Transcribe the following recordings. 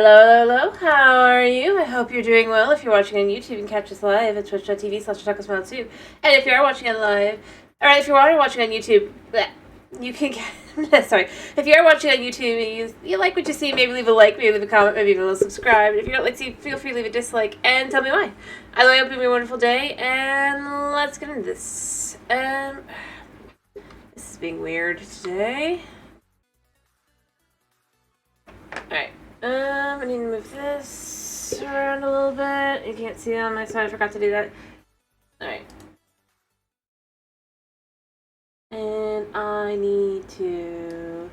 Hello, hello, how are you? I hope you're doing well. If you're watching on YouTube, you can catch us live at twitch.tv/TacoSmile2. And if you are watching it live, or if you are watching on YouTube, you can sorry. If you are watching on YouTube and you like what you see, maybe leave a like, maybe leave a comment, maybe even a little subscribe. If you don't like to, feel free to leave a dislike and tell me why. Either way, I hope you have a wonderful day, and let's get into this. This is being weird today. Alright. I need to move this around a little bit. You can't see it on my side. I forgot to do that. Alright. And I need to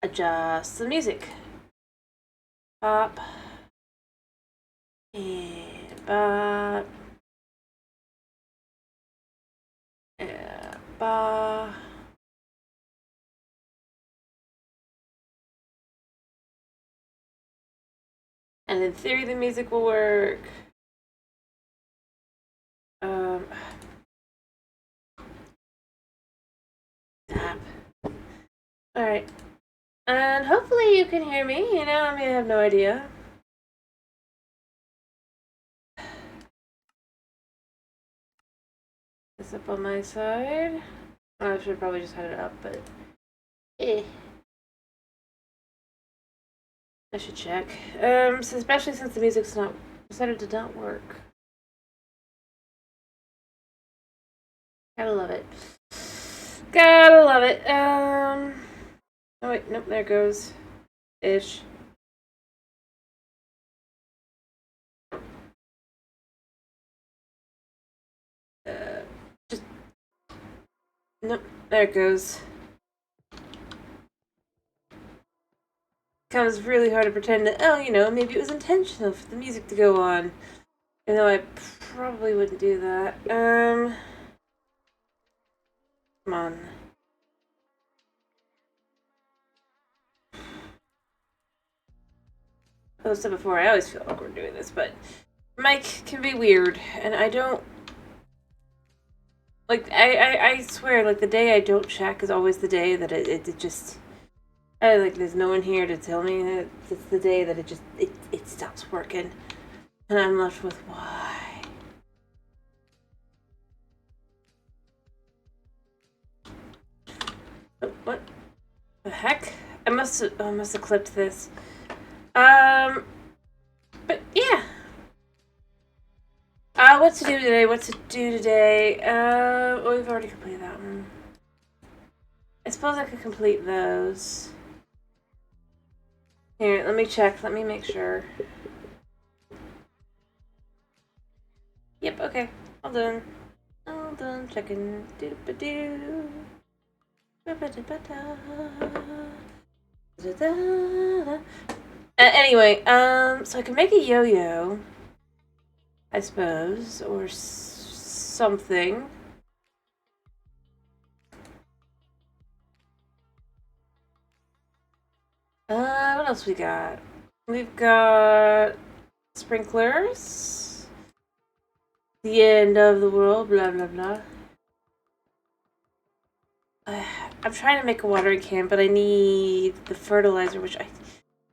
adjust the music. Bop. And bop. And bop. And in theory, the music will work. Tap. Alright. And hopefully you can hear me. You know, I mean, I have no idea. This up on my side. Oh, I should probably just had it up, but I should check. So especially since the music's not decided to not work. Gotta love it. Gotta love it. Oh wait, nope, there it goes. Ish. Just nope, there it goes. Becomes really hard to pretend that, oh, you know, maybe it was intentional for the music to go on. Even though I probably wouldn't do that. Come on. As I said before, I always feel awkward doing this, but mic can be weird, and I don't... Like, I swear, like, the day I don't check is always the day that it just... like, there's no one here to tell me that it's the day that it stops working. And I'm left with, why? Oh, what the heck? I must have clipped this. But yeah. What to do today? What to do today? Well, we've already completed that one. I suppose I could complete those. Here, let me check. Let me make sure. Yep, okay. All done. All done. Checking. Doop-a-doo. Anyway, so I can make a yo-yo, I suppose, or something. What else we got? We've got sprinklers. The end of the world, blah, blah, blah. I'm trying to make a watering can, but I need the fertilizer, which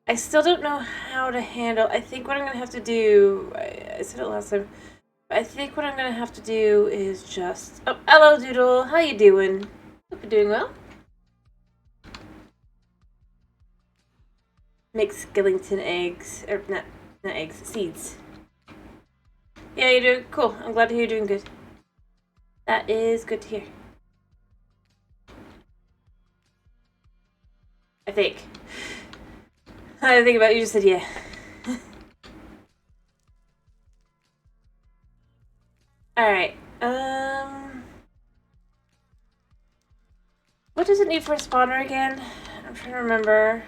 I still don't know how to handle. I think what I'm going to have to do, I said it last time, I think what I'm going to have to do is just... Oh, hello, Doodle. How you doing? Hope you're doing well. Make skeleton eggs, or not eggs, seeds. Yeah, you're doing cool. I'm glad to hear you're doing good. That is good to hear. I think. I think about it, you just said yeah. Alright, what does it need for a spawner again? I'm trying to remember.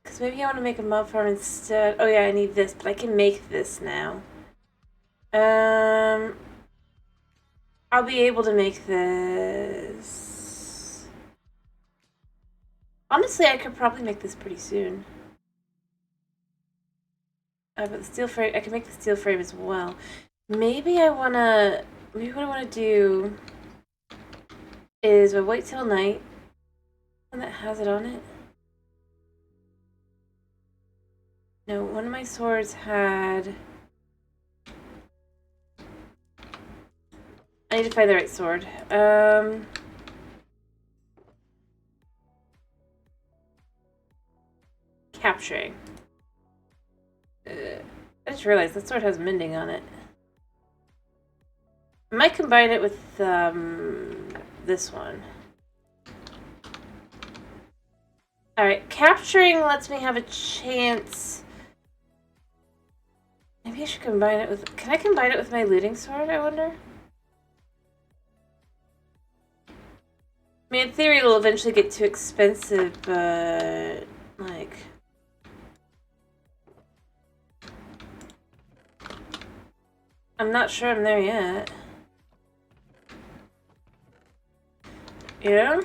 Because maybe I want to make a mob farm instead. Oh yeah, I need this, but I can make this now. I'll be able to make this. Honestly, I could probably make this pretty soon. But the steel frame, I can make the steel frame as well. Maybe what I want to do is a whitetail knight, one that has it on it. No, one of my swords had... I need to find the right sword. Capturing. I just realized that sword has mending on it. I might combine it with this one. Alright, capturing lets me have a chance. Maybe I should combine it with... Can I combine it with my looting sword, I wonder? I mean, in theory it'll eventually get too expensive, but... like... I'm not sure I'm there yet. Yeah?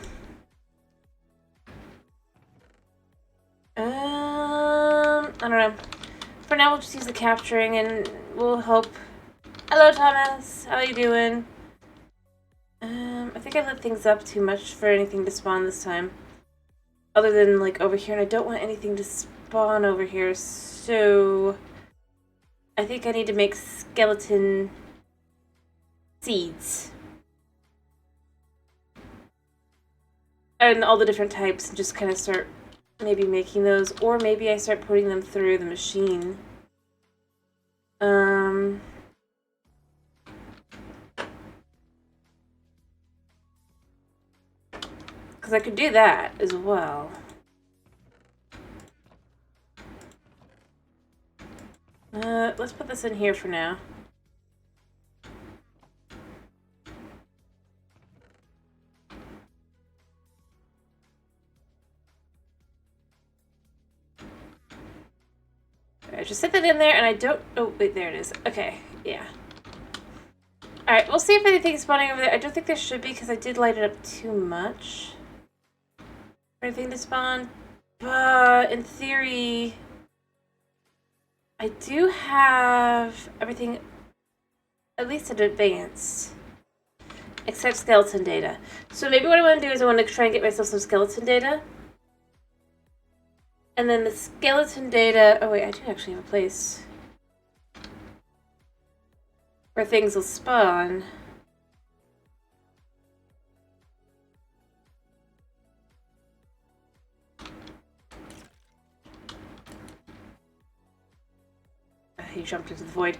I don't know. For now, we'll just use the capturing and we'll hope. Hello, Thomas. How are you doing? I think I lit things up too much for anything to spawn this time. Other than, like, over here, and I don't want anything to spawn over here, so... I think I need to make skeleton seeds. And all the different types, and just kind of start maybe making those, or maybe I start putting them through the machine. Because I could do that as well. Let's put this in here for now. Alright, just set that in there, and I don't... Oh, wait, there it is. Okay, yeah. Alright, we'll see if anything's spawning over there. I don't think there should be, because I did light it up too much for anything to spawn. But, in theory... I do have everything, at least in advanced, except skeleton data. So maybe what I want to do is I want to try and get myself some skeleton data. And then the skeleton data... Oh wait, I do actually have a place where things will spawn. He jumped into the void.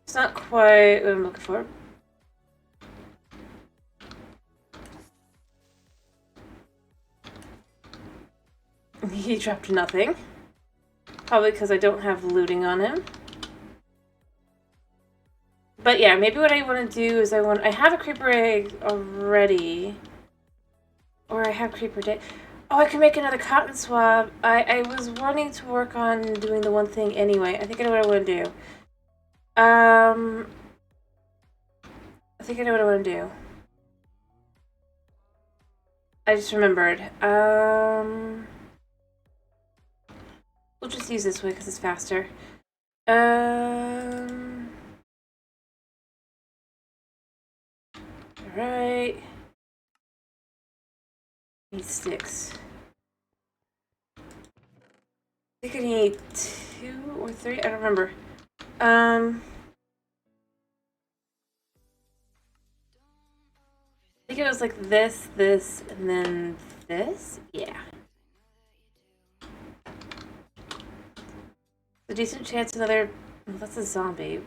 It's not quite what I'm looking for. He dropped nothing. Probably because I don't have looting on him. But yeah, maybe what I want to do is I have a creeper egg already. Or I have creeper day. Oh, I can make another cotton swab. I was wanting to work on doing the one thing anyway. I think I know what I want to do. I think I know what I want to do. I just remembered. We'll just use this way because it's faster. Alright. Need sticks. I think I need 2 or 3. I don't remember. I think it was like this, and then this. Yeah. A decent chance another... Well, that's a zombie.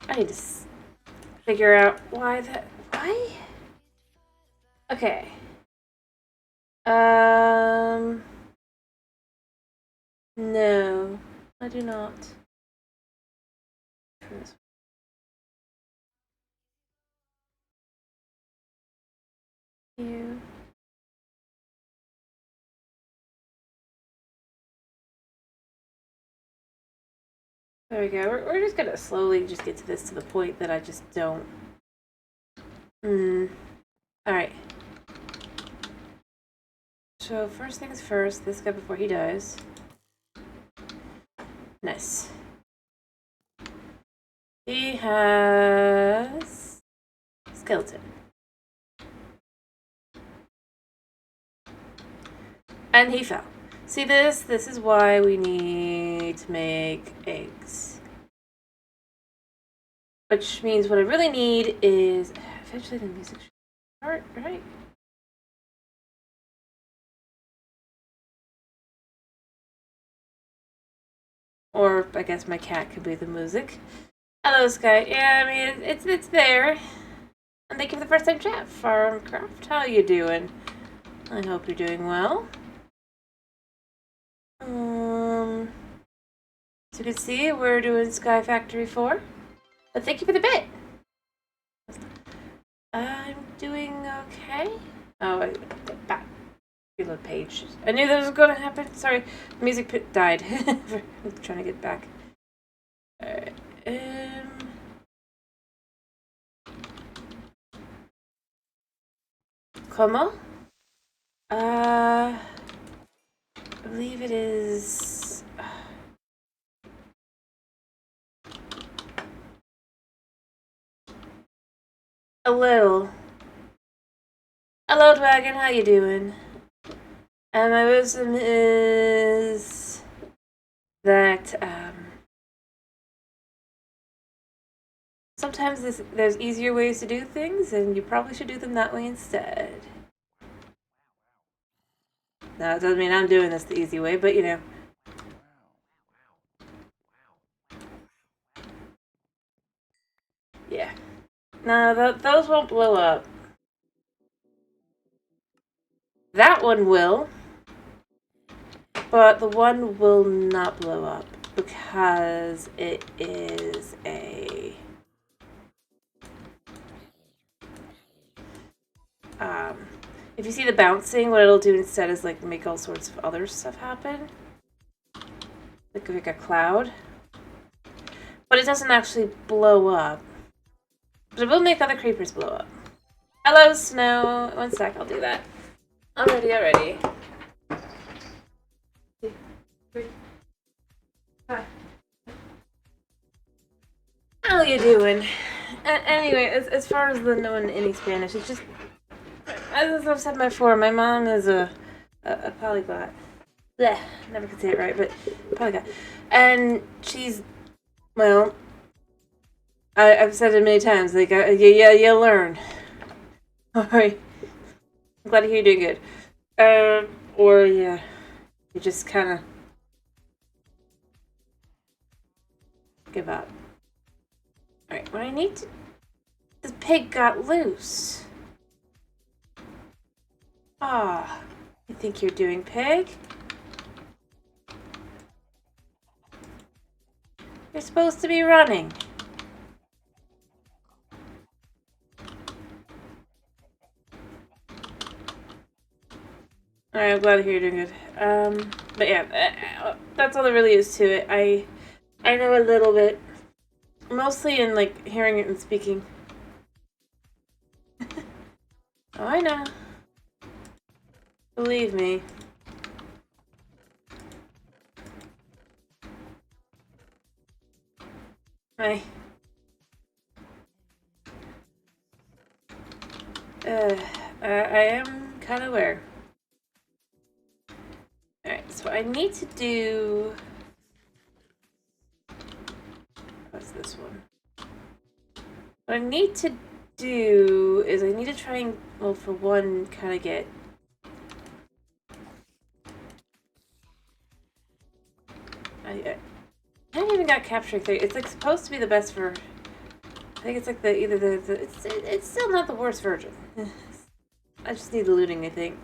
I need to figure out why that... Why? Okay. No. I do not. You. There we go. We're just gonna slowly just get to this to the point that I just don't. Alright. So first things first, this guy before he dies. Nice. He has skeleton. And he fell. See this? This is why we need to make eggs. Which means what I really need is... Eventually the music should start, right? Or I guess my cat could be the music. Hello, Sky. Yeah, I mean, it's there. And thank you for the first time chat, Farmcraft. How you doing? I hope you're doing well. As you can see, we're doing Sky Factory 4. But thank you for the bit. I'm doing okay. Oh, wait, back. Reload page. I knew that was going to happen. Sorry, the music died. I'm trying to get back. Alright. Como? I believe it is... a little. Hello, Dragon. How you doing? And my wisdom is that sometimes there's easier ways to do things, and you probably should do them that way instead. Now, it doesn't mean I'm doing this the easy way, but you know. Yeah. No, those won't blow up. That one will. But the one will not blow up because it is a... if you see the bouncing, what it'll do instead is like make all sorts of other stuff happen. Like a cloud. But it doesn't actually blow up. But it will make other creepers blow up. Hello, Snow. One sec, I'll do that. Already. 2, 3, 5. How you doing? Anyway, as far as the knowing any Spanish, it's just... As I've said before, my mom is a polyglot. Blech, never could say it right, but polyglot. And she's, well, I've said it many times, like, you learn. Alright. I'm glad to hear you're doing good. Or, yeah, you just kind of give up. Alright, what I need to... This pig got loose. Ah, you think you're doing, pig? You're supposed to be running. Alright, I'm glad to hear you're doing good. But yeah, that's all there really is to it. I know a little bit. Mostly in, like, hearing it and speaking. Oh, I know. Believe me. I am kind of aware. Alright, so I need to do... What's this one? What I need to do is I need to try and, well, for one, kind of get... I haven't even got capturing thing. It's like supposed to be the best for... I think it's like it's still not the worst version. I just need the looting, I think,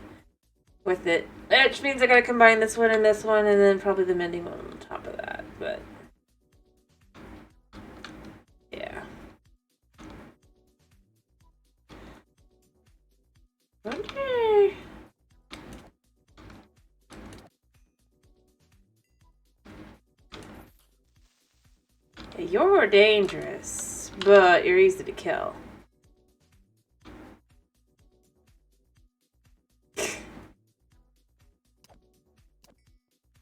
with it. Which means I gotta combine this one, and then probably the mending one on top of that, but... Yeah. Okay. You're dangerous, but you're easy to kill.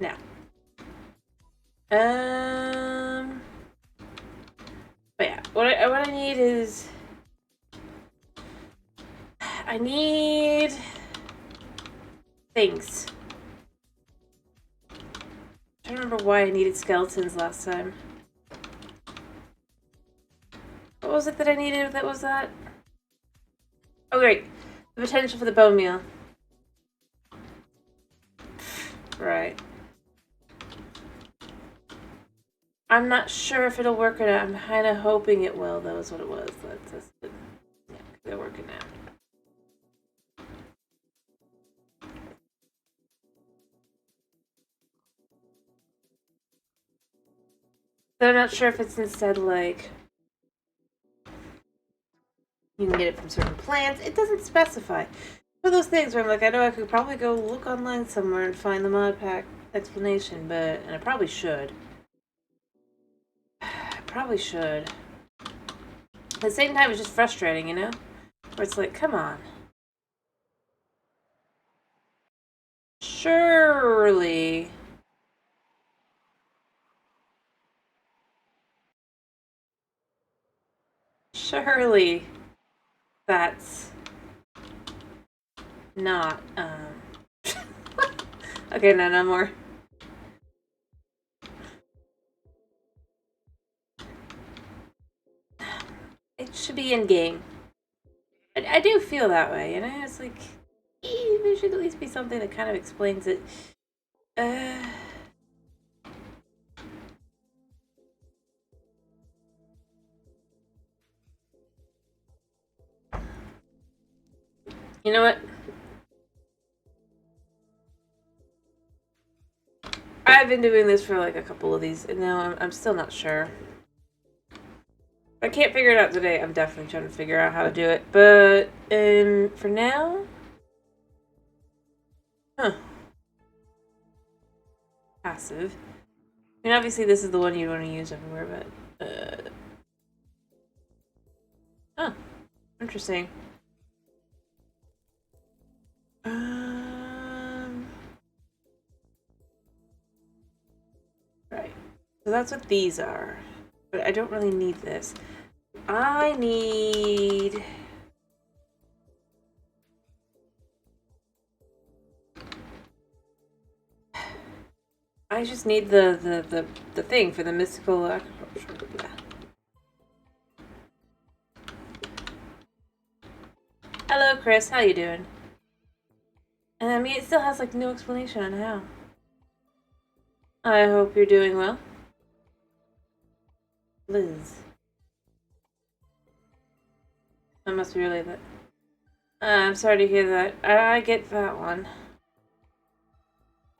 Now. But yeah, what I need is... I need... things. remember why I needed skeletons last time. What was it that I needed that was that? Oh, great. The potential for the bone meal. Right. I'm not sure if it'll work or not. I'm kind of hoping it will, though, is what it was. Let's just... Yeah, they're working now. But I'm not sure if it's instead, like... You can get it from certain plants. It doesn't specify. For those things where I'm like, I know I could probably go look online somewhere and find the mod pack explanation, but... And I probably should. I probably should. At the same time, it's just frustrating, you know? Where it's like, come on. Surely... Surely... That's... Not, Okay, no more. It should be in-game. I do feel that way, you know? It's like... there should at least be something that kind of explains it. You know what? I've been doing this for like a couple of these, and now I'm still not sure. If I can't figure it out today, I'm definitely trying to figure out how to do it. But for now... Huh. Passive. I mean, obviously this is the one you want to use everywhere, but... Oh. Interesting. Right. So that's what these are. But I don't really need this. I need... I just need the thing for the mystical agriculture. Yeah. Hello, Chris. How you doing? And I mean, it still has like no explanation on how. I hope you're doing well. Liz. I must be really that. I'm sorry to hear that. I get that one.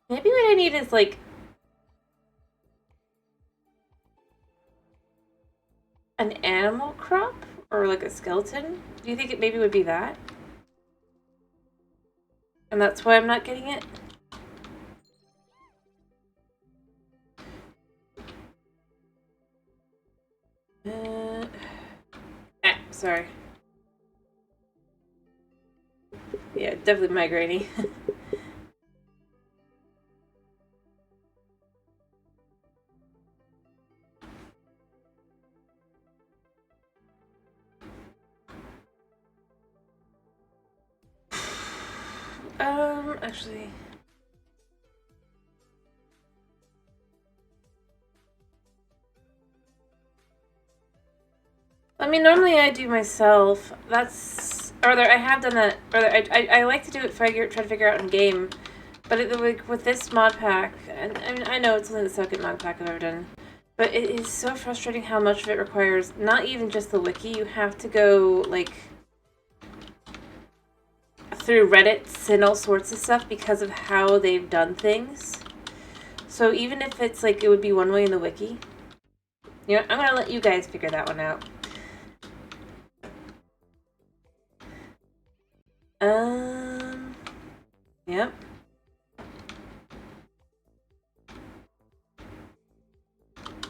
Maybe what I need is like an animal crop or like a skeleton. Do you think it maybe would be that? And that's why I'm not getting it? Sorry. Yeah, definitely migrainy. Actually... I mean, normally I do myself. That's... Or I have done that. Or I like to do it, try to figure out in game. But like, with this mod pack, and I mean, I know it's only the second mod pack I've ever done, but it is so frustrating how much of it requires not even just the wiki. You have to go, like, through Reddits and all sorts of stuff because of how they've done things. So even if it's like it would be one way in the wiki, you know, I'm gonna let you guys figure that one out. Yep.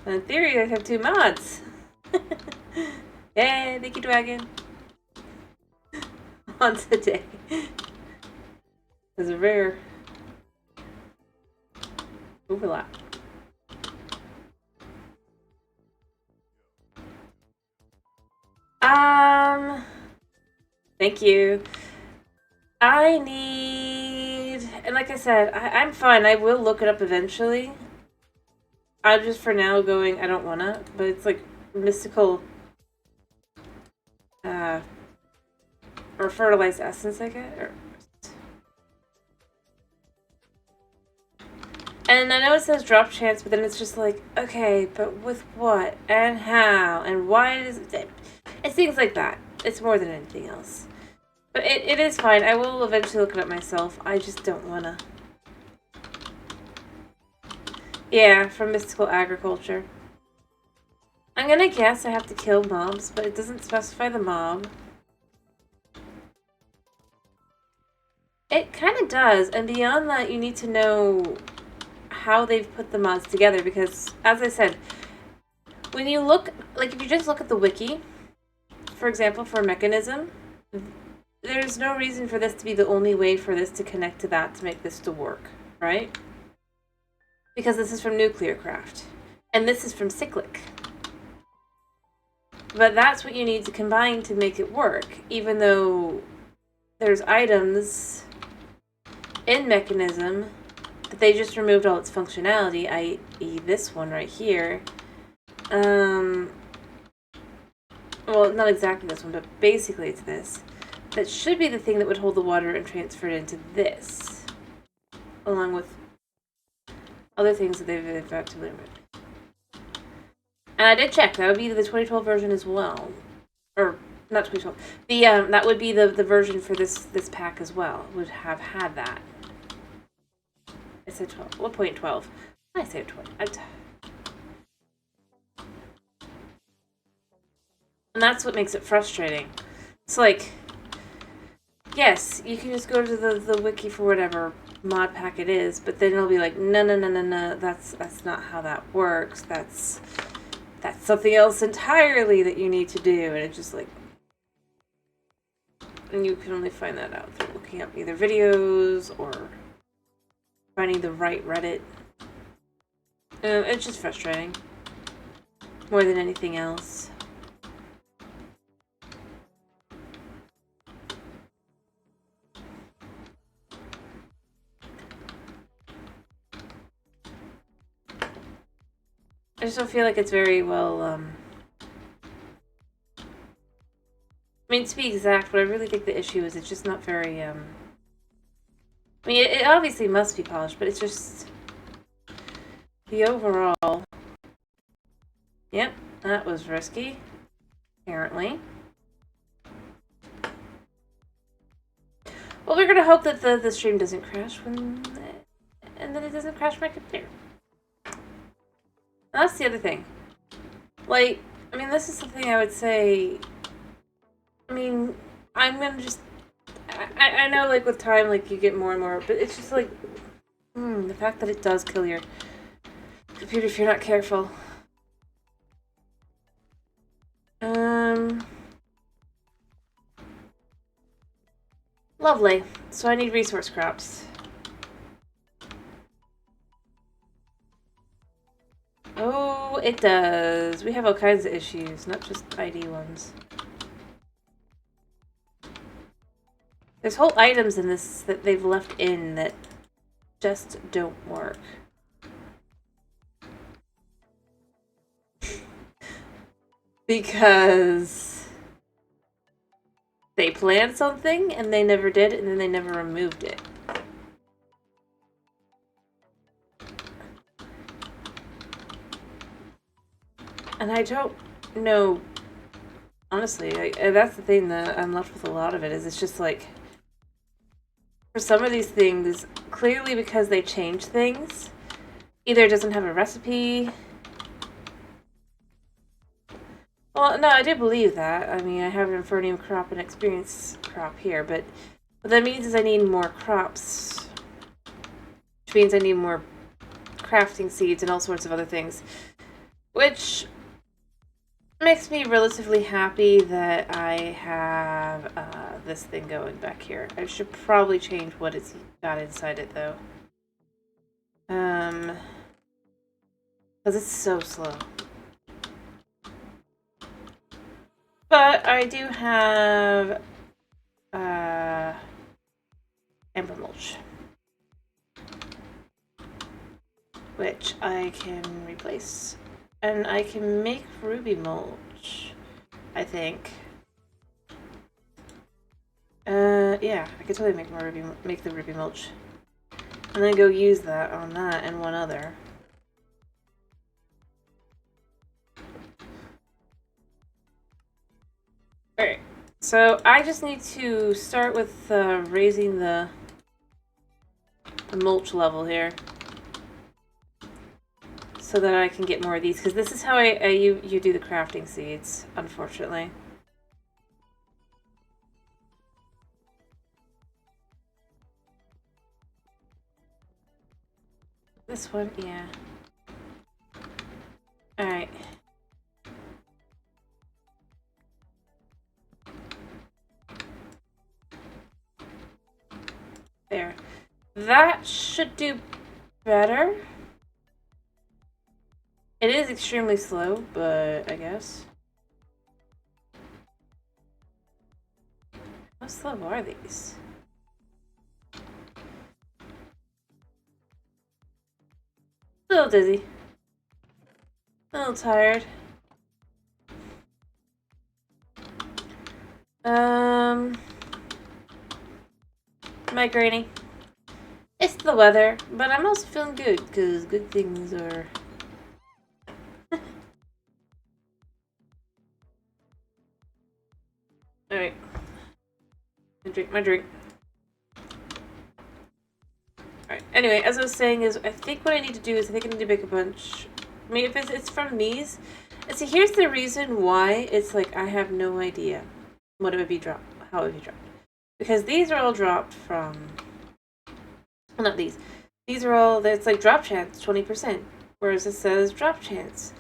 In theory, I have 2 mods. Yay, thank you, Dragon. Once a day. There's a rare overlap. Thank you. I need... And like I said, I'm fine. I will look it up eventually. I'm just for now going, I don't wanna, but it's like mystical or fertilized essence I get. And I know it says drop chance, but then it's just like, okay, but with what? And how? And why does it? It's things like that. It's more than anything else. But it is fine. I will eventually look it up myself. I just don't wanna. Yeah, from Mystical Agriculture. I'm gonna guess I have to kill mobs, but it doesn't specify the mob. It kind of does, and beyond that, you need to know how they've put the mods together, because, as I said, when you look, like, if you just look at the wiki, for example, for Mekanism, there's no reason for this to be the only way for this to connect to that to make this to work, right? Because this is from Nuclearcraft, and this is from Cyclic. But that's what you need to combine to make it work, even though there's items in Mekanism that they just removed all its functionality, i.e. this one right here. Well, not exactly this one, but basically it's this. That should be the thing that would hold the water and transfer it into this. Along with other things that they've effectively removed. And I did check, that would be the 2012 version as well. Or, not 2012. That would be the version for this pack as well. Would have had that. I said 12. What point 12? I say 12. And that's what makes it frustrating. It's like, yes, you can just go to the wiki for whatever mod pack it is, but then it'll be like, no, that's not how that works. That's something else entirely that you need to do. And it's just like, and you can only find that out through looking up either videos or finding the right Reddit. It's just frustrating. More than anything else. I just don't feel like it's very well, I mean, to be exact, what I really think the issue is it's just not very, I mean, it obviously must be polished, but it's just the overall. Yep, that was risky, apparently. Well, we're gonna hope that the stream doesn't crash and that it doesn't crash my computer. And that's the other thing. Like, I mean, this is something I would say. I mean, I'm gonna just. I know, like, with time, like, you get more and more, but it's just like. The fact that it does kill your computer if you're not careful. Lovely. So I need resource crops. Oh, it does. We have all kinds of issues, not just ID ones. There's whole items in this that they've left in that just don't work. Because they planned something and they never did, and then they never removed it. And I don't know, honestly, that's the thing that I'm left with a lot of it, is it's just like, for some of these things, clearly because they change things, either it doesn't have a recipe. Well, no, I do believe that. I mean, I have an Infernium crop and experience crop here, but what that means is I need more crops, which means I need more crafting seeds and all sorts of other things, which makes me relatively happy that I have this thing going back here. I should probably change what it's got inside it, though. Because it's so slow. But I do have Amber Mulch. which I can replace. And I can make ruby mulch, I think. Yeah, I could totally make the ruby mulch. And then go use that on that and one other. Alright, so I just need to start with raising the mulch level here. So that I can get more of these, because this is how you do the crafting seeds, unfortunately. This one, yeah. Alright. There. That should do better. It is extremely slow, but I guess. How slow are these? A little dizzy. A little tired. Migraine. It's the weather, but I'm also feeling good, because good things are... Alright. I drink my drink. Alright, anyway, as I was saying is, I think what I need to do is I think I need to make a bunch... I mean, if it's from these... And see, here's the reason why it's like I have no idea what it would be dropped, how it would be dropped. Because these are all dropped from... Well, not these. These are all... It's like drop chance, 20%. Whereas it says drop chance.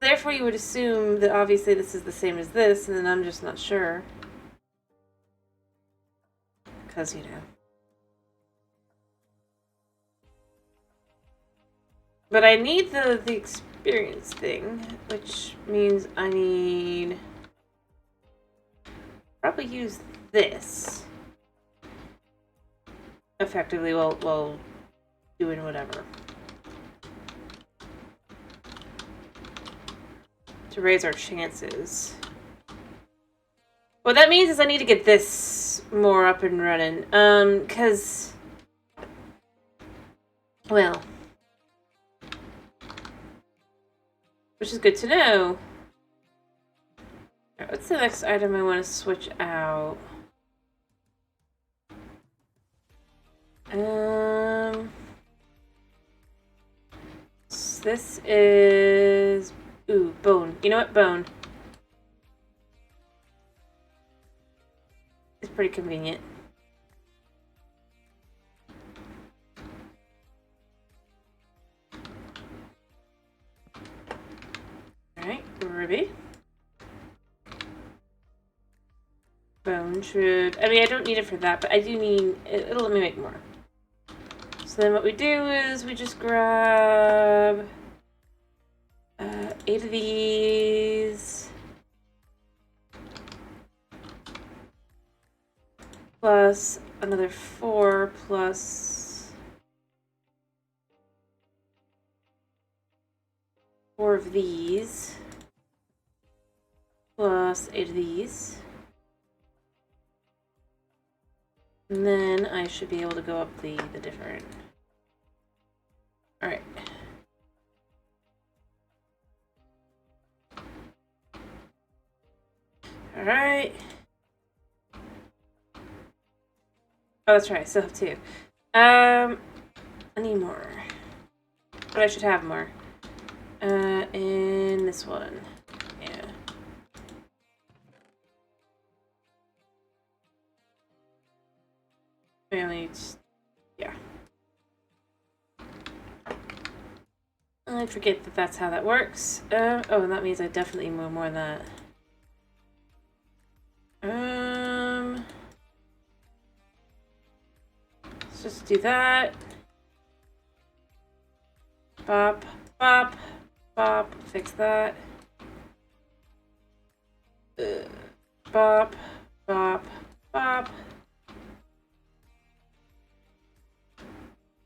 Therefore, you would assume that obviously this is the same as this, and then I'm just not sure. Because, you know. But I need the experience thing, which means I need... Probably use this. Effectively while doing whatever. To raise our chances. What that means is I need to get this more up and running. Because... Well... Which is good to know. Right, what's the next item I want to switch out? This is... Ooh, bone. You know what? Bone. It's pretty convenient. Alright, ruby. Bone should... I mean, I don't need it for that, but I do need... It'll let me make more. So then what we do is we just grab... 8 of these. Plus another 4 plus... 4 of these. Plus 8 of these. And then I should be able to go up the different... Alright. Alright. Oh, that's right. I still have 2. I need more. But I should have more. In this one. Yeah. I only need... Yeah. I forget that that's how that works. Oh, and that means I definitely need more than that. Let's just do that. Bop, bop, bop. Fix that. Bop, bop, bop.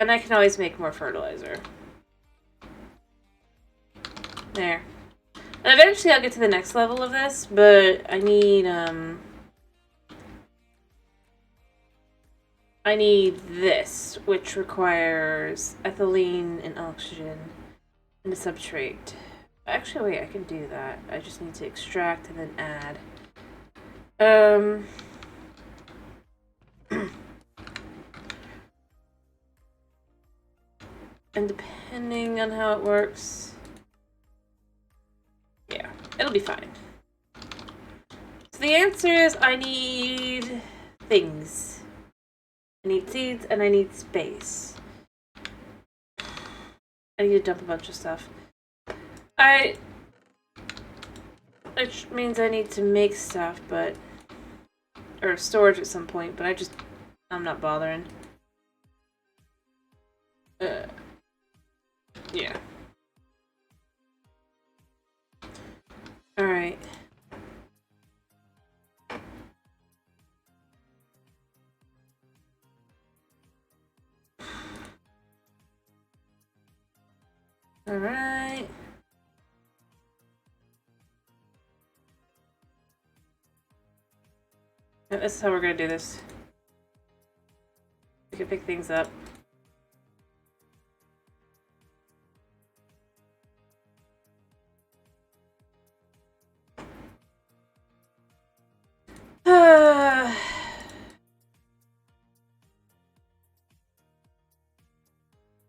And I can always make more fertilizer. There. And eventually I'll get to the next level of this, but I need this, which requires ethylene and oxygen and a substrate. Actually, wait, I can do that. I just need to extract and then add. And depending on how it works, yeah, it'll be fine. So the answer is I need things. I need seeds and I need space. I need to dump a bunch of stuff. Which means I need to make stuff, or storage at some point, but I'm not bothering. Yeah. Alright. Alright. This is how we're gonna do this. We can pick things up.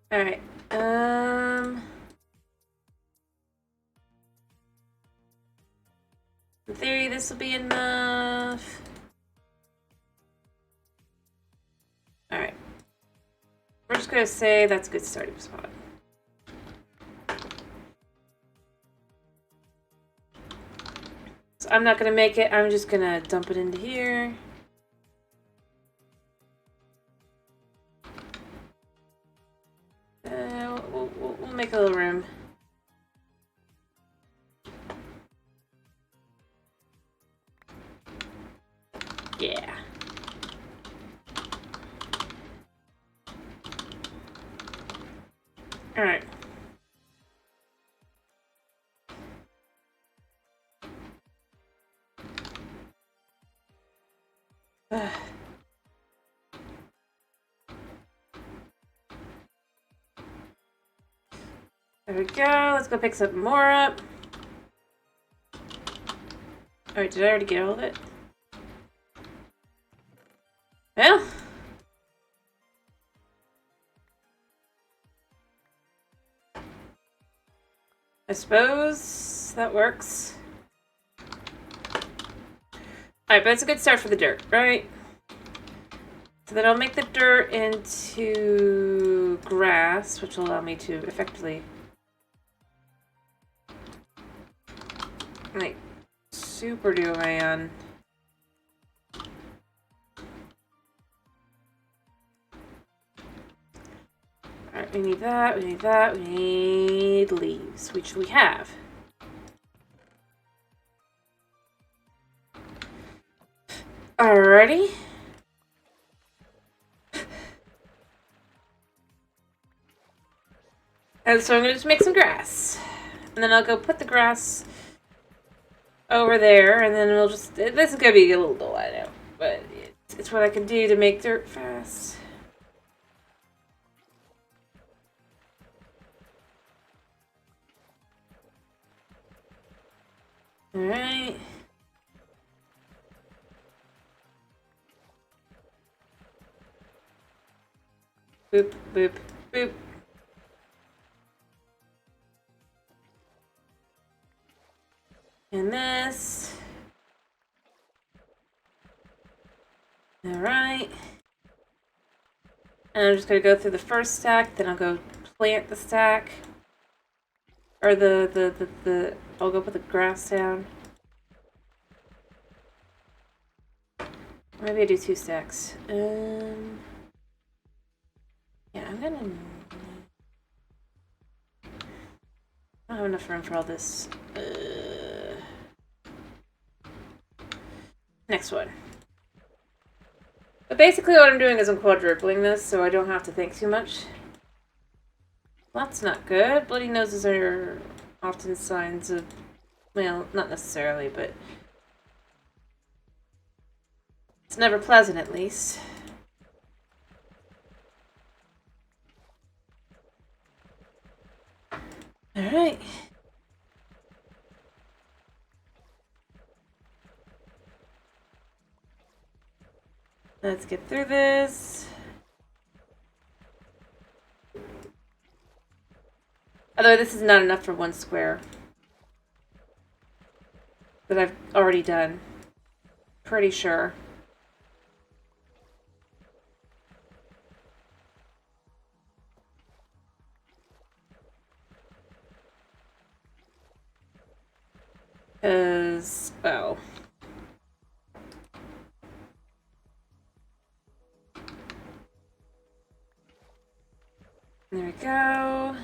Alright. In theory, this will be enough. Alright. We're just gonna say that's a good starting spot. So I'm not gonna make it, I'm just gonna dump it into here. We'll make a little room. Yeah. Alright. There we go. Let's go pick some more up. Alright, did I already get all of it? Well. I suppose that works. Alright, but it's a good start for the dirt, right? So then I'll make the dirt into grass, which will allow me to effectively, like, super do away on. Alright, we need that, we need that, we need leaves, which we have. Alrighty. And so I'm gonna just make some grass. And then I'll go put the grass over there, and then we'll just... This is gonna be a little dull, I know. But it's what I can do to make dirt fast. Alright. Boop, boop, boop. And this. Alright. And I'm just gonna go through the first stack, then I'll go plant the stack. Or I'll go put the grass down. Maybe I do 2 stacks. Yeah, I'm gonna... I don't have enough room for all this. Next one. But basically what I'm doing is I'm quadrupling this, so I don't have to think too much. Well, that's not good. Bloody noses are often signs of, well, not necessarily, but it's never pleasant, at least. Alright. Let's get through this. Although this is not enough for one square that I've already done. Pretty sure. Because, well... There we go.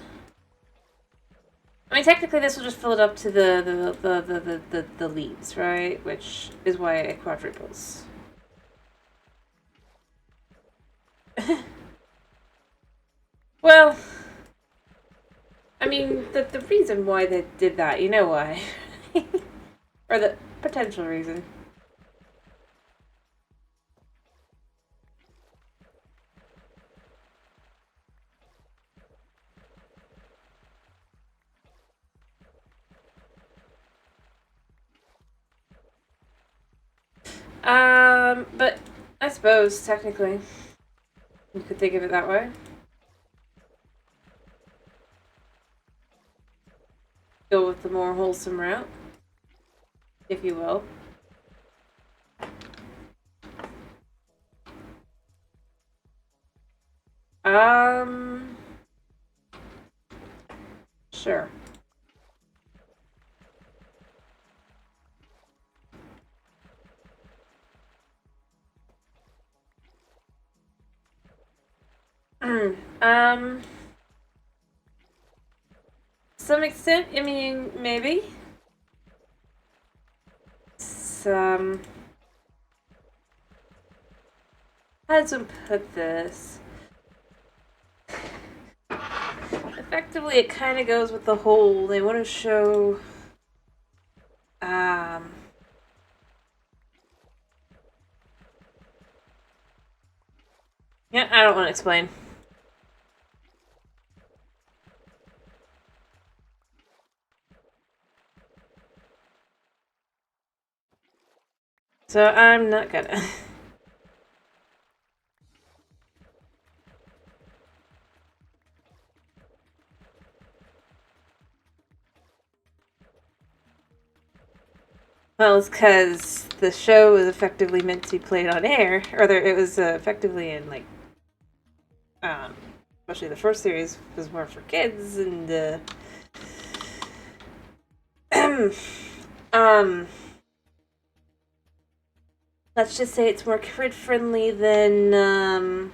I mean, technically this will just fill it up to the leaves, right? Which is why it quadruples. Well, I mean, the reason why they did that, you know why. Or the potential reason. But I suppose, technically, you could think of it that way. Go with the more wholesome route, if you will. Sure. Some extent, I mean, maybe. Some... How to put this? Effectively, it kind of goes with the whole, they want to show... Yeah, I don't want to explain. So I'm not gonna. Well, it's because the show was effectively meant to be played on air, or it was effectively in, like, especially the first series was more for kids, and, let's just say it's more kid-friendly than,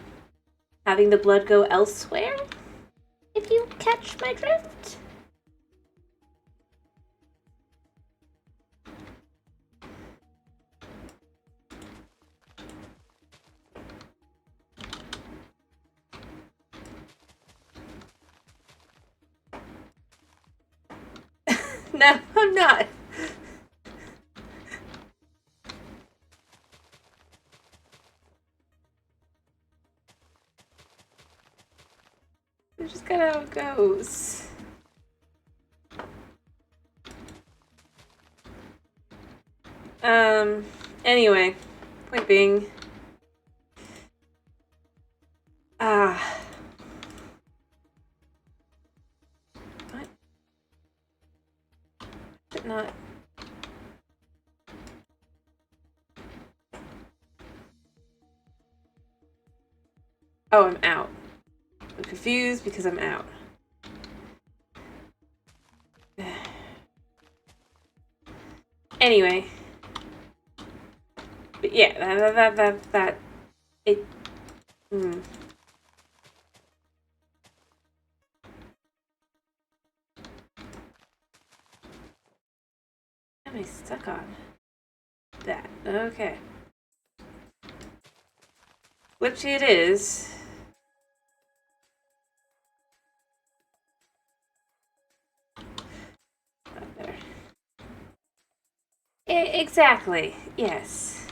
having the blood go elsewhere, if you catch my drift. No, I'm not. It's just kind of how it goes. Anyway, point being, what? Did not. Oh, I'm out. I'm confused because I'm out. Anyway. But yeah, it, What am I stuck on? That. Okay. Which it is. Exactly. Yes.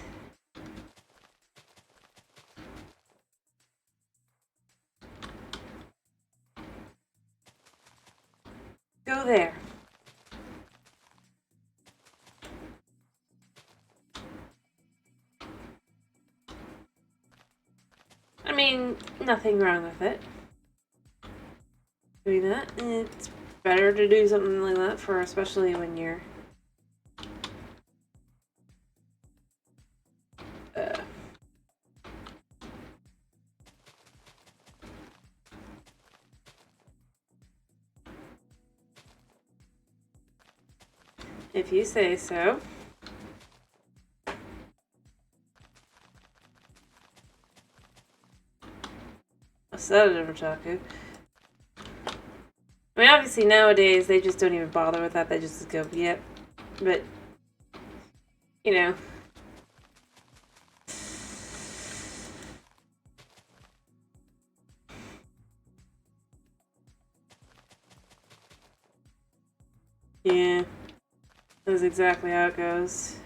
Go there. I mean, nothing wrong with it. Doing that. It's better to do something like that for, especially when you're if you say so. A sedative otaku. I mean, obviously nowadays they just don't even bother with that. They just go, yep. But, you know. Yeah. That's exactly how it goes.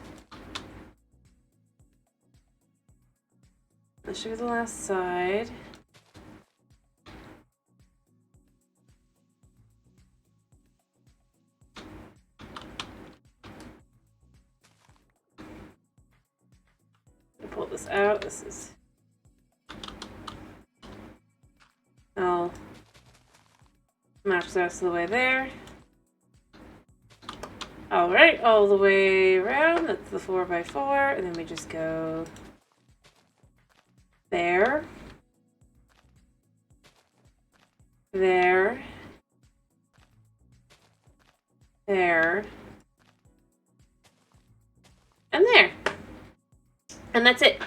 Let's show the last side. Pull this out. This is. I'll match the rest of the way there. Alright, all the way around. That's the 4x4. And then we just go there. There. There. And there. And that's it.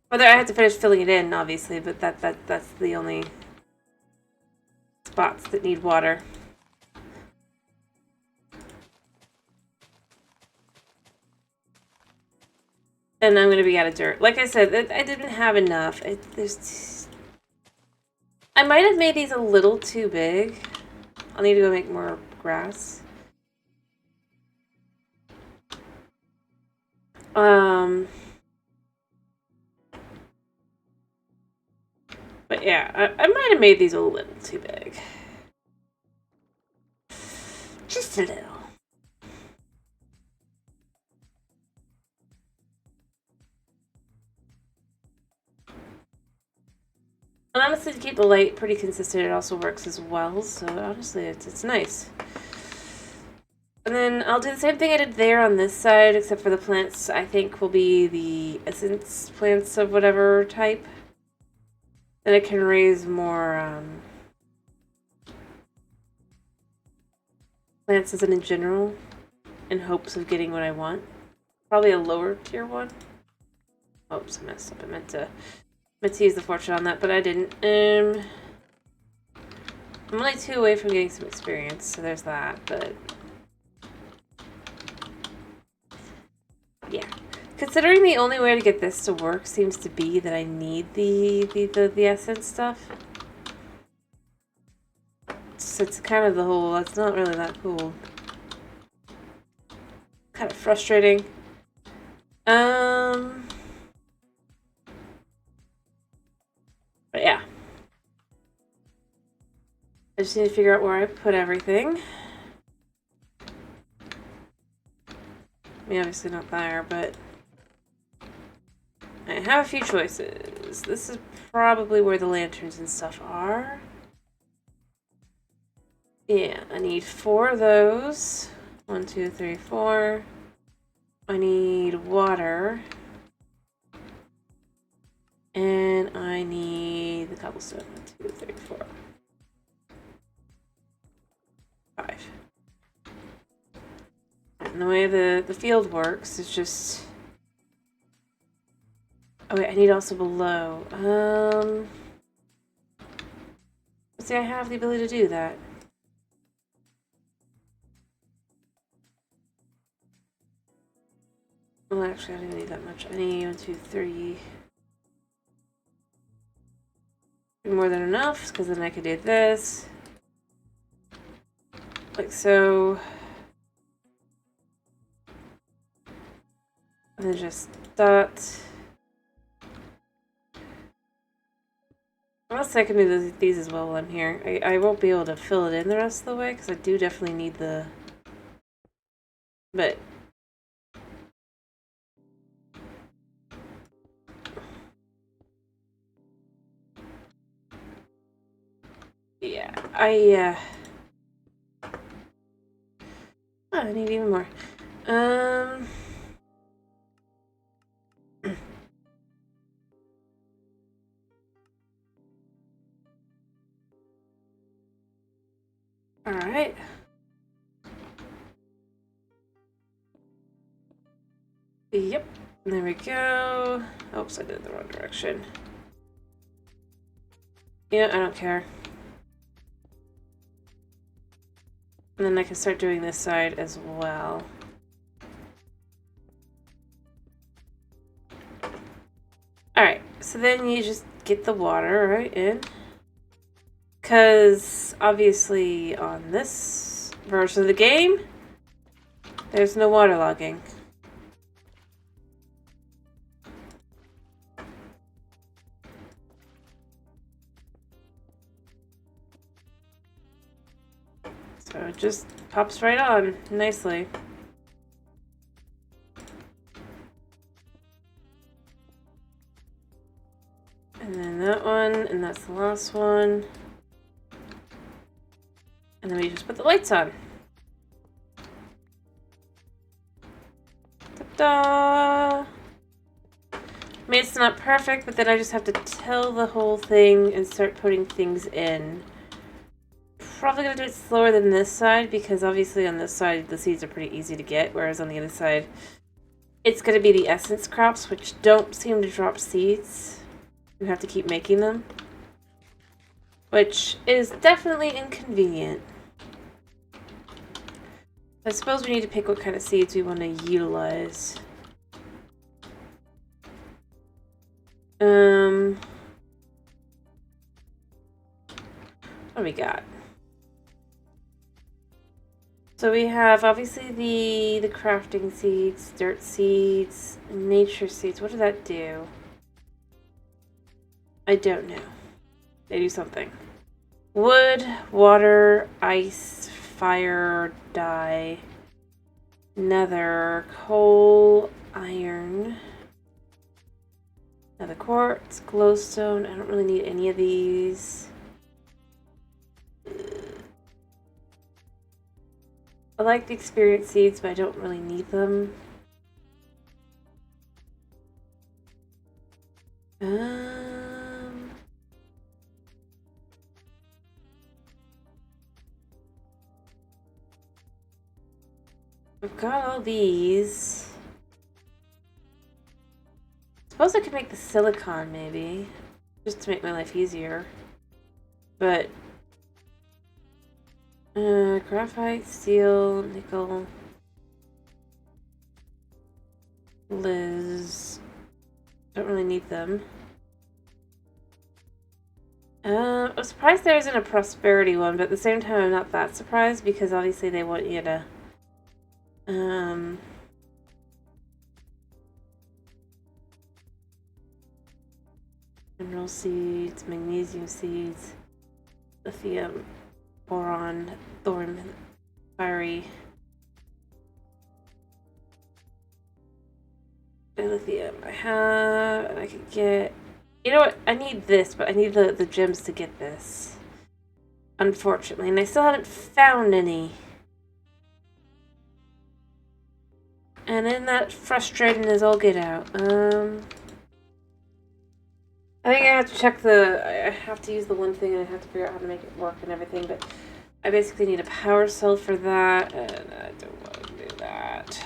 Whether I have to finish filling it in, obviously, but that's the only spots that need water. And I'm gonna be out of dirt. Like I said, I didn't have enough. I might have made these a little too big. I'll need to go make more grass. But yeah, I might have made these a little too big. Just a little. And honestly, to keep the light pretty consistent, it also works as well. So honestly, it's nice. And then I'll do the same thing I did there on this side, except for the plants I think will be the essence plants of whatever type. Then I can raise more plants as in general, in hopes of getting what I want. Probably a lower tier one. Oops, I messed up. I meant to use the fortune on that, but I didn't. I'm only 2 away from getting some experience, so there's that, but yeah. Considering the only way to get this to work seems to be that I need the essence stuff. So it's kind of the whole, that's not really that cool. Kind of frustrating. But yeah. I just need to figure out where I put everything. I mean, obviously not there, but I have a few choices. This is probably where the lanterns and stuff are. Yeah, I need 4 of those. 1, 2, 3, 4. I need water. And I need the cobblestone. 1, 2, 3, 4. 5. And the way the field works is just... Oh wait, I need also below. See, I have the ability to do that. Well, actually, I don't need that much. I need 1, 2, 3. More than enough, because then I could do this. Like so. And then just dot. Unless I can do these as well while I'm here. I won't be able to fill it in the rest of the way because I do definitely need the... But... Yeah, Oh, I need even more. Alright. Yep. There we go. Oops, I did it the wrong direction. Yeah, I don't care. And then I can start doing this side as well. Alright, so then you just get the water right in. Because obviously on this version of the game, there's no water logging. So it just pops right on nicely. And then that one, and that's the last one. And then we just put the lights on. Ta-da! I mean, it's not perfect, but then I just have to tell the whole thing and start putting things in. Probably gonna do it slower than this side because obviously on this side the seeds are pretty easy to get, whereas on the other side it's gonna be the essence crops, which don't seem to drop seeds. You have to keep making them, which is definitely inconvenient. I suppose we need to pick what kind of seeds we want to utilize. What do we got? So we have obviously the crafting seeds, dirt seeds, nature seeds. What does that do? I don't know. They do something. Wood, water, ice, fire, dye, nether, coal, iron, nether quartz, glowstone. I don't really need any of these. I like the experience seeds, but I don't really need them. I've got all these. Suppose I could make the silicon, maybe. Just to make my life easier. But... graphite, steel, nickel... Liz... Don't really need them. I'm surprised there isn't a prosperity one, but at the same time I'm not that surprised because obviously they want you to... mineral seeds, magnesium seeds, lithium, boron, thorium, fiery, lithium. I have, and I could get. You know what? I need this, but I need the gems to get this. Unfortunately, and I still haven't found any. And then that frustrating as all get out. I think I have to check I have to use the one thing and I have to figure out how to make it work and everything, but I basically need a power cell for that, and I don't want to do that.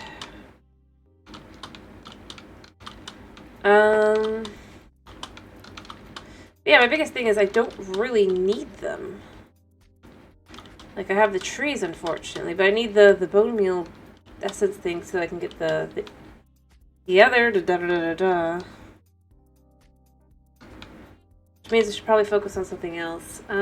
Yeah, my biggest thing is I don't really need them. Like, I have the trees, unfortunately, but I need the bone meal essence thing so I can get the other da-da-da-da-da. Which means I should probably focus on something else. You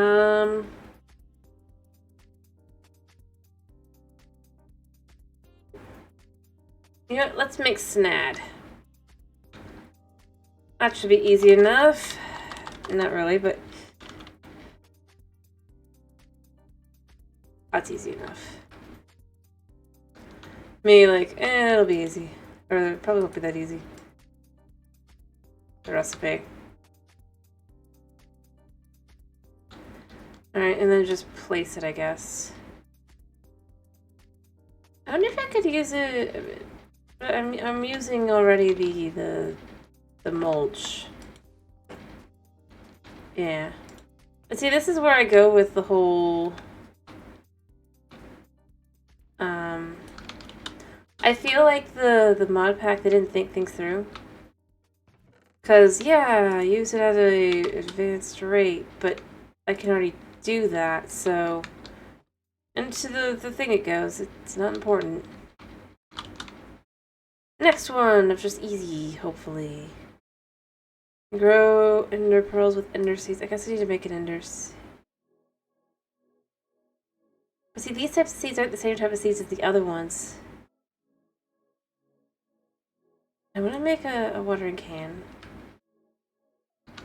know what? Let's make Snad. That should be easy enough. Not really, but that's easy enough. Maybe like, it'll be easy. Or it probably won't be that easy. The recipe. Alright, and then just place it, I guess. I wonder if I could use it. I'm using already the mulch. Yeah. But see, this is where I go with the whole I feel like the mod pack, they didn't think things through. Cause yeah, use it at a advanced rate, but I can already do that, so into the thing it goes. It's not important. Next one of just easy, hopefully. Grow ender pearls with ender seeds. I guess I need to make an ender seed. But see, these types of seeds aren't the same type of seeds as the other ones. I want to make a watering can.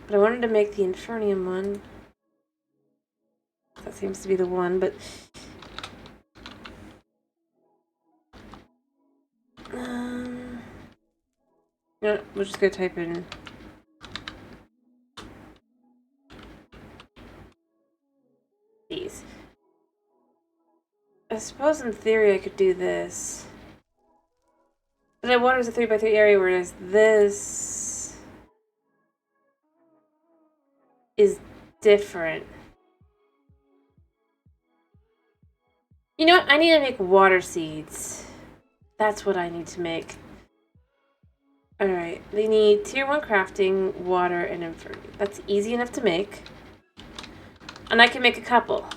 But I wanted to make the Infernium one. That seems to be the one, but... You know, we'll just go type in... these. I suppose in theory I could do this. But I want it as a 3x3 area, whereas this... is different. You know what? I need to make water seeds. That's what I need to make. Alright, they need tier 1 crafting, water, and inferno. That's easy enough to make. And I can make a couple.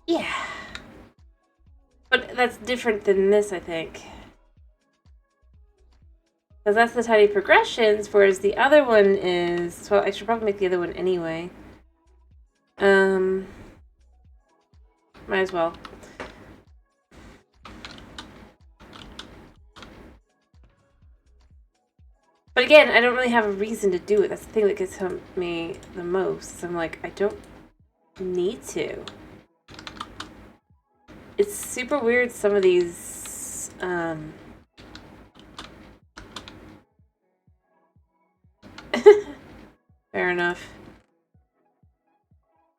Yeah. But that's different than this, I think. Because that's the tiny progressions, whereas the other one is... Well, I should probably make the other one anyway. Might as well. But again, I don't really have a reason to do it. That's the thing that gets me the most. I'm like, I don't need to. It's super weird, some of these, fair enough.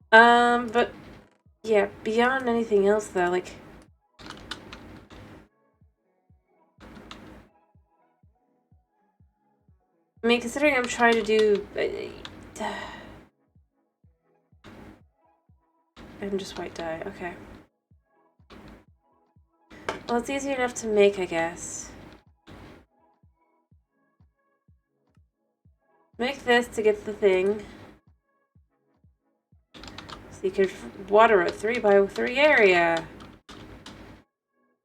But, yeah, beyond anything else, though, like... I mean, considering I'm trying to do... I'm just white dye, okay. Well, it's easy enough to make, I guess. Make this to get the thing. So you could water a 3x3 area.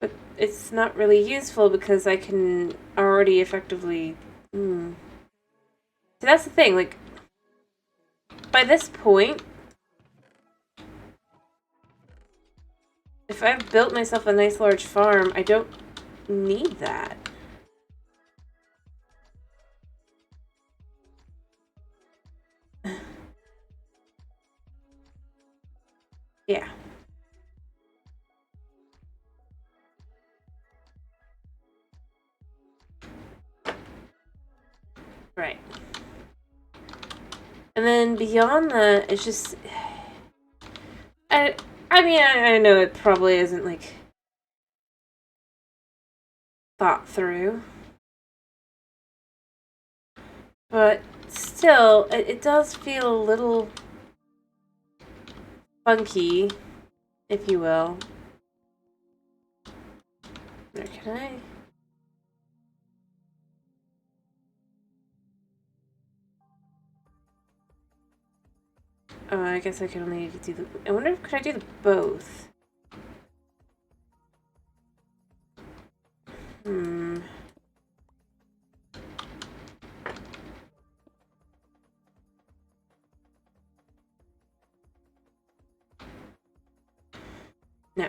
But it's not really useful because I can already effectively... So that's the thing, like... By this point... If I've built myself a nice large farm, I don't need that. Yeah. Right. And then beyond that, it's just... I mean, I know it probably isn't, like, thought through. But still, it does feel a little funky, if you will. Where can I? Oh, I guess I could only do the... I wonder if could I do the both? No.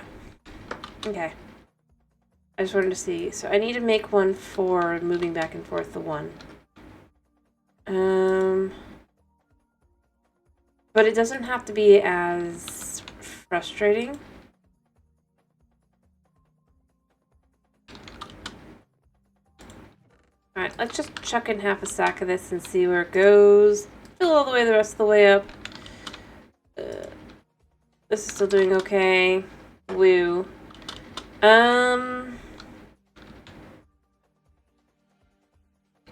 Okay. I just wanted to see. So I need to make one for moving back and forth the one. But it doesn't have to be as frustrating. Alright, let's just chuck in half a sack of this and see where it goes. Fill all the rest of the way up. This is still doing okay. Woo. But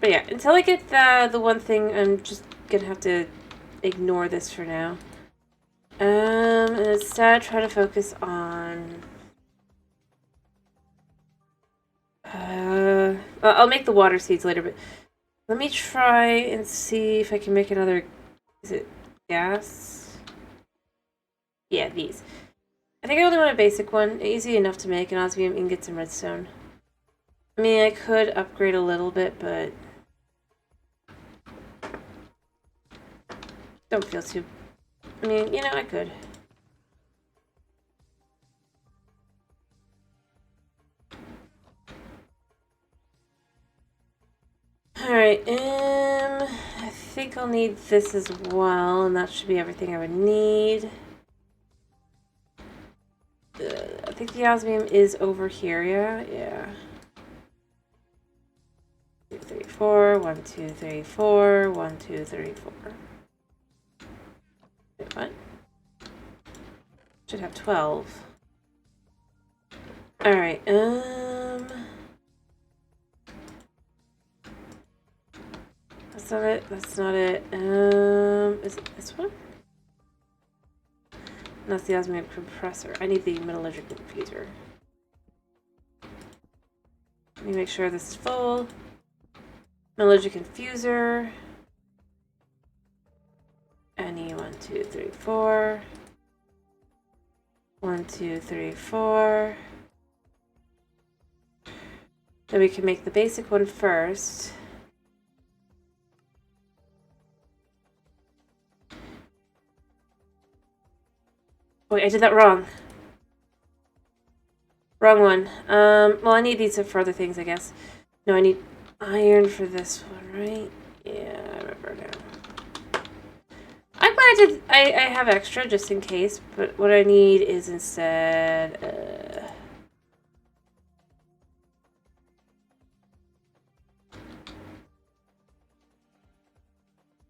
yeah, until I get the one thing, I'm just gonna have to ignore this for now. And instead try to focus on... I'll make the water seeds later, but let me try and see if I can make another... Is it gas? Yeah, these. I think I only want a basic one. Easy enough to make, and osmium ingots and redstone. I mean, I could upgrade a little bit, but... Don't feel too... I mean, you know, I could. Alright, I think I'll need this as well, and that should be everything I would need. I think the osmium is over here, yeah. 2, 3, 4, 1, 2, 3, 4, 1, 2, 3, 4. Wait, what? Should have 12. Alright, that's not it, that's not it. Is it this one? That's the osmium compressor. I need the metallurgical infuser. Let me make sure this is full. Metallurgical infuser. I need 1, 2, 3, 4. 1, 2, 3, 4. Then we can make the basic one first. Wait, I did that wrong. Wrong one. Well, I need these for other things, I guess. No, I need iron for this one, right? Yeah, I remember now. I'm glad I have extra just in case, but what I need is instead,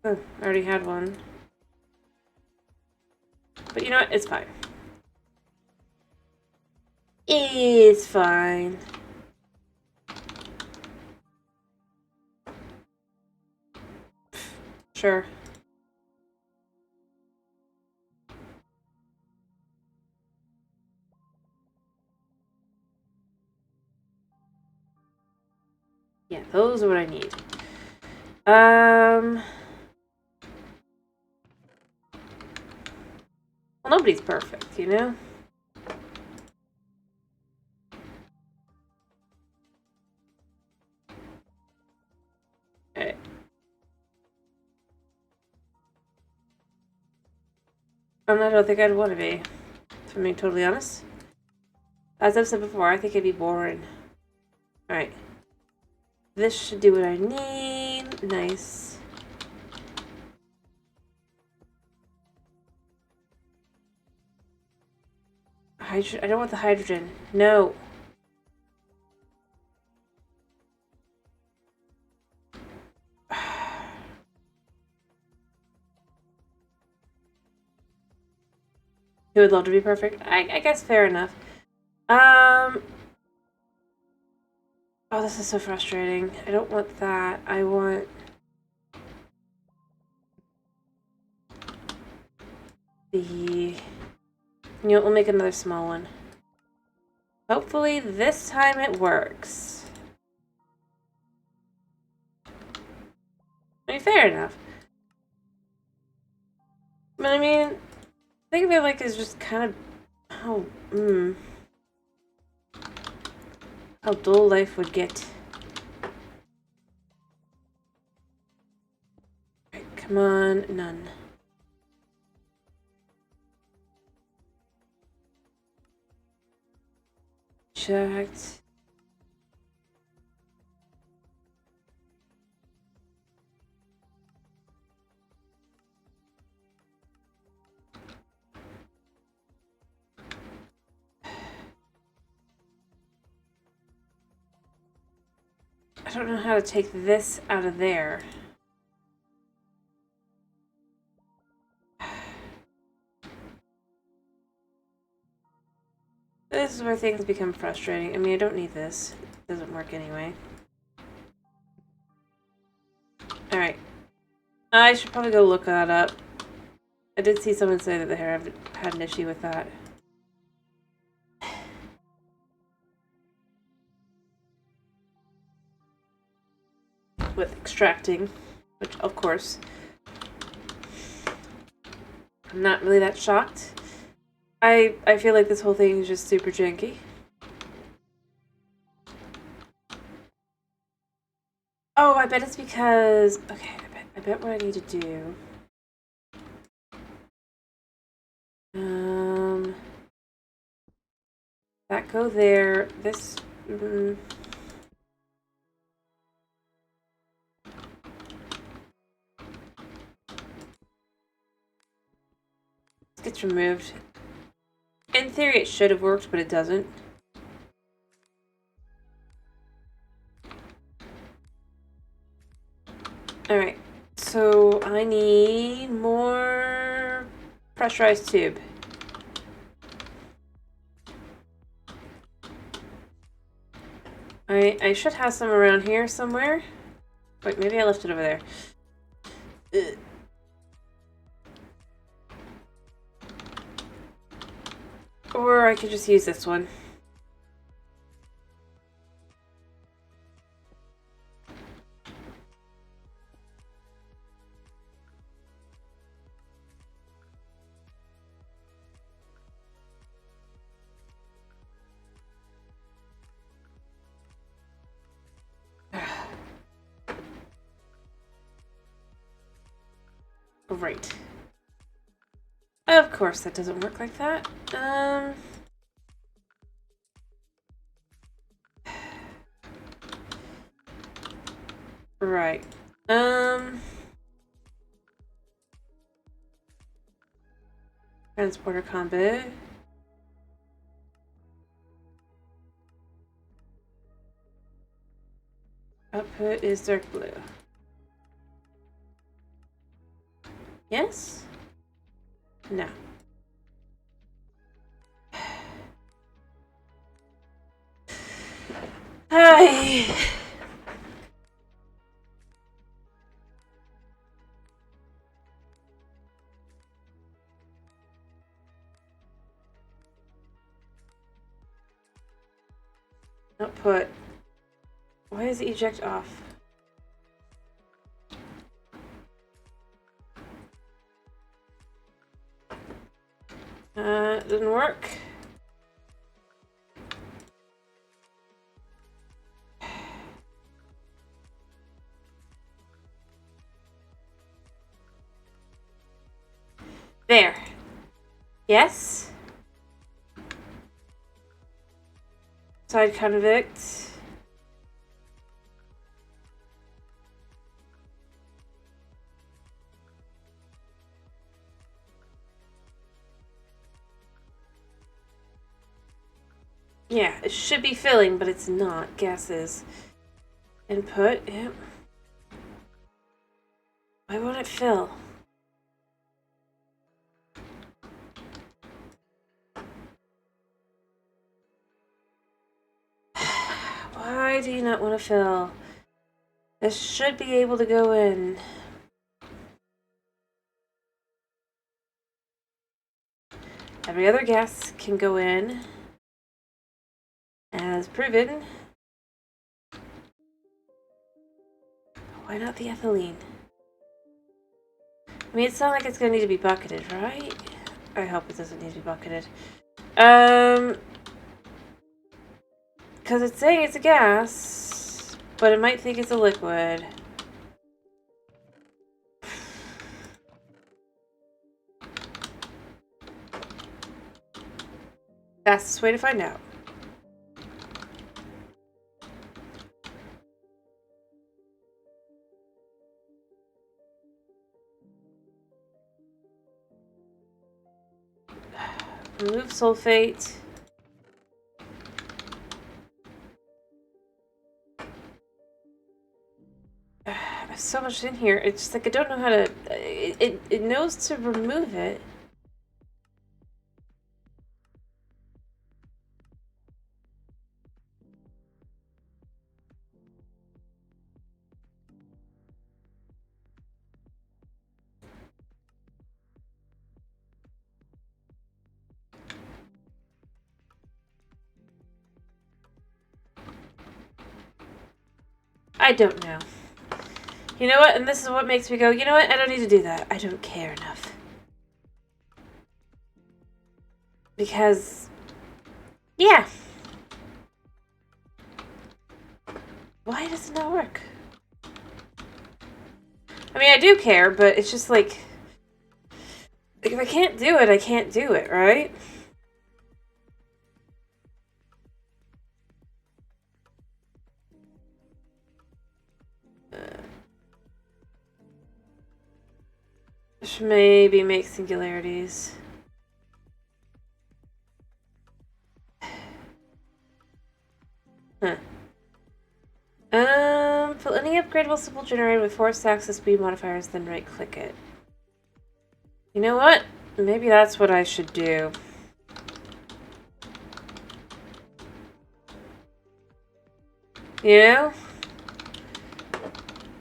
oh, I already had one. But you know what? It's fine. It's fine. Sure. Yeah, those are what I need. Well, nobody's perfect, you know? Alright. I don't think I'd want to be, if I'm being totally honest. As I've said before, I think it'd be boring. Alright. This should do what I need. Nice. I don't want the hydrogen. No. He would love to be perfect. I guess fair enough. Oh, this is so frustrating. I don't want that. I want... the... You know, we'll make another small one. Hopefully this time it works. I mean, fair enough. But I mean, think of it like it's just kind of how dull life would get. Right, come on, none. Checked. I don't know how to take this out of there. This is where things become frustrating. I mean, I don't need this. It doesn't work anyway. Alright. I should probably go look that up. I did see someone say that they had an issue with that. With extracting, which of course, I'm not really that shocked. I feel like this whole thing is just super janky. Oh, I bet it's because... Okay, I bet what I need to do... That go there. This... This gets removed. In theory, it should have worked, but it doesn't. Alright, so I need more pressurized tube. I should have some around here somewhere. Wait, maybe I left it over there. Ugh. Or I could just use this one. Right. Of course, that doesn't work like that. Right. Transporter combo. Output is dark blue. Yes? No. Hi. Output. Why is it eject off? It didn't work. There. Yes? Side convict. Yeah, it should be filling, but it's not. Gases. Input, yep. Why won't it fill? Why do you not want to fill? This should be able to go in. Every other gas can go in, as proven. Why not the ethylene? I mean, it's not like it's going to need to be bucketed, right? I hope it doesn't need to be bucketed. Because it's saying it's a gas, but it might think it's a liquid. Fastest way to find out. Remove sulfate. There's so much in here. It's just like I don't know how to... It knows to remove it. I don't know. You know what? And this is what makes me go, you know what? I don't need to do that. I don't care enough. Because... yeah. Why does it not work? I mean, I do care, but it's just like... if I can't do it, I can't do it, right? Should maybe make singularities. Huh. Fill any upgradable symbol generated with 4 stacks of speed modifiers, then right-click it. You know what? Maybe that's what I should do. You know?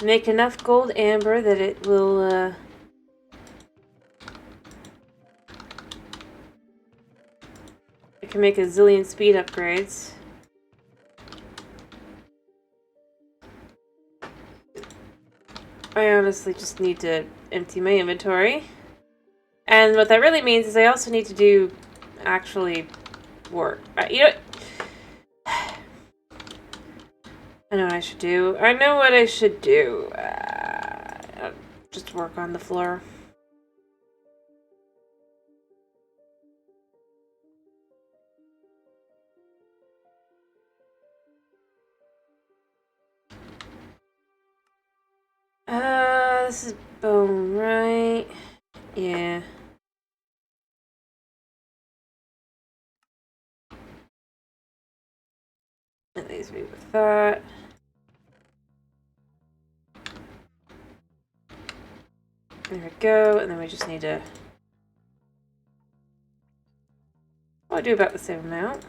Make enough gold amber that it will, I can make a zillion speed upgrades. I honestly just need to empty my inventory. And what that really means is I also need to do actually work. You know, I know what I should do. I know what I should do. Just work on the floor. This is bone, right? Yeah. That leaves me with that. There we go, and then we just need to... I'll do about the same amount.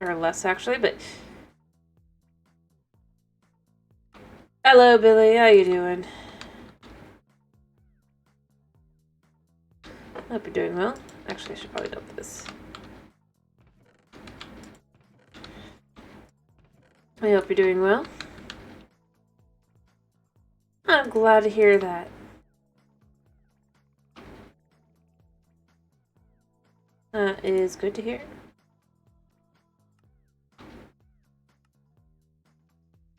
Or less, actually, but... Hello, Billy. How you doing? I hope you're doing well. Actually, I should probably dump this. I hope you're doing well. I'm glad to hear that. That is good to hear.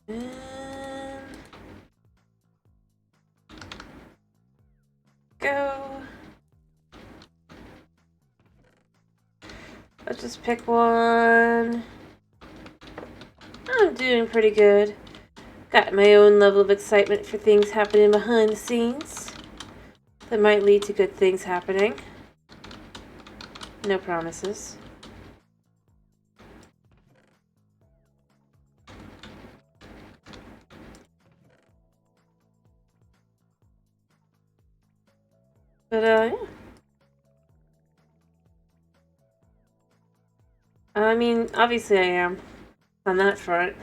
And... go. Let's just pick one. I'm doing pretty good. Got my own level of excitement for things happening behind the scenes that might lead to good things happening. No promises. But, yeah. I mean, obviously I am. On that front.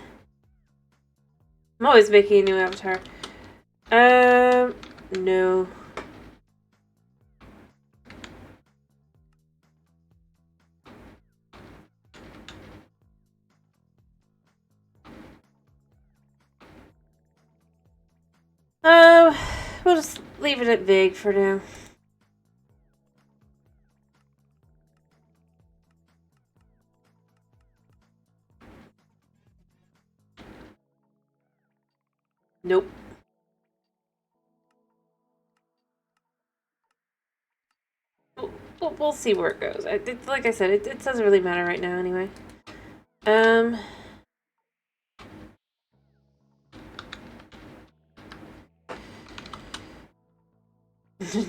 I'm always making a new avatar. No. We'll just leave it at vague for now. Nope. We'll see where it goes. Like I said, it doesn't really matter right now anyway.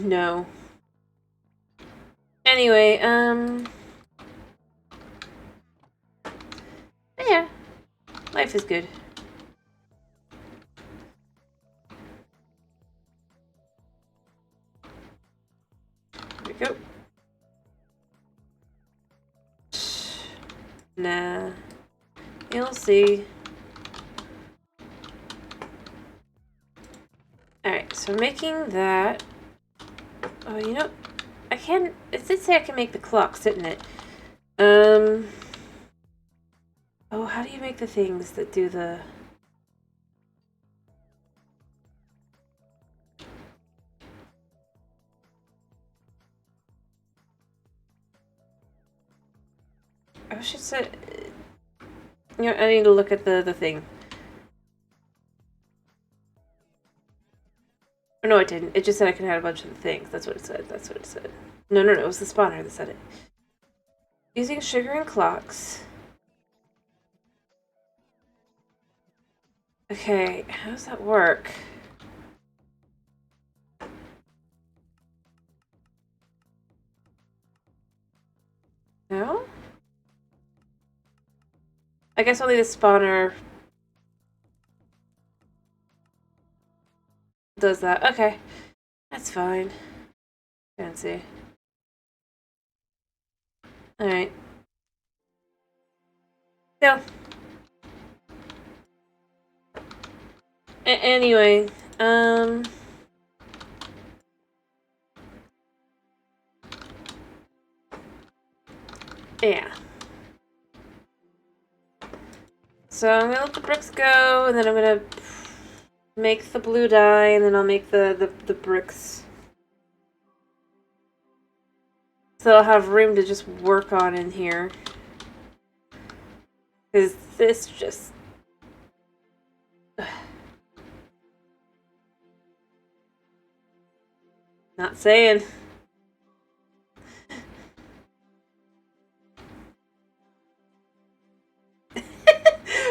No. Anyway, yeah. Life is good. There we go. Nah. You'll see. Alright, so making that... Oh, you know... I can... It did say I can make the clocks, didn't it? Oh, how do you make the things that do the... I wish it said... You know, I need to look at the thing. Oh, no, it didn't. It just said I can add a bunch of the things. That's what it said. That's what it said. No, it was the spawner that said it. Using sugar and clocks. Okay, how does that work? No? I guess only the spawner does that. Okay. That's fine. Fancy. Alright. So. Anyway, yeah. So I'm gonna let the bricks go, and then I'm gonna make the blue dye, and then I'll make the bricks. So I'll have room to just work on in here. Because this just... Not saying.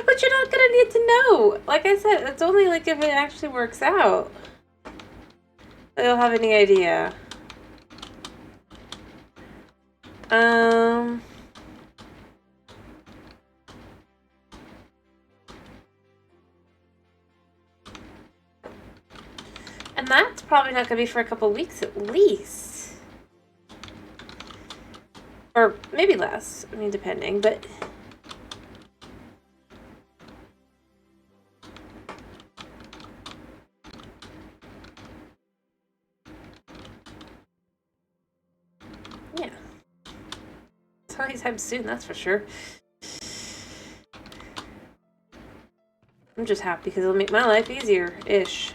But you're not gonna need to know. Like I said, it's only like if it actually works out. I don't have any idea. And that's probably not gonna be for a couple weeks at least. Or maybe less. I mean, depending, but... Yeah. It's not anytime soon, that's for sure. I'm just happy because it'll make my life easier-ish.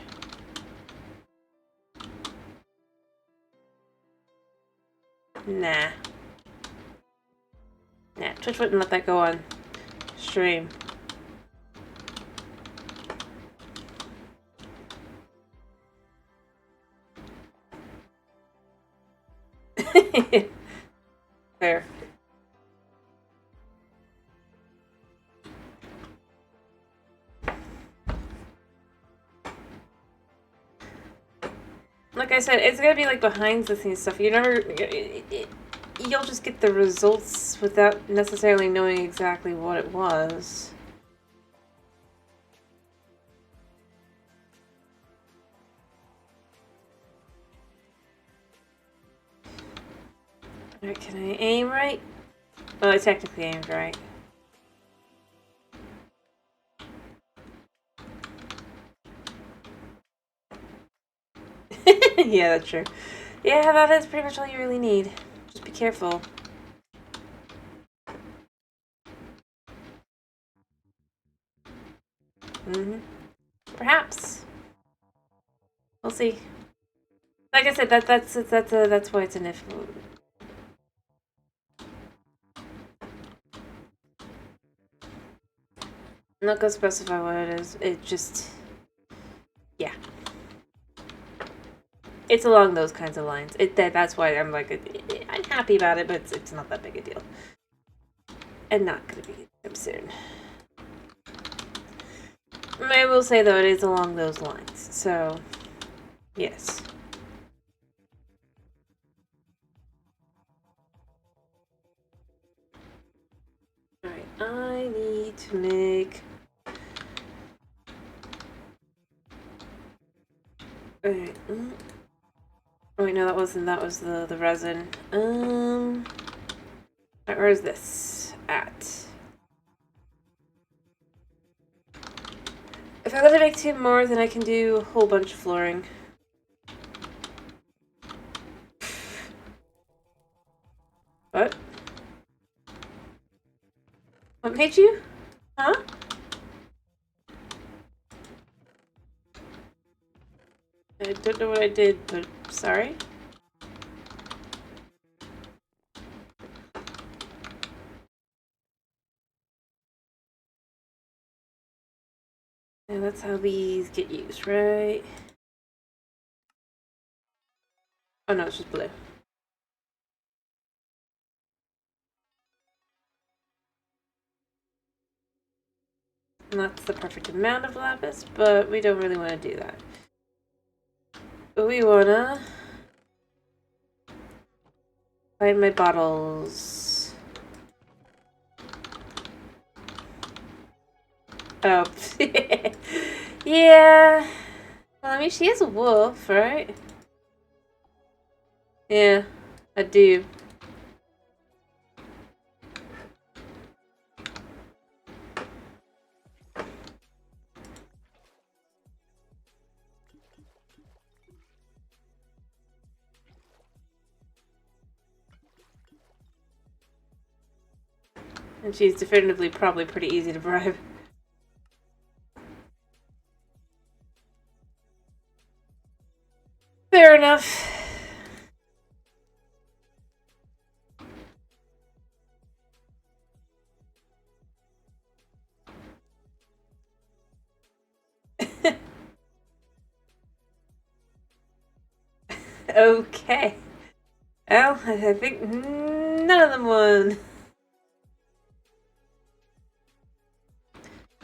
Nah. Nah, Twitch wouldn't let that go on stream. Fair. Like I said, it's gonna be like behind the scenes stuff. You never... You'll just get the results without necessarily knowing exactly what it was. Alright, can I aim right? Well, I technically aimed right. Yeah, that's true. Yeah, that is pretty much all you really need. Just be careful. Perhaps. We'll see. Like I said, that's why it's an if. I'm not gonna specify what it is. It just... Yeah. It's along those kinds of lines. That's why I'm like... I'm happy about it, but it's not that big a deal. And not gonna be soon. I will say, though, it is along those lines. So, yes. Alright, I need to make Alright. Oh wait, no, that wasn't. That was the resin. Where is this at? If I let it make 2 more, then I can do a whole bunch of flooring. What? What made you? Huh? I don't know what I did, but sorry. And that's how these get used, right? Oh no, it's just blue. And that's the perfect amount of lapis, but we don't really want to do that. We wanna find my bottles. Oh. Yeah. Well, I mean, she is a wolf, right? Yeah, I do. And she's definitively probably pretty easy to bribe. Fair enough. Okay. Well, I think none of them won.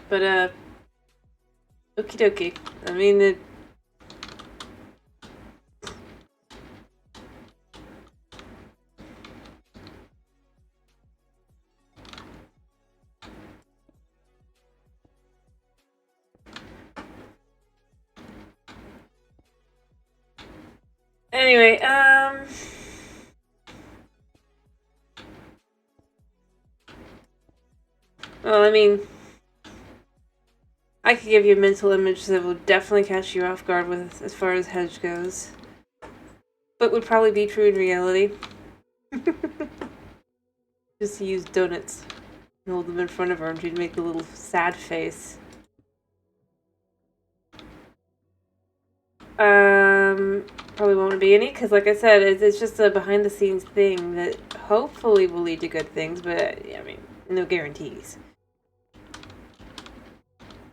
But, okie dokie. I mean, anyway, well, I mean, I could give you a mental image that will definitely catch you off guard with as far as hedge goes. But would probably be true in reality. Just use donuts and hold them in front of her and she'd make a little sad face. Probably won't be any, because like I said, it's just a behind-the-scenes thing that hopefully will lead to good things, but, I mean, no guarantees.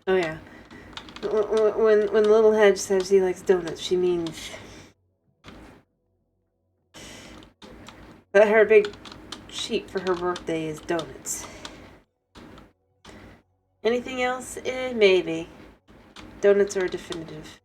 Oh yeah. When Little Hedge says she likes donuts, she means that her big treat for her birthday is donuts. Anything else? Maybe. Donuts are definitive.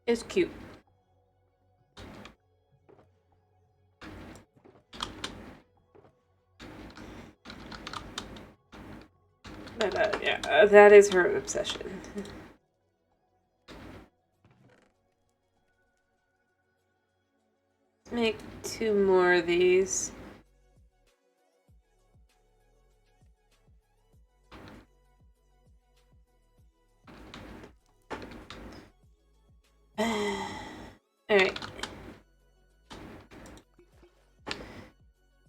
It's cute. But, yeah, that is her obsession. Make 2 more of these. Alright.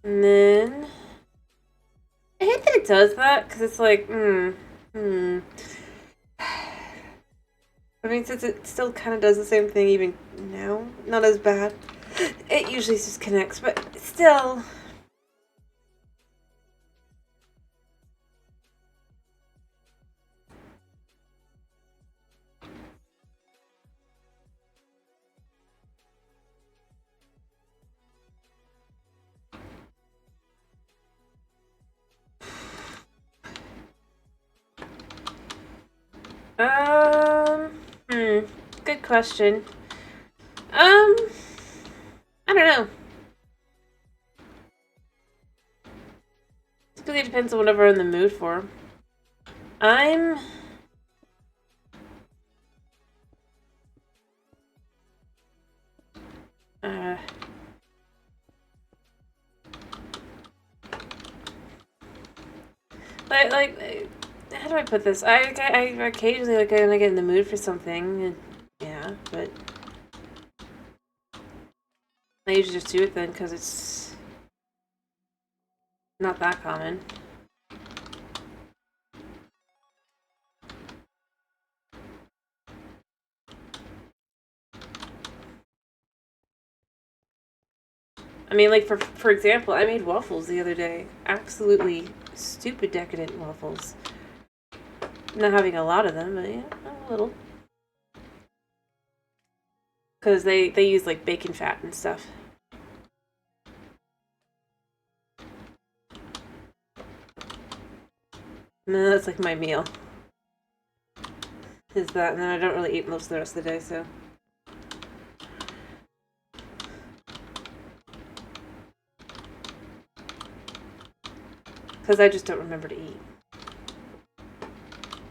And then I hate that it does that, because it's like, I mean, since it still kind of does the same thing even now, not as bad. It usually just connects, but still. Good question. really depends on whatever I'm in the mood for. I'm... Like, how do I put this? I occasionally, like, when I get in the mood for something, and, yeah, but I usually just do it then, because it's not that common. I mean, like, for example, I made waffles the other day. Absolutely stupid decadent waffles. Not having a lot of them, but yeah, a little. Because they use, like, bacon fat and stuff. And then that's, like, my meal. Is that, and then I don't really eat most of the rest of the day, so... Because I just don't remember to eat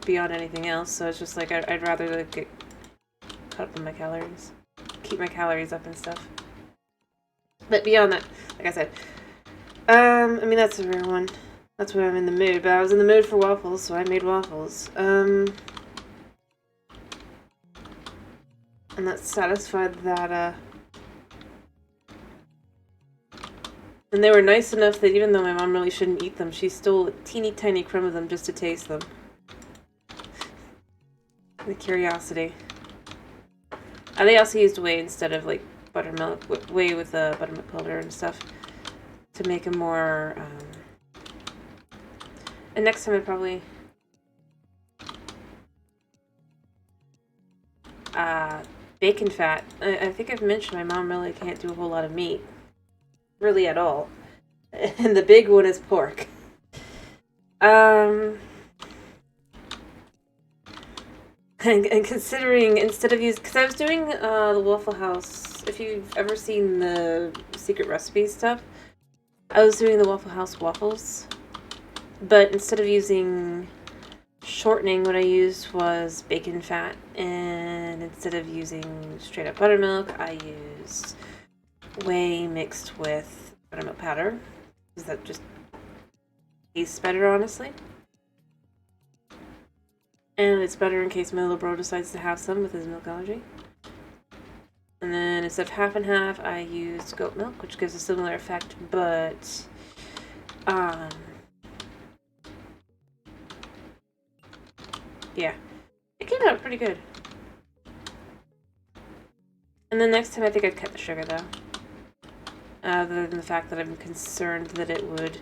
beyond anything else, so it's just like I'd rather like get caught up on my calories, keep my calories up and stuff. But beyond that, like I said, I mean that's a rare one. That's when I'm in the mood. But I was in the mood for waffles, so I made waffles. And that satisfied that. And they were nice enough that even though my mom really shouldn't eat them, she stole a teeny tiny crumb of them just to taste them. The curiosity. They also used whey instead of like buttermilk, whey with buttermilk powder and stuff to make them more. And next time I'd probably bacon fat. I think I've mentioned my mom really can't do a whole lot of meat, really at all, and the big one is pork. And considering, instead of using, because I was doing the Waffle House, if you've ever seen the secret recipe stuff, I was doing the Waffle House waffles, but instead of using shortening, what I used was bacon fat, and instead of using straight up buttermilk, I used whey mixed with buttermilk powder, because that just tastes better, honestly. And it's better in case my little bro decides to have some with his milk allergy. And then instead of half and half, I used goat milk, which gives a similar effect, but yeah, it came out pretty good. And then next time I think I'd cut the sugar though. Other than the fact that I'm concerned that it would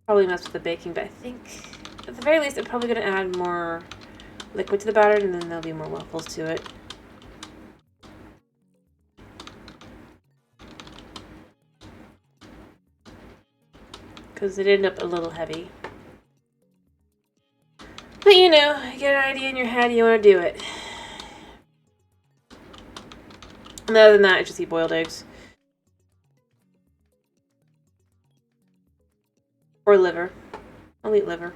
probably mess with the baking, but I think at the very least I'm probably going to add more liquid to the batter, and then there'll be more waffles to it. Because it ended up a little heavy. But you know, you get an idea in your head, you want to do it. And other than that, I just eat boiled eggs. Or liver. I'll eat liver.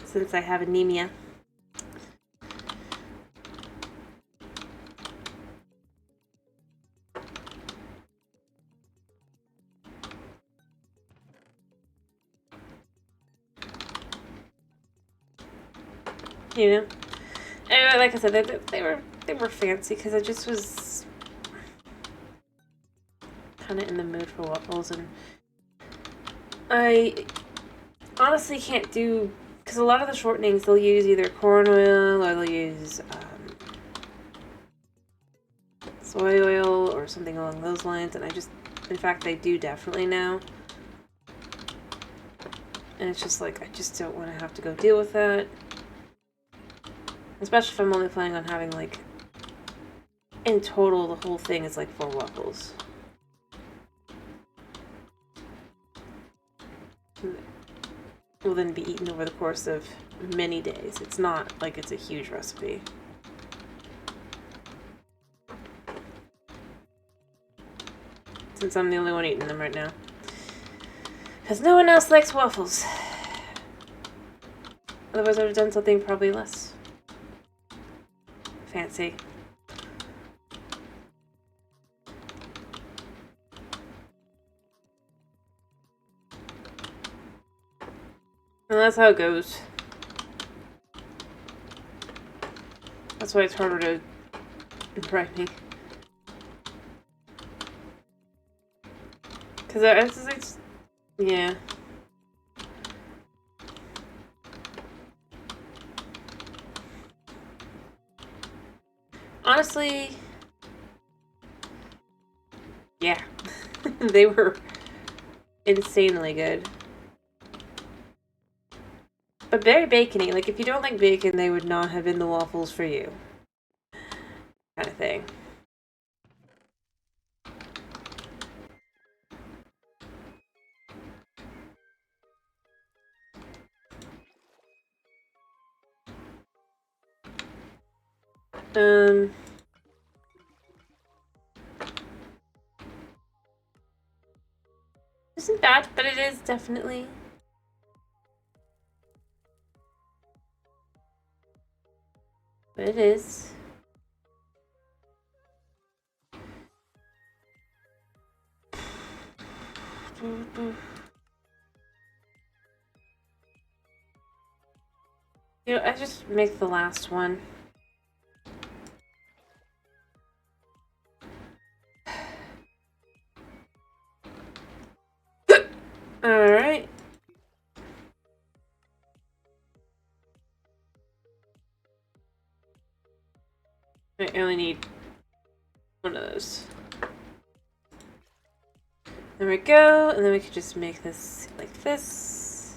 Since I have anemia. You know? Anyway, like I said, they were fancy because I just was kind of in the mood for waffles, and I honestly can't do, because a lot of the shortenings they'll use either corn oil or they'll use soy oil or something along those lines, and I just, in fact, they do definitely now. And it's just like, I just don't want to have to go deal with that. Especially if I'm only planning on having, like, in total, the whole thing is like 4 waffles. will then be eaten over the course of many days. It's not like it's a huge recipe. Since I'm the only one eating them right now. Because no one else likes waffles. Otherwise I would have done something probably less fancy. And that's how it goes. That's why it's harder to impress me. Because it's yeah. Honestly, yeah. They were insanely good. But very bacony. Like, if you don't like bacon, they would not have been the waffles for you. Kind of thing. Isn't bad, but it is definitely. But it is. You know, I just make the last one. Alright. I only need one of those. There we go, and then we can just make this like this.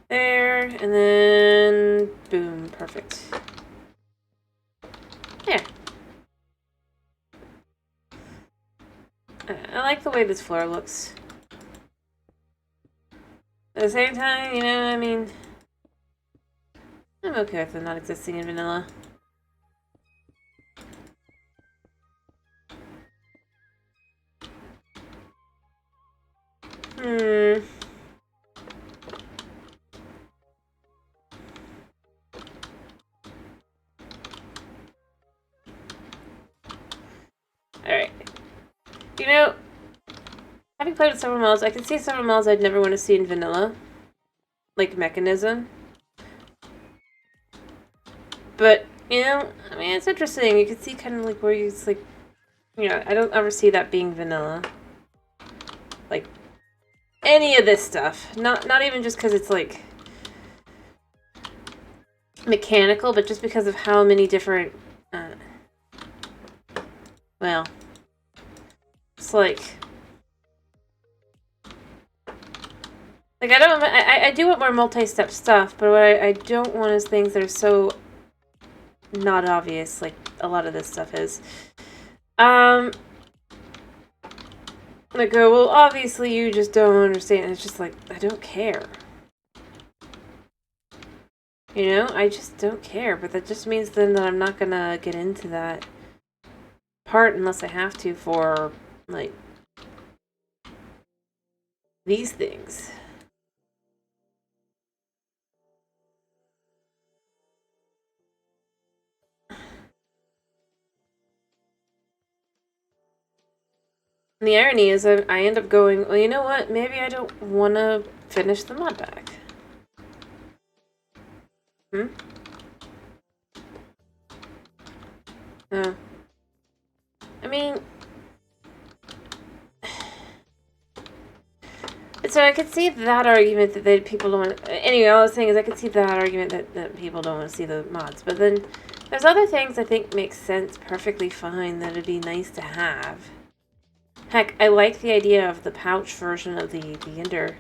There, and then boom, perfect. There. I like the way this floor looks. At the same time, you know, I mean, I'm okay with them not existing in vanilla. Alright. You know, having played with several mods, I can see several mods I'd never want to see in vanilla. Like Mechanism. But, you know, I mean, it's interesting. You can see kind of like where it's like, you know, I don't ever see that being vanilla. Like, any of this stuff. Not even just because it's like mechanical, but just because of how many different, well, it's like I do want more multi-step stuff, but what I don't want is things that are so not obvious, like a lot of this stuff is. Like, well, obviously you just don't understand. It's just like, I don't care. You know, I just don't care, but that just means then that I'm not gonna get into that part unless I have to for, like, these things. And the irony is I end up going, well, you know what? Maybe I don't want to finish the mod pack. No. I mean... So I could see that argument that people don't... Anyway, all I was saying is I could see that argument that people don't want to see the mods. But then there's other things I think make sense perfectly fine that it'd be nice to have. Heck, I like the idea of the pouch version of the Ender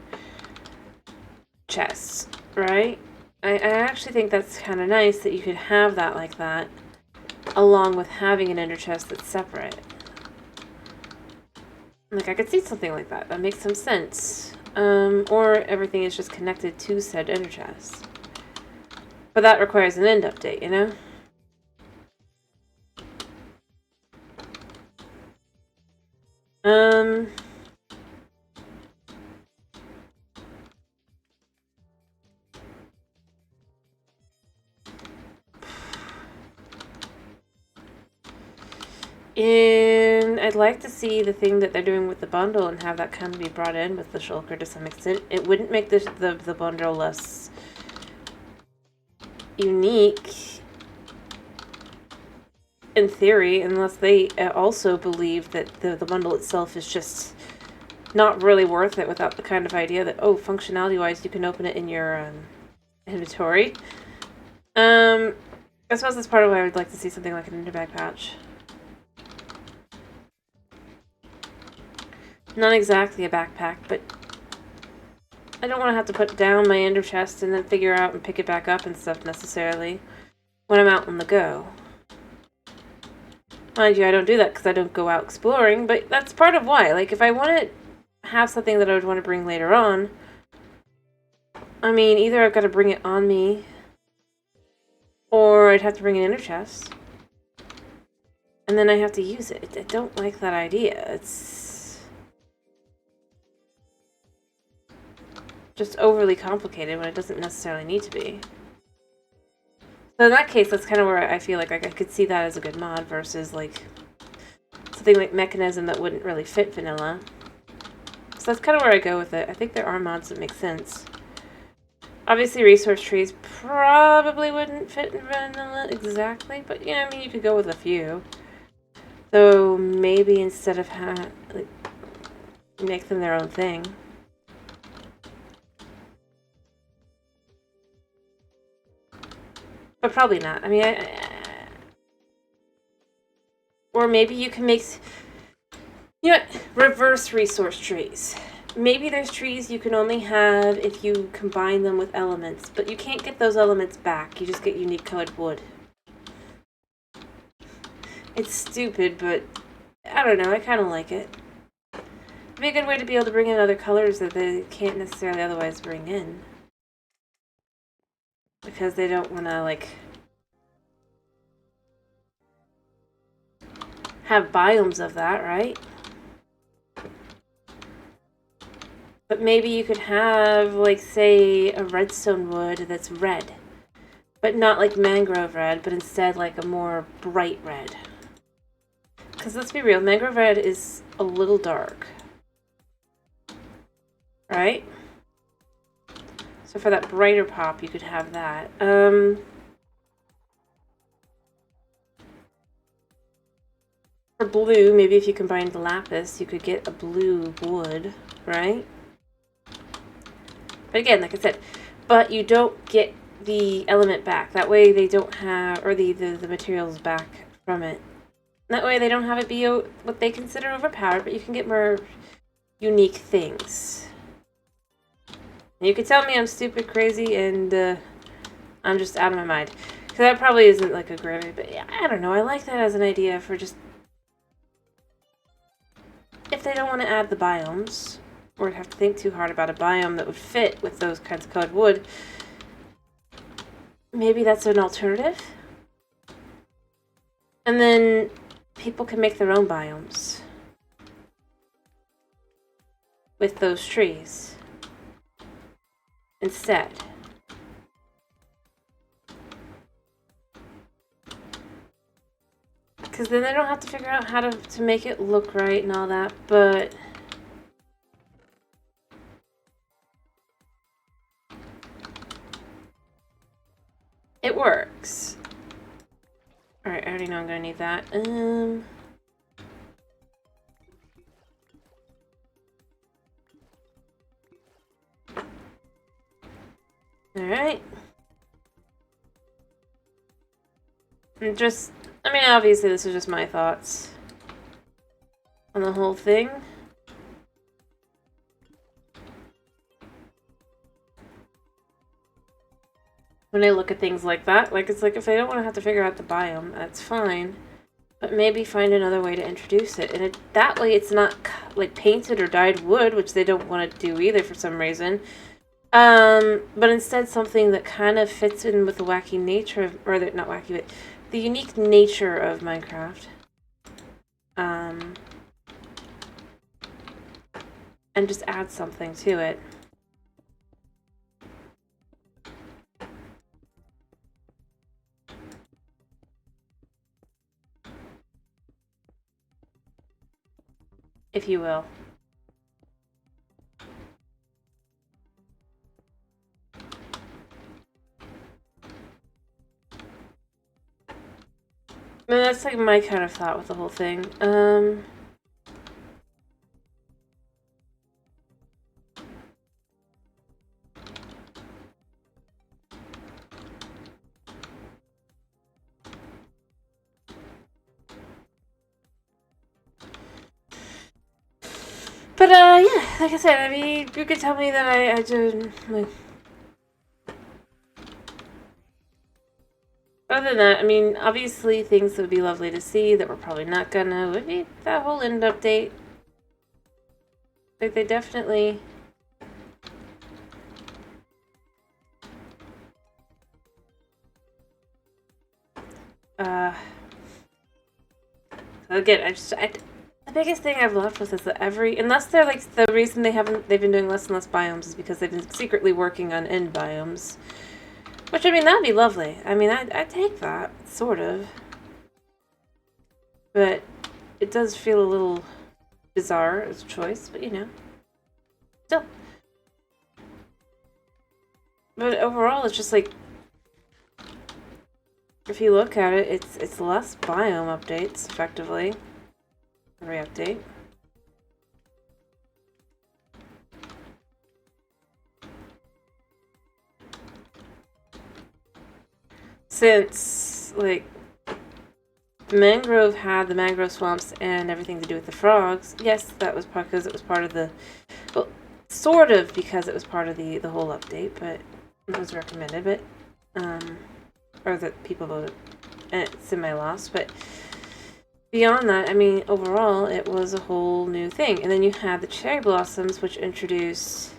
chests, right? I actually think that's kind of nice that you could have that like that, along with having an Ender chest that's separate. Like, I could see something like that. That makes some sense. Or everything is just connected to said ender chest. But that requires an end update, you know? And I'd like to see the thing that they're doing with the bundle and have that kind of be brought in with the shulker to some extent. It wouldn't make the bundle less unique in theory, unless they also believe that the bundle itself is just not really worth it without the kind of idea that, oh, functionality-wise, you can open it in your inventory. I suppose that's part of why I would like to see something like an ender bag pouch. Not exactly a backpack, but I don't want to have to put down my ender chest and then figure out and pick it back up and stuff necessarily when I'm out on the go. Mind you, I don't do that because I don't go out exploring, but that's part of why. Like, if I want to have something that I would want to bring later on, I mean, either I've got to bring it on me, or I'd have to bring an ender chest, and then I have to use it. I don't like that idea. It's just overly complicated when it doesn't necessarily need to be. So in that case, that's kind of where I feel like I could see that as a good mod versus like something like Mekanism that wouldn't really fit vanilla. So that's kind of where I go with it. I think there are mods that make sense. Obviously, resource trees probably wouldn't fit in vanilla exactly, but yeah, I mean, you could go with a few. So maybe instead of like, make them their own thing. But probably not. I mean, or maybe you can make, you know what, reverse resource trees. Maybe there's trees you can only have if you combine them with elements, but you can't get those elements back. You just get unique colored wood. It's stupid, but I don't know. I kind of like it. It'd be a good way to be able to bring in other colors that they can't necessarily otherwise bring in. Because they don't want to, like, have biomes of that, right? But maybe you could have, like, say, a redstone wood that's red. But not like mangrove red, but instead like a more bright red. Because let's be real, mangrove red is a little dark. Right? So for that brighter pop, you could have that. For blue, maybe if you combined the lapis, you could get a blue wood, right? But again, like I said, but you don't get the element back. That way they don't have, or the materials back from it. That way they don't have it be what they consider overpowered, but you can get more unique things. And you could tell me I'm stupid, crazy, and I'm just out of my mind. Because that probably isn't like a great idea, but yeah, I don't know. I like that as an idea for just, if they don't want to add the biomes, or have to think too hard about a biome that would fit with those kinds of colored wood, maybe that's an alternative. And then people can make their own biomes with those trees instead. Because then they don't have to figure out how to make it look right and all that, but it works. Alright, I already know I'm gonna need that. Alright. And just, I mean, obviously this is just my thoughts on the whole thing. When I look at things like that, like, it's like if I don't want to have to figure out the biome, that's fine. But maybe find another way to introduce it. And that way it's not like painted or dyed wood, which they don't want to do either for some reason. But instead something that kind of fits in with the wacky nature of, or not wacky, but the unique nature of Minecraft. And just add something to it. If you will. I mean, that's like my kind of thought with the whole thing. But, yeah, like I said, I mean, you could tell me that I do, like... Other than that, I mean, obviously things that would be lovely to see that we're probably not gonna would be that whole end update. Like, they definitely... Again, the biggest thing I've left with is that unless they're like, the reason they've been doing less and less biomes is because they've been secretly working on end biomes. Which, I mean, that'd be lovely. I mean, I'd take that, sort of. But it does feel a little bizarre as a choice, but you know. Still. But overall, it's just like, if you look at it, it's less biome updates, effectively. Every update. Since, like, Mangrove had the mangrove swamps and everything to do with the frogs, yes, that was because it was part of the... Well, sort of because it was part of the whole update, but it was recommended, but... or that people voted, and it's semi-lost, but... Beyond that, I mean, overall, it was a whole new thing. And then you had the cherry blossoms, which introduced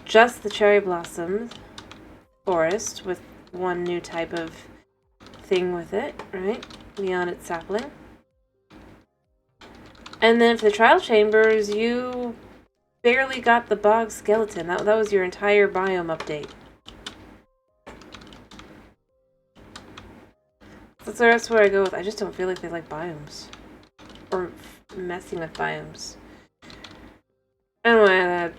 just the cherry blossom forest with one new type of thing with it, right? Beyond its sapling. And then for the trial chambers, you barely got the bog skeleton. That was your entire biome update. That's where I go with. I just don't feel like they like biomes. Or messing with biomes. Anyway,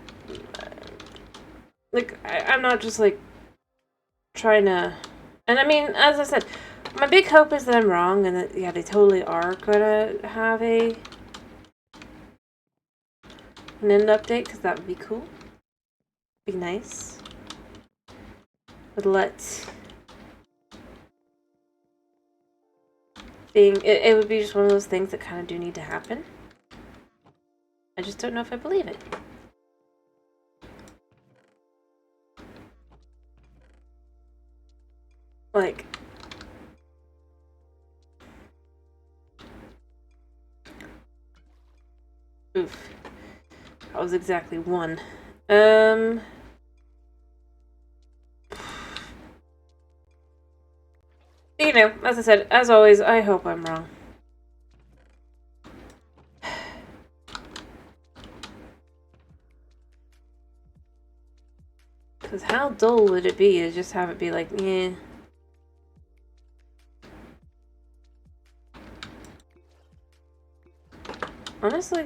like, I'm not just, like, trying to... And I mean, as I said, my big hope is that I'm wrong and that, yeah, they totally are gonna have an end update, because that would be cool. Be nice. Would let... It would be just one of those things that kind of do need to happen. I just don't know if I believe it. Like... Oof. That was exactly one. You know, as I said, as always, I hope I'm wrong. Because how dull would it be to just have it be like, yeah. Honestly,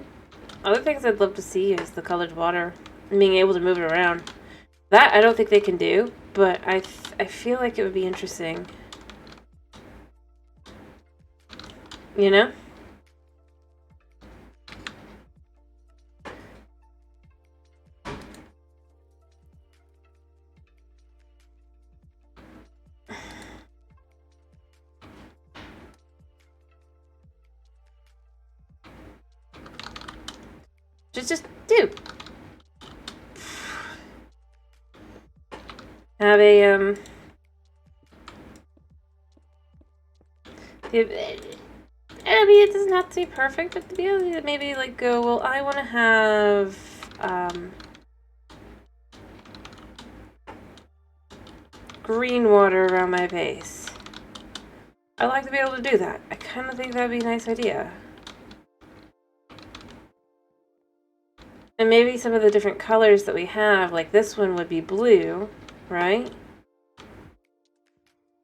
other things I'd love to see is the colored water. And being able to move it around. That I don't think they can do, but I feel like it would be interesting. You know? Just do. Have a, I mean, it doesn't have to be perfect, but to be able to maybe like go, well, I want to have green water around my base. I'd like to be able to do that. I kind of think that'd be a nice idea. And maybe some of the different colors that we have, like this one would be blue, right?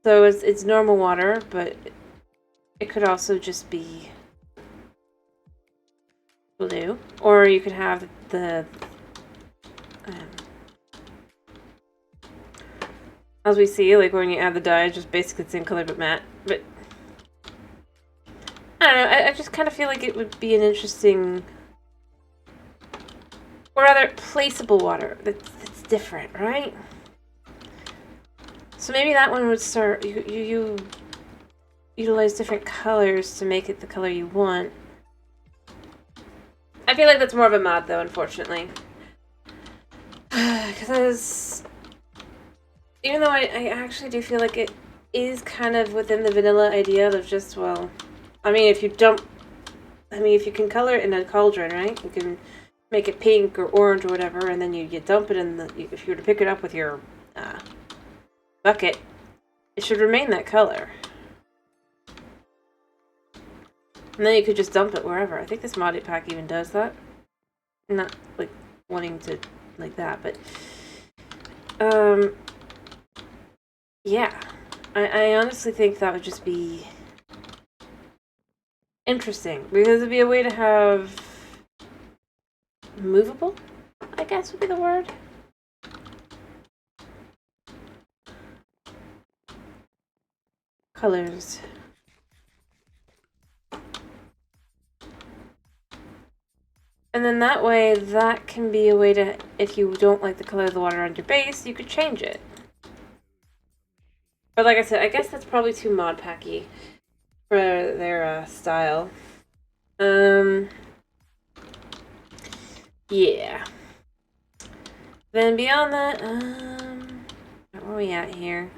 So it's normal water, but it could also just be blue. Or you could have the as we see, like when you add the dye, it's just basically the same color but matte. But I don't know, I just kind of feel like it would be an interesting, or rather, placeable water that's different, right? So maybe that one would start, you utilize different colors to make it the color you want. I feel like that's more of a mod though, unfortunately. Because even though I actually do feel like it is kind of within the vanilla idea of just, well, I mean, if you can color it in a cauldron, right? You can make it pink or orange or whatever, and then you dump it in the, if you were to pick it up with your bucket, it should remain that color. And then you could just dump it wherever. I think this modded pack even does that. Not, like, wanting to, like that, but, yeah. I honestly think that would just be interesting, because it'd be a way to have movable, I guess would be the word. Colors. And then that way, that can be a way to, if you don't like the color of the water on your base, you could change it. But like I said, I guess that's probably too mod packy for their style. Yeah. Then beyond that, where are we at here?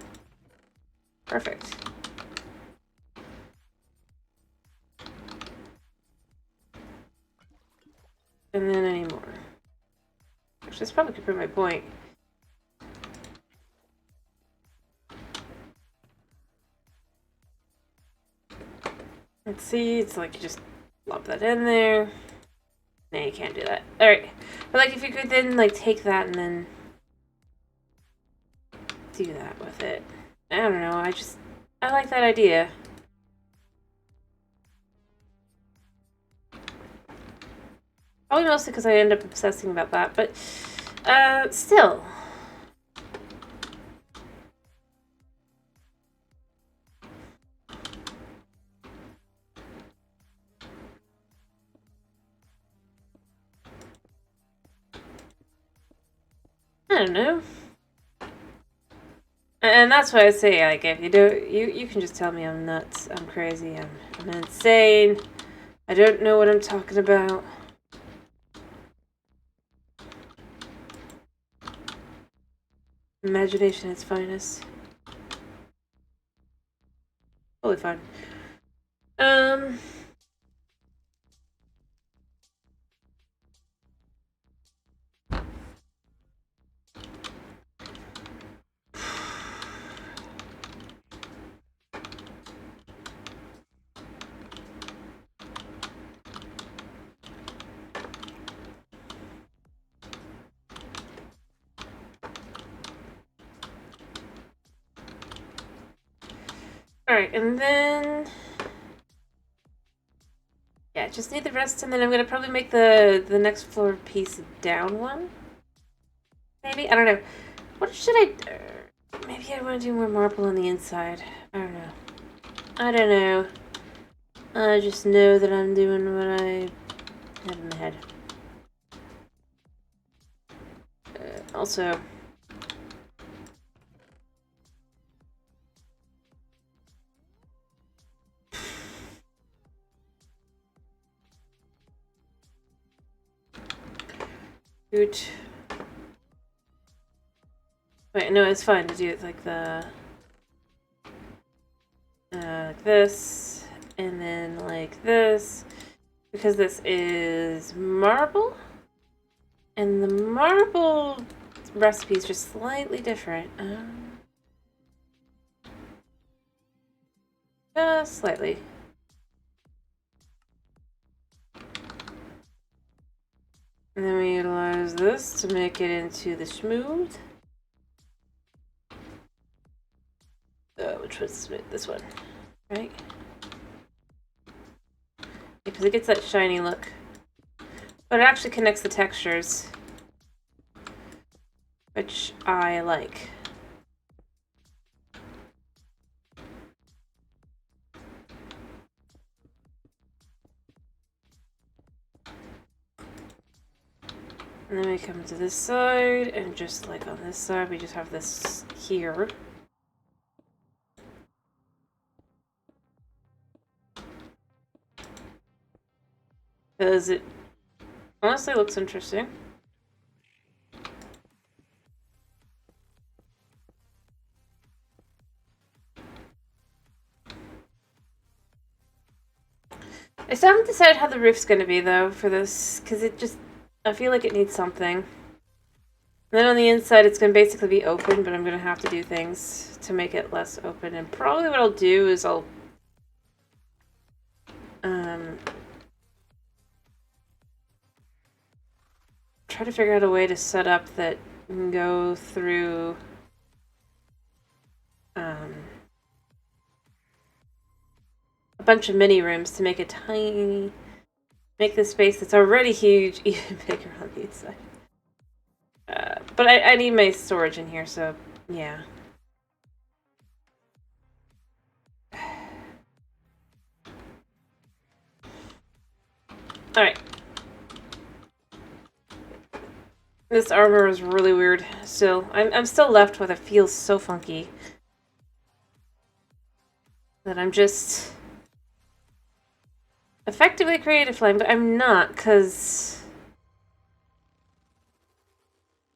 Perfect. And then any more. Actually, this probably could prove my point. Let's see, it's like you just lump that in there. No, you can't do that. Alright. But like if you could then like take that and then do that with it. I don't know, I like that idea. Probably mostly because I end up obsessing about that, but still. I don't know. And that's why I say, like, if you do, you can just tell me I'm nuts, I'm crazy, I'm insane, I don't know what I'm talking about. Imagination at its finest. Totally fine. Alright, and then yeah, just need the rest, and then I'm gonna probably make the next floor piece down one. Maybe? I don't know. What should I do? Maybe I want to do more marble on the inside. I don't know. I don't know. I just know that I'm doing what I have in my head. Also, Shoot. Wait, no, it's fine to do it like the... like this. and then like this, because this is marble, and the marble recipe is just slightly different. Just slightly. And then we utilize this to make it into the smooth. Which was smooth? This one, right? Because it gets that shiny look. But it actually connects the textures, which I like. And then we come to this side, and just like on this side, we just have this here. Because it honestly looks interesting. I still haven't decided how the roof's going to be, though, for this, because it just, I feel like it needs something. And then on the inside, it's going to basically be open, but I'm going to have to do things to make it less open. And probably what I'll do is I'll try to figure out a way to set up that can go through a bunch of mini rooms to make make the space that's already huge even bigger on the inside. But I need my storage in here, so yeah. Alright. This armor is really weird still. I'm still left with it feels so funky. That I'm just effectively creative flame, but I'm not, because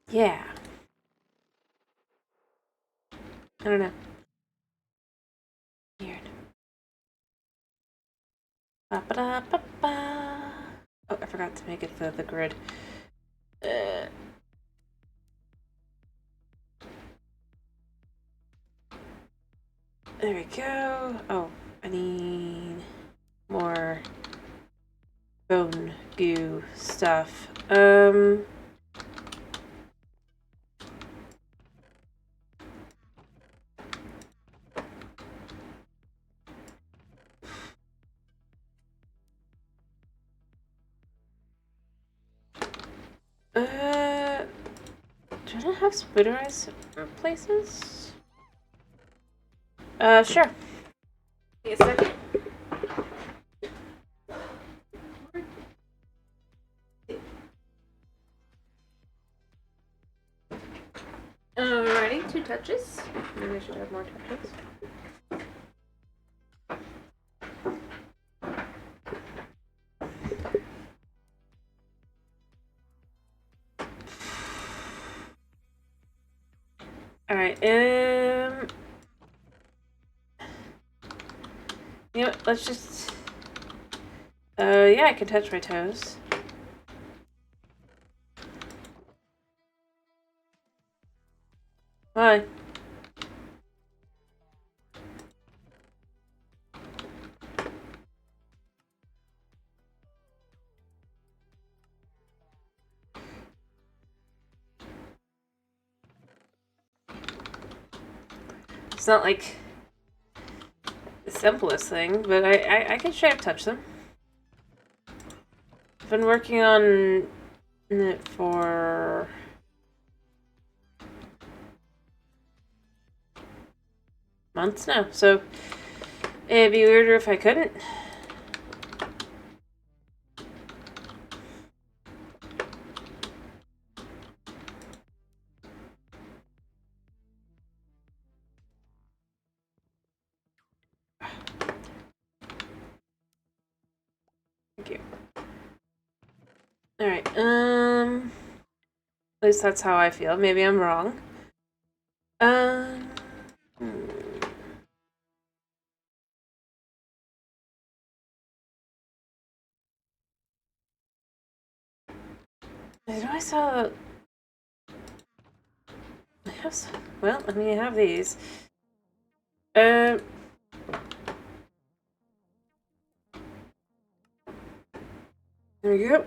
yeah. I don't know. Weird. Ba-ba-da-ba-ba. Oh, I forgot to make it the grid. There we go. Oh, I need more bone goo stuff. Do I not have spooterized places? Sure. Give me a second. Alrighty, 2 touches. Maybe I should have more touches. Alright, you know what, let's just... yeah, I can touch my toes. Why? It's not like the simplest thing, but I can straight up touch them. I've been working on it for months now, so it'd be weirder if I couldn't. Thank you. Alright, at least that's how I feel. Maybe I'm wrong. Do I saw... I have some... Well, I mean, I have these. There we go.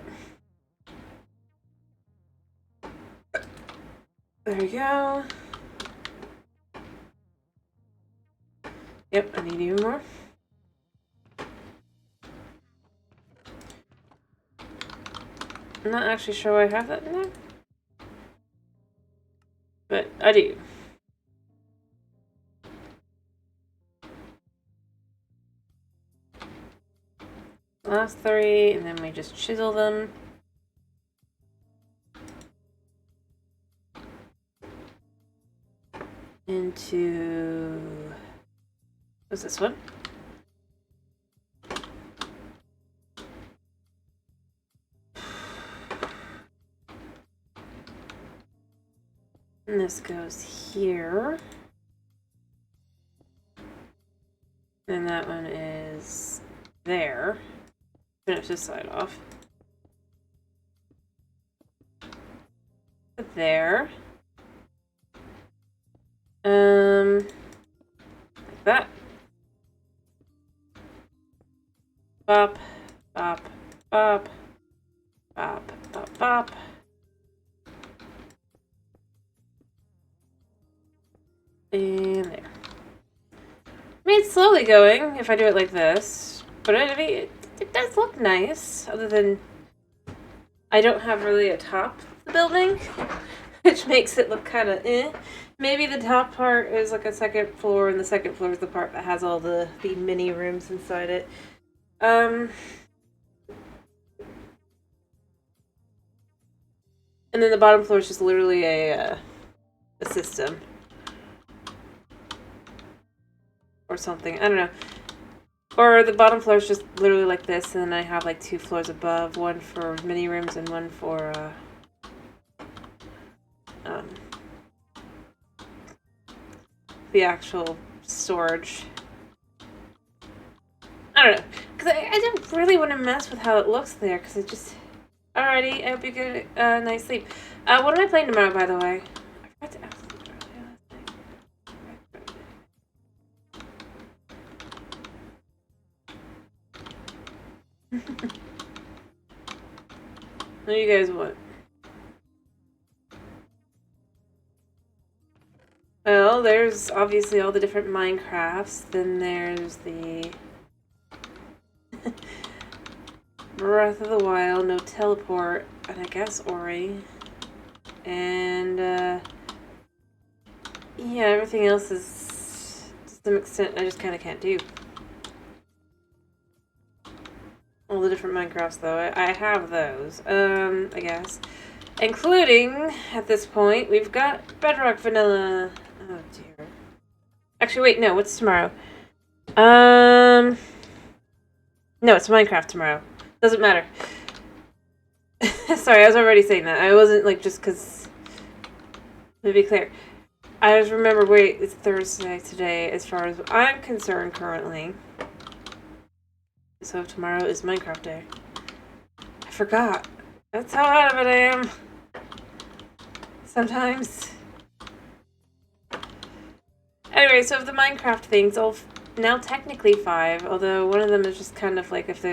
There we go. Yep, I need even more. I'm not actually sure why I have that in there. But I do. Last 3, and then we just chisel them. Into... What's this one? And this goes here. And that one is there. Finish this side off. There. Like that. Bop, bop, bop, bop, bop, bop. And there. I mean, it's slowly going if I do it like this, but I mean, it does look nice, other than I don't have really a top of the building, which makes it look kind of eh. Maybe the top part is like a second floor, and the second floor is the part that has all the mini rooms inside it. And then the bottom floor is just literally a system. Or something. I don't know. Or the bottom floor is just literally like this, and then I have like 2 floors above, one for mini rooms and one for the actual storage. I don't know, because I don't really want to mess with how it looks there, because it just... Alrighty, I hope you get a nice sleep. What am I playing tomorrow, by the way? I forgot to ask you earlier last night. What do you guys want? Well, there's obviously all the different Minecrafts. Then there's the Breath of the Wild, no teleport, and I guess Ori. And yeah, everything else is, to some extent, I just kind of can't do. All the different Minecrafts, though, I have those, I guess. Including, at this point, we've got Bedrock Vanilla. Oh, dear. Actually, wait, no, what's tomorrow? No, it's Minecraft tomorrow. Doesn't matter. Sorry, I was already saying that. I wasn't, like, just because... To be clear. I just remember, wait, it's Thursday today, as far as I'm concerned currently. So tomorrow is Minecraft Day. I forgot. That's how out of it I am. Sometimes. Anyway, so of the Minecraft things, all now technically 5, although one of them is just kind of like if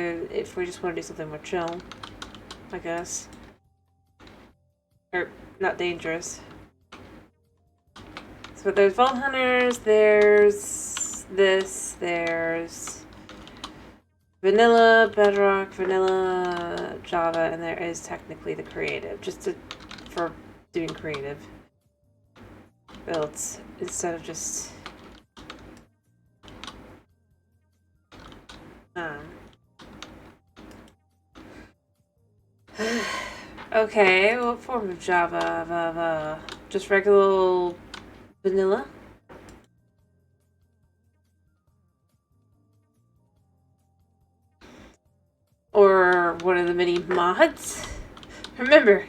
we just want to do something more chill, I guess. Or not dangerous. So there's Vault Hunters, there's this, there's Vanilla, Bedrock, Vanilla, Java, and there is technically the creative, just for doing creative builds instead of just okay, what form of Java? Just regular vanilla? Or one of the many mods? Remember,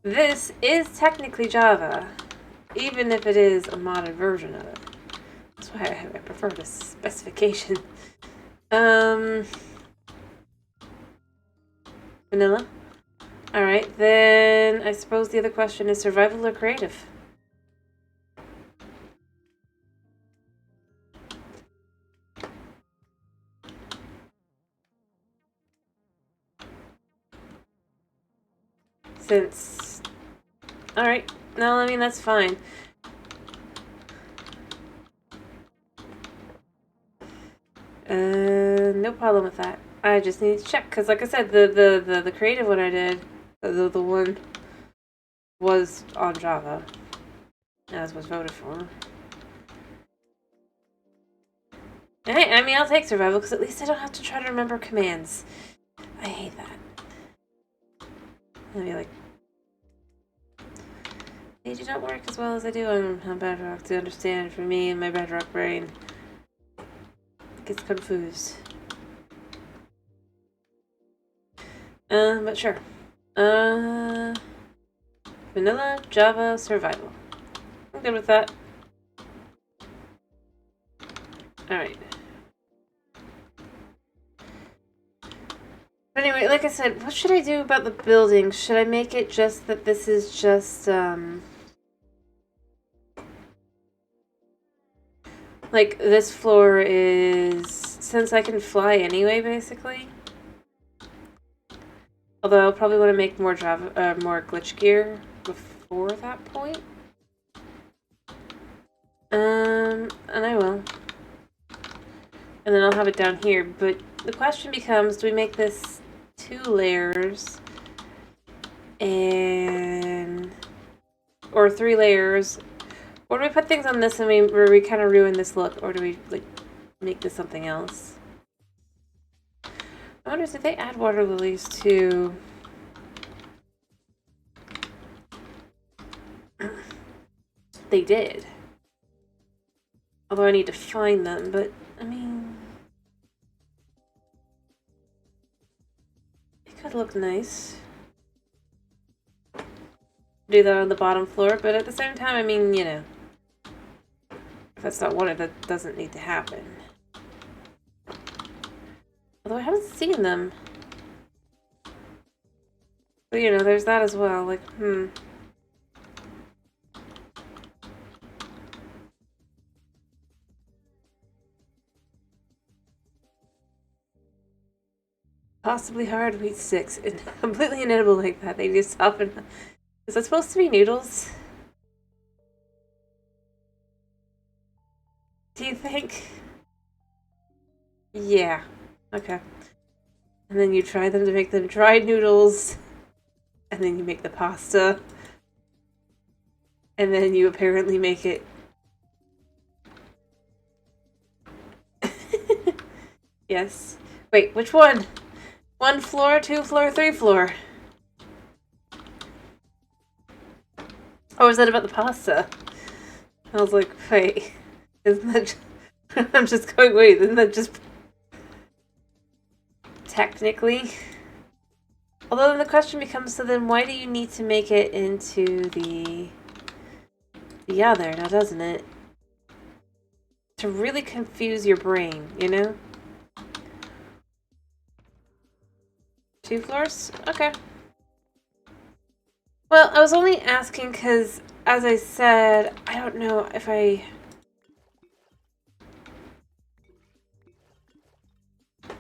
this is technically Java, even if it is a modded version of it. That's why I prefer the specification. Vanilla? Alright, then I suppose the other question is survival or creative? Since... Alright, no, I mean, that's fine. No problem with that. I just need to check, because like I said, the creative one I did, the one was on Java, as was voted for. Hey, I mean, I'll take survival, because at least I don't have to try to remember commands. I hate that. I'll be like, they do not work as well as I do on Bedrock to understand for me and my Bedrock brain. It gets confused. But sure. Vanilla, Java, survival. I'm good with that. Alright. But anyway, like I said, what should I do about the building? Should I make it just that this is just, like, this floor is... Since I can fly anyway, basically. Although I'll probably want to make more Java, more glitch gear before that point. And I will. And then I'll have it down here. But the question becomes, do we make this 2 layers? Or 3 layers? Or do we put things on this and where we kind of ruin this look? Or do we, like, make this something else? I wonder if they add water lilies to... They did. Although I need to find them, but, I mean... It could look nice. Do that on the bottom floor, but at the same time, I mean, you know... If that's not wanted, that doesn't need to happen. Although I haven't seen them. But, you know, there's that as well. Like, Possibly hard wheat sticks. And completely inedible like that. They just soften. Is that supposed to be noodles? Do you think? Yeah. Okay. And then you try them to make them dried noodles. And then you make the pasta. And then you apparently make it... Yes. Wait, which one? 1 floor, 2 floor, 3 floor? Or was that about the pasta? I was like, wait, isn't that just... I'm just going, wait, isn't that just... Technically? Although then the question becomes, so then why do you need to make it into the other, now doesn't it? To really confuse your brain, you know? 2 floors? Okay. Well, I was only asking because, as I said, I don't know if I...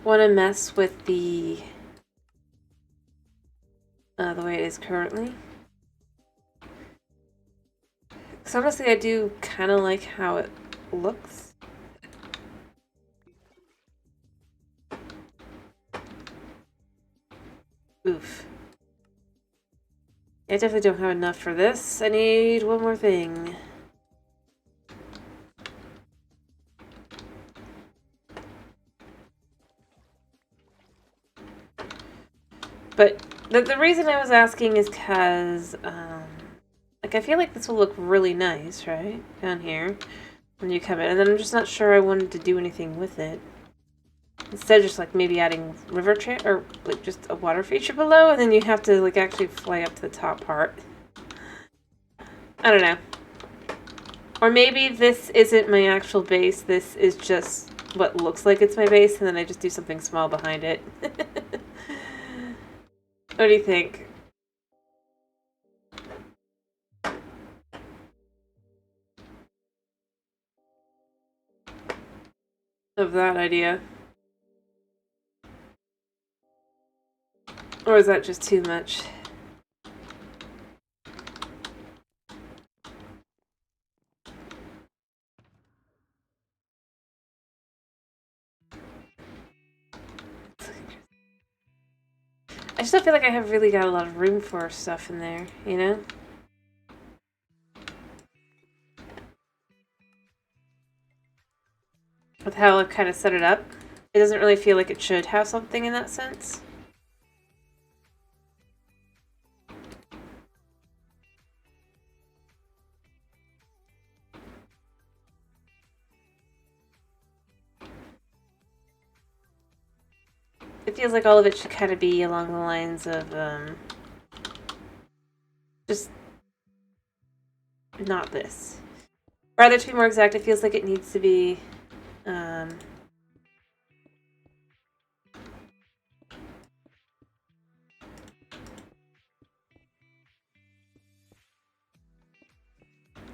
want to mess with the way it is currently. Because honestly, I do kind of like how it looks. Oof. I definitely don't have enough for this. I need one more thing. But the reason I was asking is because, like, I feel like this will look really nice, right? Down here, when you come in. And then I'm just not sure I wanted to do anything with it. Instead, just, like, maybe adding river or, like, just a water feature below, and then you have to, like, actually fly up to the top part. I don't know. Or maybe this isn't my actual base, this is just what looks like it's my base, and then I just do something small behind it. What do you think? of that idea. Or is that just too much? I just don't feel like I have really got a lot of room for stuff in there, you know? With how I've kind of set it up, it doesn't really feel like it should have something in that sense. It feels like all of it should kind of be along the lines of, just not this. Rather, to be more exact, it feels like it needs to be,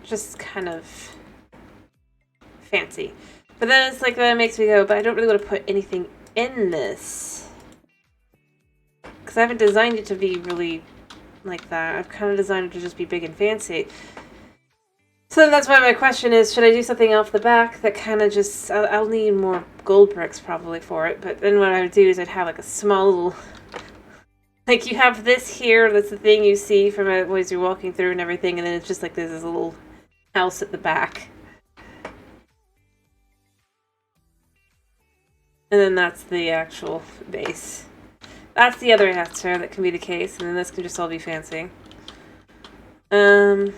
just kind of fancy. But then it's like that makes me go, but I don't really want to put anything in this. Because I haven't designed it to be really like that. I've kind of designed it to just be big and fancy. So then that's why my question is, should I do something off the back that kind of just... I'll need more gold bricks probably for it, but then what I would do is I'd have like a small little... Like you have this here, that's the thing you see from it as you're walking through and everything, and then it's just like there's this little house at the back. And then that's the actual base. That's the other answer that can be the case, and then this can just all be fancy. I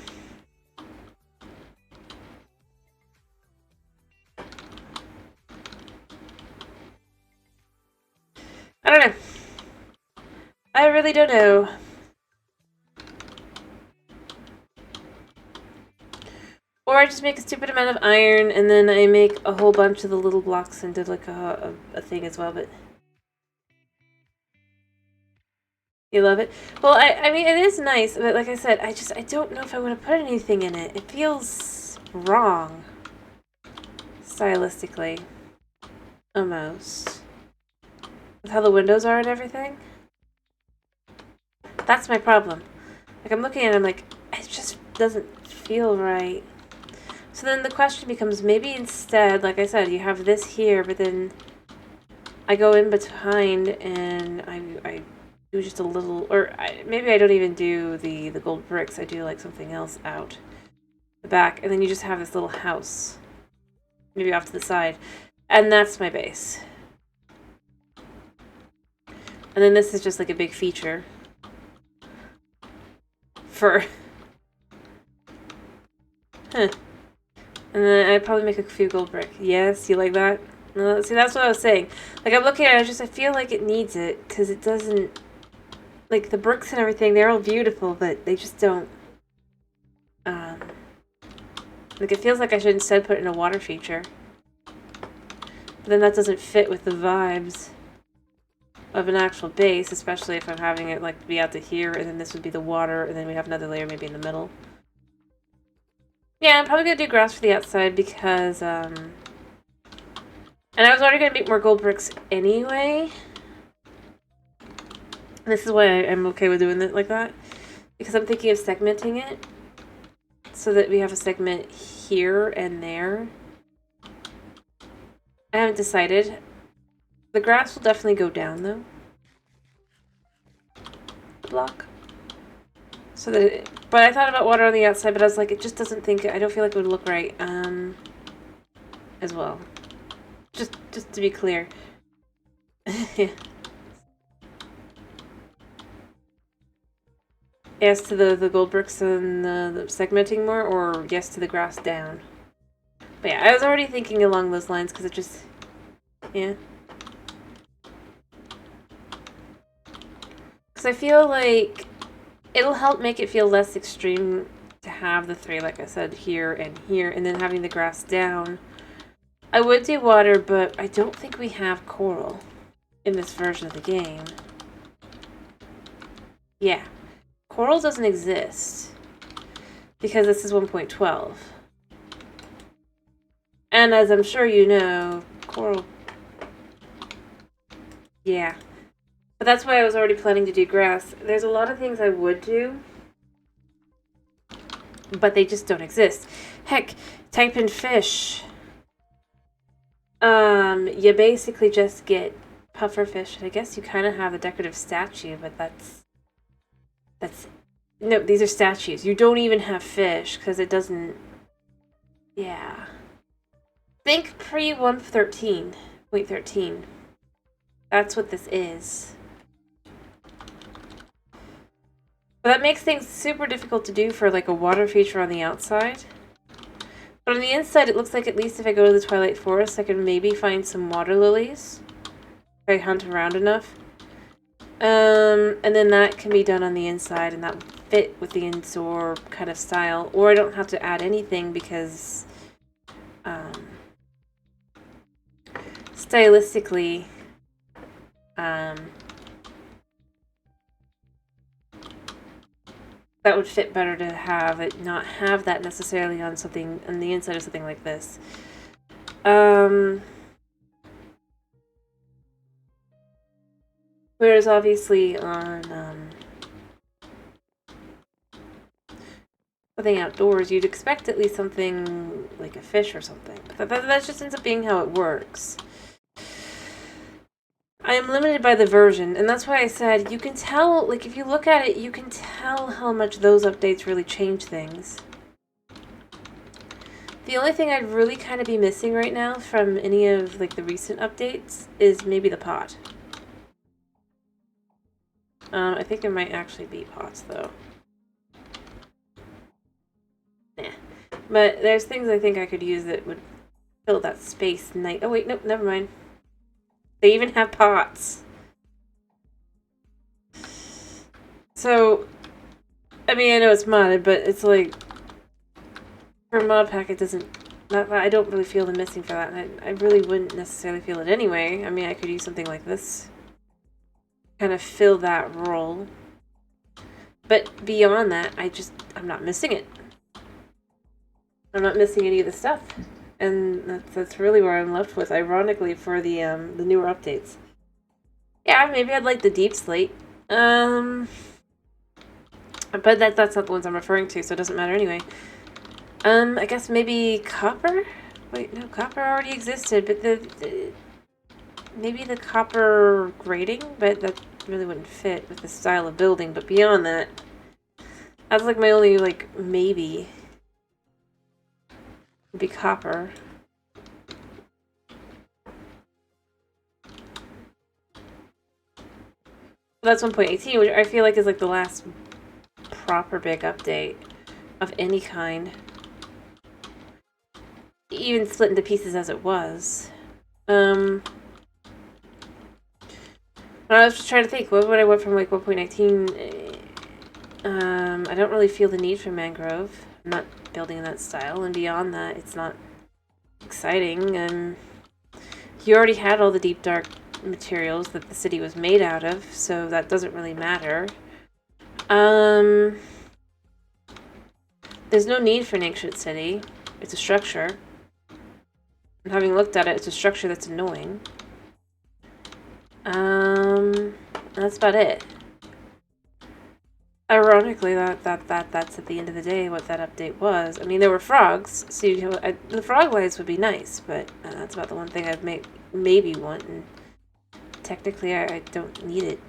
don't know. I really don't know. Or I just make a stupid amount of iron, and then I make a whole bunch of the little blocks into like a thing as well, but... You love it? Well, I mean, it is nice, but like I said, I don't know if I want to put anything in it. It feels wrong. Stylistically. Almost. With how the windows are and everything. That's my problem. Like, I'm looking at it, I'm like, it just doesn't feel right. So then the question becomes, maybe instead, like I said, you have this here, but then I go in behind and I do just a little, or maybe I don't even do the gold bricks. I do like something else out the back, and then you just have this little house, maybe off to the side, and that's my base. And then this is just like a big feature for, huh. And then I'd probably make a few gold brick. Yes, you like that? See, that's what I was saying. Like, I'm looking at it, I feel like it needs it, because it doesn't... Like, the bricks and everything, they're all beautiful, but they just don't... Like, it feels like I should instead put in a water feature. But then that doesn't fit with the vibes of an actual base, especially if I'm having it, like, be out to here, and then this would be the water, and then we have another layer maybe in the middle. Yeah, I'm probably gonna do grass for the outside because, and I was already gonna make more gold bricks anyway. This is why I'm okay with doing it like that. Because I'm thinking of segmenting it. So that we have a segment here and there. I haven't decided. The grass will definitely go down though. The block. So that but I thought about water on the outside, but I was like, it just doesn't think, I don't feel like it would look right, as well. Just to be clear. Yeah. Yes to the gold bricks and the segmenting more, or yes to the grass down? But yeah, I was already thinking along those lines, because it just, yeah. Because I feel like it'll help make it feel less extreme to have the three, like I said, here, and then having the grass down. I would do water, but I don't think we have coral in this version of the game. Yeah. Coral doesn't exist because this is 1.12. And as I'm sure you know, coral. Yeah. But that's why I was already planning to do grass. There's a lot of things I would do, but they just don't exist. Heck, type in fish. You basically just get pufferfish. I guess you kind of have a decorative statue, but that's no, these are statues. You don't even have fish because it doesn't. Yeah. Think pre 1.13. That's what this is. But that makes things super difficult to do for like a water feature on the outside. But on the inside, it looks like at least if I go to the Twilight Forest, I can maybe find some water lilies. If I hunt around enough. And then that can be done on the inside, and that would fit with the indoor kind of style. Or I don't have to add anything because stylistically, that would fit better to have it not have that necessarily on something on the inside of something like this. Whereas obviously on something outdoors, you'd expect at least something like a fish or something. But that just ends up being how it works. I am limited by the version, and that's why I said you can tell, like, if you look at it, you can tell how much those updates really change things. The only thing I'd really kind of be missing right now from any of, like, the recent updates is maybe the pot. I think there might actually be pots, though. Nah. But there's things I think I could use that would fill that space. Oh, wait, nope, never mind. They even have pots. So, I mean, I know it's modded, but it's like, for a mod pack, it doesn't, I don't really feel the missing for that, and I really wouldn't necessarily feel it anyway. I mean, I could use something like this. Kind of fill that role. But beyond that, I'm not missing it. I'm not missing any of the stuff. And that's really where I'm left with, ironically, for the newer updates. Yeah, maybe I'd like the deep slate. But that's not the ones I'm referring to, so it doesn't matter anyway. I guess maybe copper? Wait, no, copper already existed, but maybe the copper grating, but that really wouldn't fit with the style of building. But beyond that, that's like my only, like, maybe. Would be copper. That's 1.18, which I feel like is like the last proper big update of any kind. Even split into pieces as it was. I was just trying to think, what would I want from like 1.19? I don't really feel the need for mangrove. I'm not building in that style, and beyond that, it's not exciting. You already had all the deep dark materials that the city was made out of, so that doesn't really matter. There's no need for an ancient city. It's a structure. And having looked at it, it's a structure that's annoying. That's about it. Ironically, that's at the end of the day what that update was. I mean, there were frogs, so the frog lights would be nice, but that's about the one thing I've maybe want, and technically I don't need it.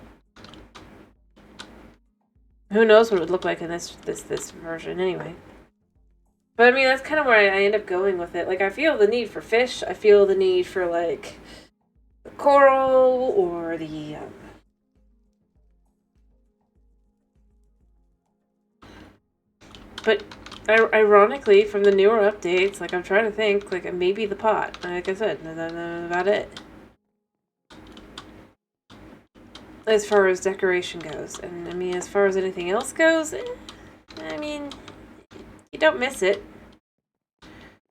Who knows what it would look like in this version anyway. But I mean, that's kind of where I end up going with it. Like, I feel the need for fish. I feel the need for, like, the coral or the, But, ironically, from the newer updates, like, I'm trying to think, like, maybe the pot. Like I said, that's about it. As far as decoration goes. And, I mean, as far as anything else goes, I mean, you don't miss it.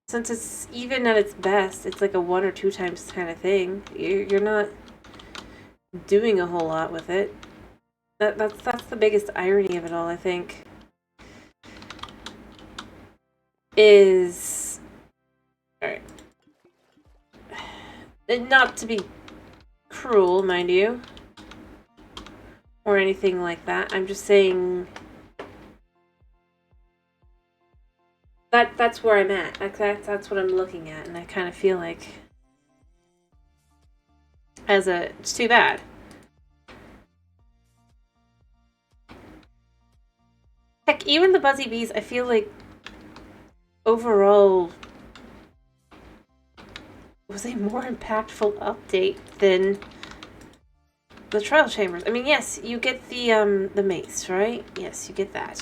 Since it's even at its best, it's like a 1 or 2 times kind of thing. You're not doing a whole lot with it. That's the biggest irony of it all, I think. Is... Alright. Not to be cruel, mind you. Or anything like that. I'm just saying... That's where I'm at. That's what I'm looking at, and I kind of feel like... It's too bad. Heck, even the Buzzy Bees, I feel like... Overall... was a more impactful update than... the Trial Chambers. I mean, yes, you get the mace, right? Yes, you get that.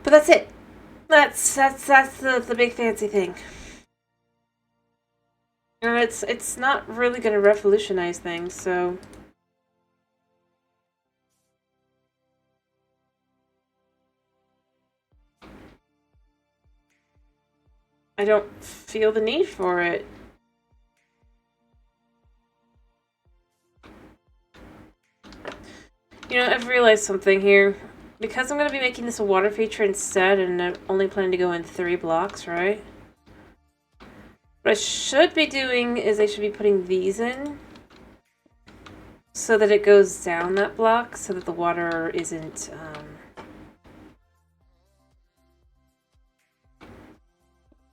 But that's it. That's the big fancy thing. And it's not really gonna revolutionize things, so... I don't feel the need for it. You know, I've realized something here. Because I'm going to be making this a water feature instead, and I'm only planning to go in 3 blocks, right? What I should be doing is I should be putting these in so that it goes down that block, so that the water isn't...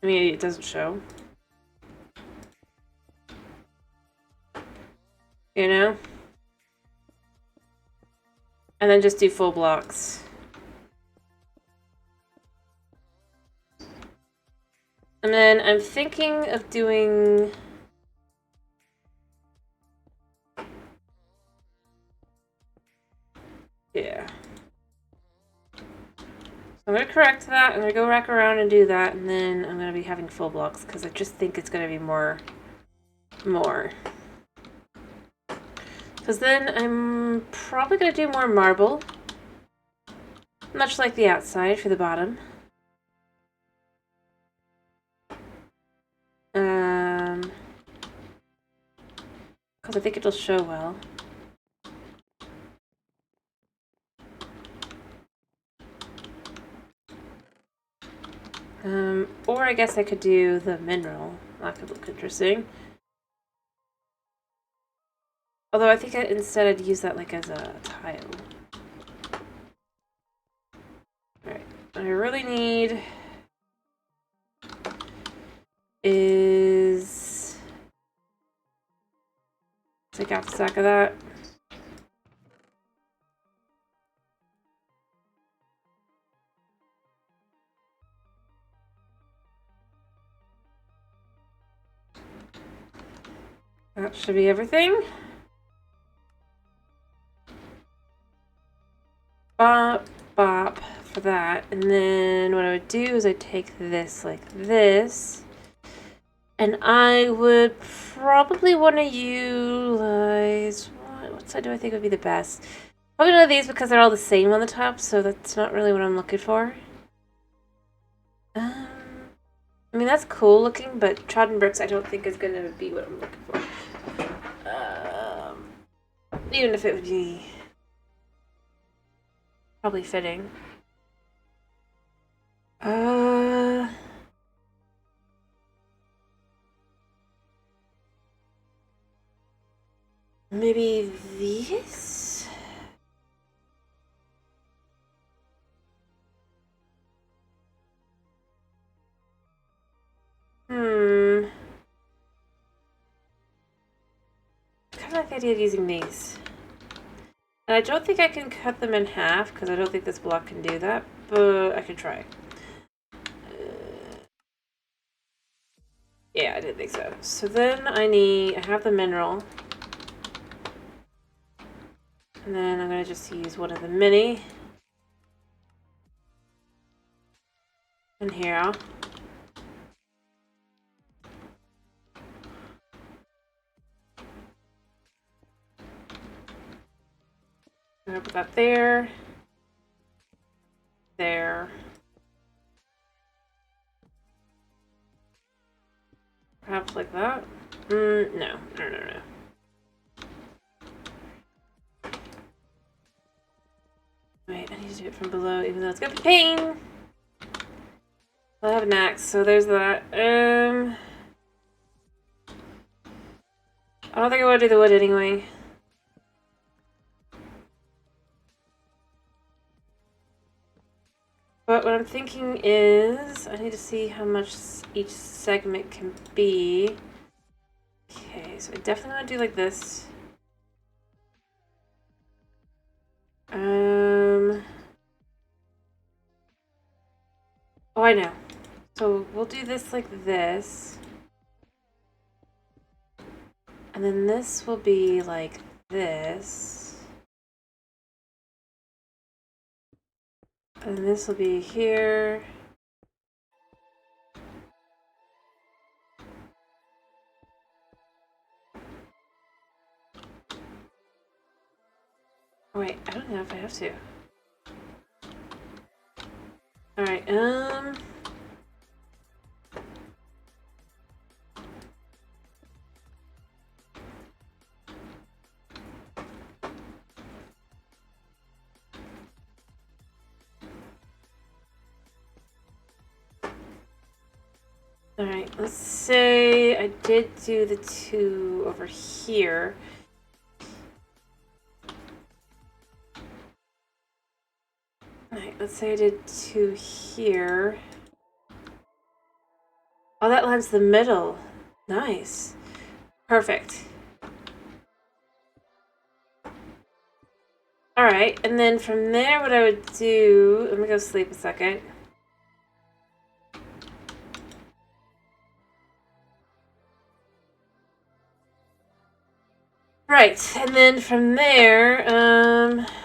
I mean, it doesn't show. You know? And then just do full blocks. And then I'm thinking of doing... Yeah. So I'm going to correct that. I'm going to go back around and do that. And then I'm going to be having full blocks because I just think it's going to be more. Because then I'm probably going to do more marble. Much like the outside for the bottom. Because I think it'll show well. Or I guess I could do the mineral. That could look interesting. Although I think instead I'd use that like as a tile. Alright, what I really need is... take out the stack of that. That should be everything. Bop, bop for that. And then what I would do is I'd take this like this. And I would probably want to utilize... what side do I think would be the best? Probably none of these because they're all the same on the top, so that's not really what I'm looking for. I mean, that's cool looking, but trodden bricks I don't think is going to be what I'm looking for. Even if it would be probably fitting. Maybe these? Kind of like the idea of using these. And I don't think I can cut them in half, because I don't think this block can do that, but I can try. Yeah, I didn't think so. So then I have the mineral. And then I'm going to just use one of the mini. And here. I'm going to put that there. There. Perhaps like that. No. from below, even though it's gonna be pain. I have an axe, so there's that. I don't think I want to do the wood anyway. But what I'm thinking is, I need to see how much each segment can be. Okay, so I definitely want to do like this. Oh, I know. So we'll do this like this. And then this will be like this. And this will be here. Oh, wait, I don't know if I have to. Alright, Alright, let's say I did do the 2 over here. Alright, let's say I did 2 here. Oh, that lands the middle. Nice. Perfect. Alright, and then from there what I would do... Let me go sleep a second. Right, and then from there,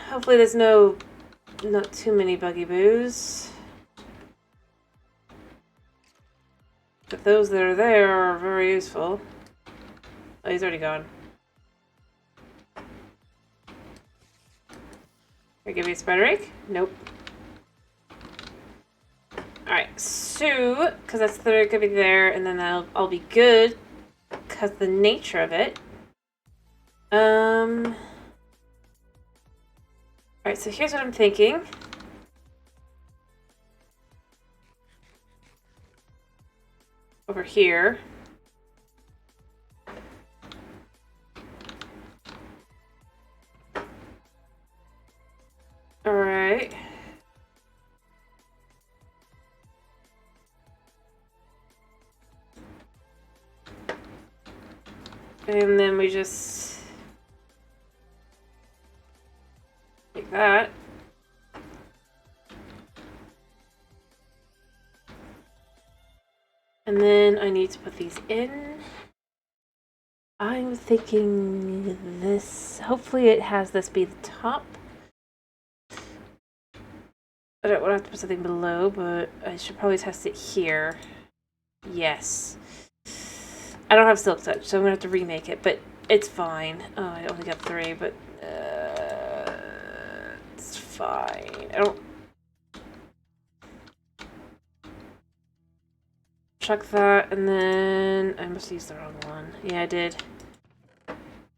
hopefully there's not too many buggy boos. But those that are there are very useful. Oh, he's already gone. Can I give you a spider egg? Nope. Alright, so, because that's gonna be there, and then I'll be good, because the nature of it. Alright, so here's what I'm thinking. Over here. Alright. And then we just like that. And then I need to put these in. I'm thinking this, hopefully it has this be the top. I don't want to have to put something below, but I should probably test it here. Yes. I don't have Silk Touch, so I'm going to have to remake it, but it's fine. Oh, I only got 3, but it's fine. I don't... Chuck that, and then... I must use the wrong one. Yeah, I did.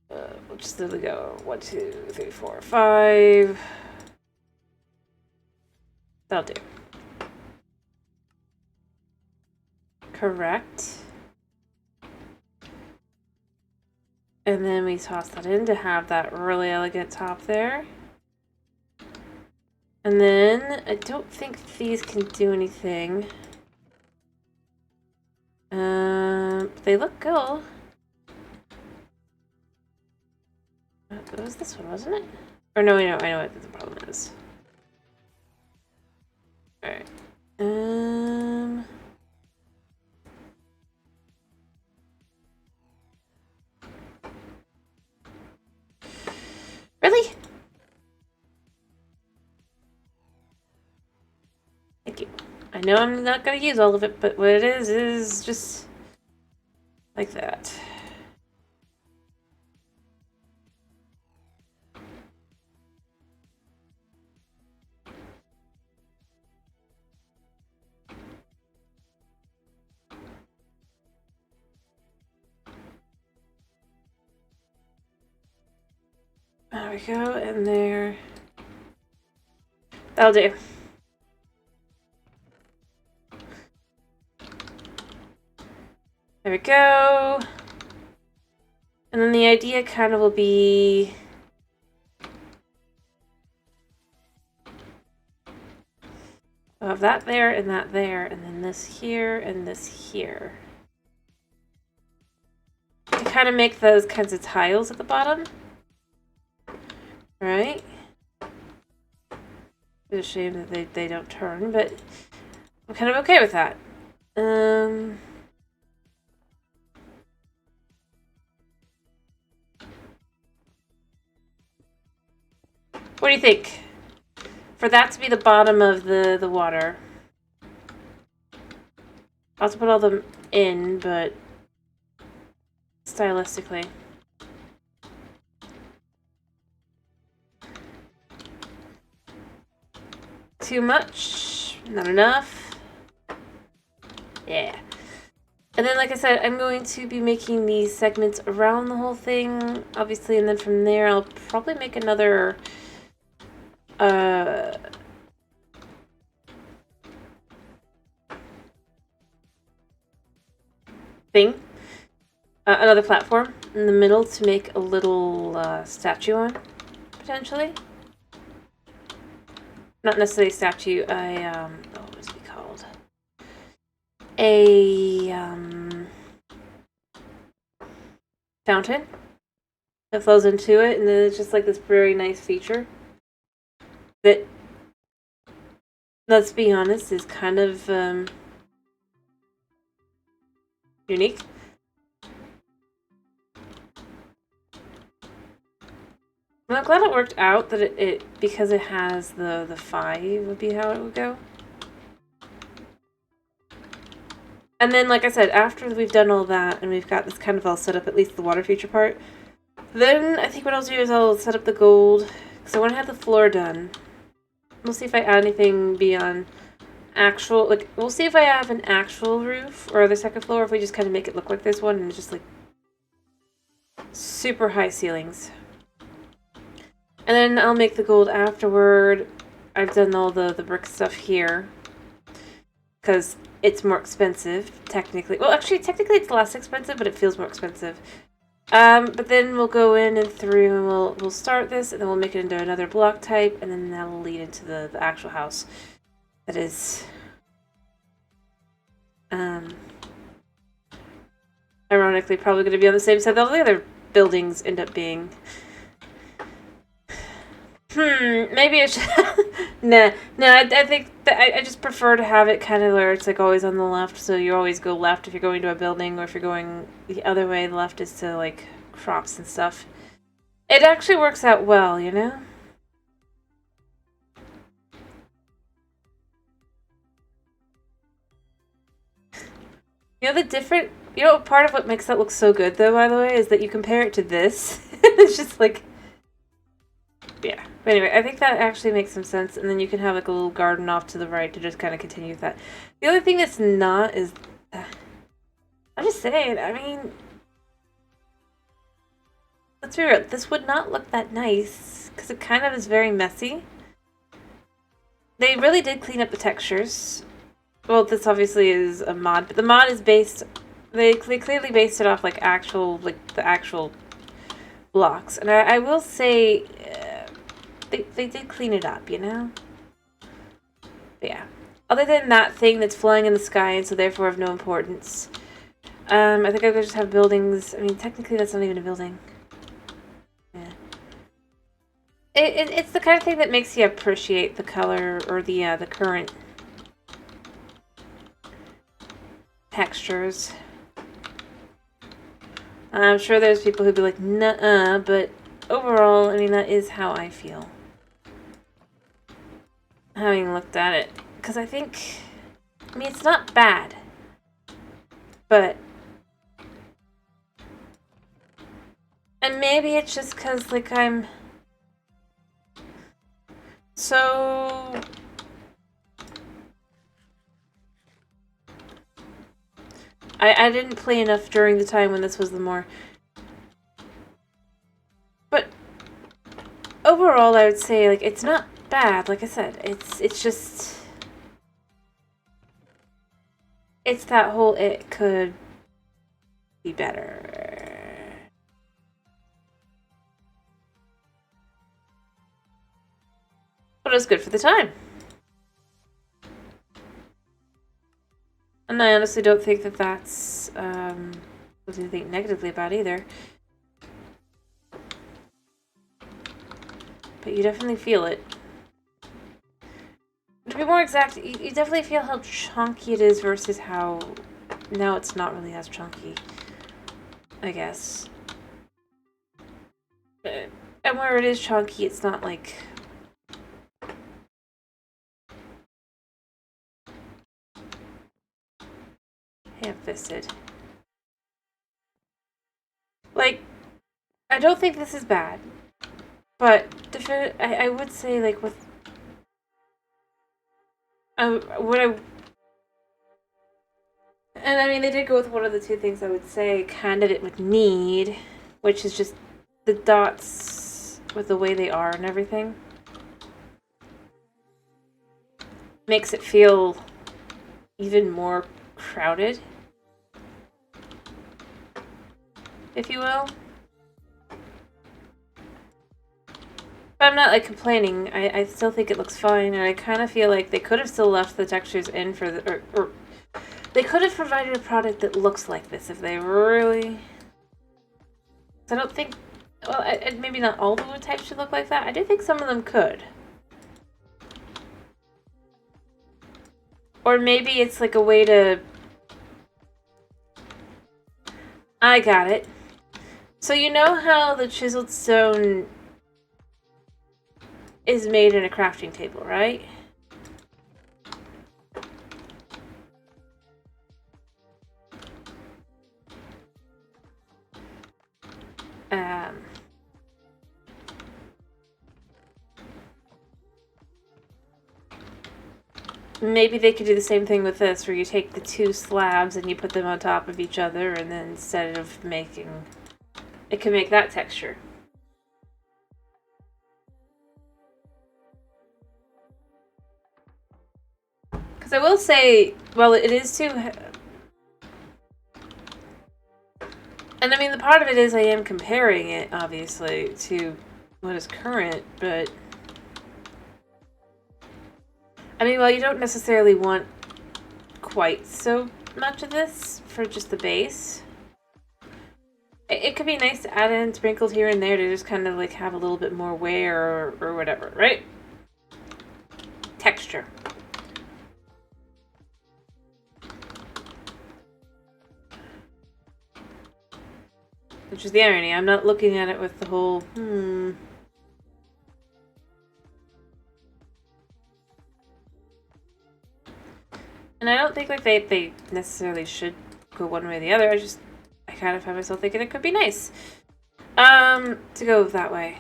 We'll just literally go 1, 2, 3, 4, 5. That'll do. Correct. And then we toss that in to have that really elegant top there. And then I don't think these can do anything. They look cool. It was this one, wasn't it? Or no, I know what the problem is. Alright. Really? Thank you. I know I'm not gonna use all of it, but what it is just like that. There we go, and there. That'll do. There we go. And then the idea kind of will be... I'll have that there, and then this here, and this here. To kind of make those kinds of tiles at the bottom. Right? It's a shame that they don't turn, but I'm kind of okay with that. What do you think? For that to be the bottom of the water. I'll have to put all them in, but stylistically. Too much? Not enough? Yeah. And then, like I said, I'm going to be making these segments around the whole thing, obviously, and then from there I'll probably make another thing, another platform in the middle to make a little statue on, potentially. Not necessarily a statue, what is it called? A fountain that flows into it, and then it's just like this very nice feature that, let's be honest, is kind of unique. Well, I'm glad it worked out that it because it has the 5 would be how it would go. And then, like I said, after we've done all that and we've got this kind of all set up, at least the water feature part, then I think what I'll do is I'll set up the gold, because I want to have the floor done. We'll see if I add anything beyond actual, like, we'll see if I have an actual roof or the second floor, if we just kind of make it look like this one and it's just like super high ceilings. And then I'll make the gold afterward. I've done all the brick stuff here because it's more expensive, technically. Well, actually, technically it's less expensive, but it feels more expensive. But then we'll go in and through and we'll start this, and then we'll make it into another block type, and then that'll lead into the actual house. That is, ironically, probably going to be on the same side that all the other buildings end up being. Maybe it should... No, I think that I just prefer to have it kind of where it's like always on the left, so you always go left if you're going to a building, or if you're going the other way, the left is to, like, crops and stuff. It actually works out well, you know? You know, part of what makes that look so good, though, by the way, is that you compare it to this. It's just like... Yeah. But anyway, I think that actually makes some sense, and then you can have like a little garden off to the right to just kind of continue with that. The only thing that's not is... I'm just saying, I mean... Let's be real, this would not look that nice, because it kind of is very messy. They really did clean up the textures. Well, this obviously is a mod, but the mod is based... They clearly based it off like actual, like the actual blocks. And I will say... They did clean it up, you know? But yeah. Other than that thing that's flying in the sky and so therefore of no importance. I think I could just have buildings. I mean, technically that's not even a building. Yeah. It's the kind of thing that makes you appreciate the color or the current textures. I'm sure there's people who'd be like, nuh-uh, but overall, I mean, that is how I feel. Having looked at it. Because I think... I mean, it's not bad. But... And maybe it's just because, like, I'm... So... I didn't play enough during the time when this was the more... But... Overall, I would say, like, it's not bad. Like I said, it's just it's that whole it could be better. But it was good for the time. And I honestly don't think that that's something to think negatively about either. But you definitely feel it. To be more exact, you definitely feel how chunky it is versus how now it's not really as chunky, I guess. And where it is chunky, it's not like ham-fisted. Like, I don't think this is bad, but I would say, like, with what I and I mean they did go with one of the two things I would say kind of it would need, which is just the dots with the way they are and everything makes it feel even more crowded, if you will. But I'm not, like, complaining. I still think it looks fine, and I kind of feel like they could have still left the textures in for the... Or they could have provided a product that looks like this if they really... I don't think... Well, maybe not all the wood types should look like that. I do think some of them could. Or maybe it's like a way to... I got it. So you know how the chiseled stone is made in a crafting table, right? Maybe they could do the same thing with this, where you take the two slabs and you put them on top of each other, and then instead of making... It can make that texture. Because I will say, well, it is too... And I mean, the part of it is I am comparing it, obviously, to what is current, but... I mean, well, you don't necessarily want quite so much of this for just the base. It could be nice to add in sprinkled here and there to just kind of like have a little bit more wear or whatever, right? Texture. Which is the irony. I'm not looking at it with the whole, And I don't think like they necessarily should go one way or the other. I kind of find myself thinking it could be nice. To go that way.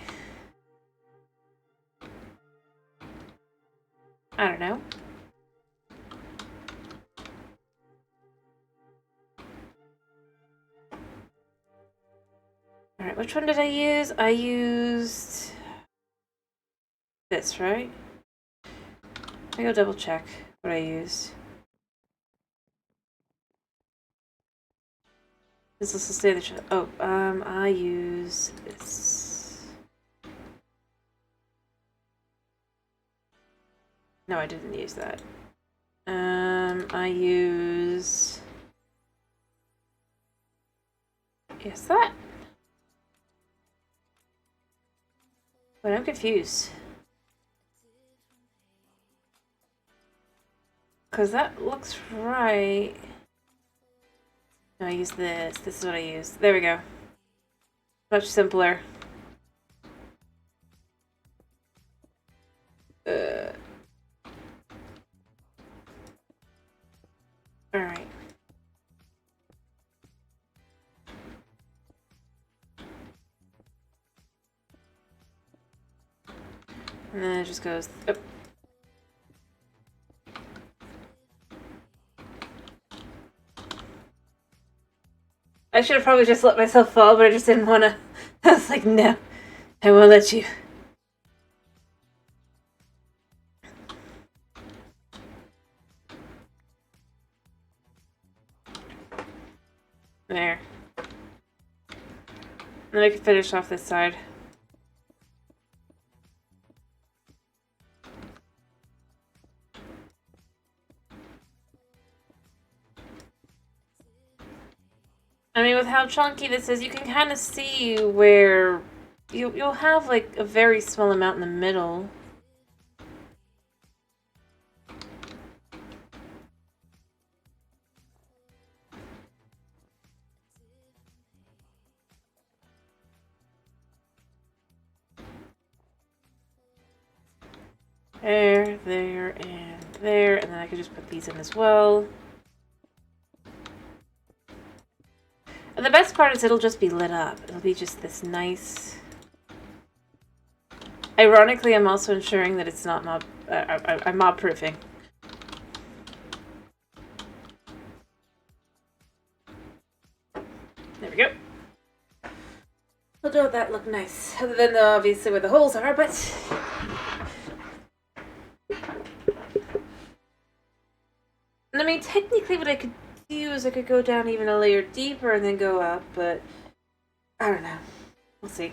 I don't know. Alright, which one did I use? I used this, right? Let me go double check what I used. This will stay the shot. Oh, I use this. No, I didn't use that. I use... Yes, that. But I'm confused. Because that looks right. No, I use this. This is what I use. There we go. Much simpler. Alright. And then it just goes... Oh. I should have probably just let myself fall, but I just didn't want to. I was like, no, I won't let you. There. Then I can finish off this side. I mean, with how chunky this is, you can kind of see where you'll have like a very small amount in the middle. There, there, and there, and then I could just put these in as well. And the best part is it'll just be lit up. It'll be just this nice... Ironically, I'm also ensuring that it's not mob... I'm mob-proofing. There we go. We'll do that look nice. Other than obviously where the holes are, but... I mean, technically what I could do is I could go down even a layer deeper and then go up, but... I don't know. We'll see.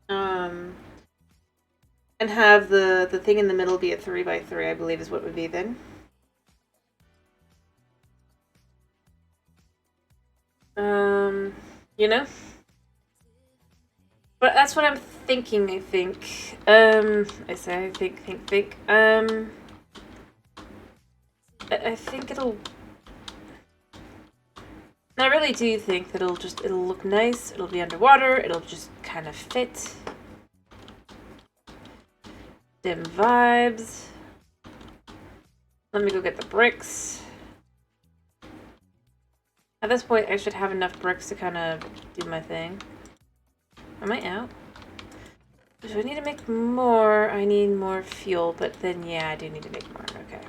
And have the thing in the middle be a 3x3, I believe is what it would be then. You know? But that's what I'm thinking, I think. I say I think. I think it'll... I really do think that it'll look nice, it'll be underwater, it'll just kind of fit. Dim vibes. Let me go get the bricks. At this point, I should have enough bricks to kind of do my thing. Am I out? Do I need to make more? I need more fuel, but then, yeah, I do need to make more. Okay.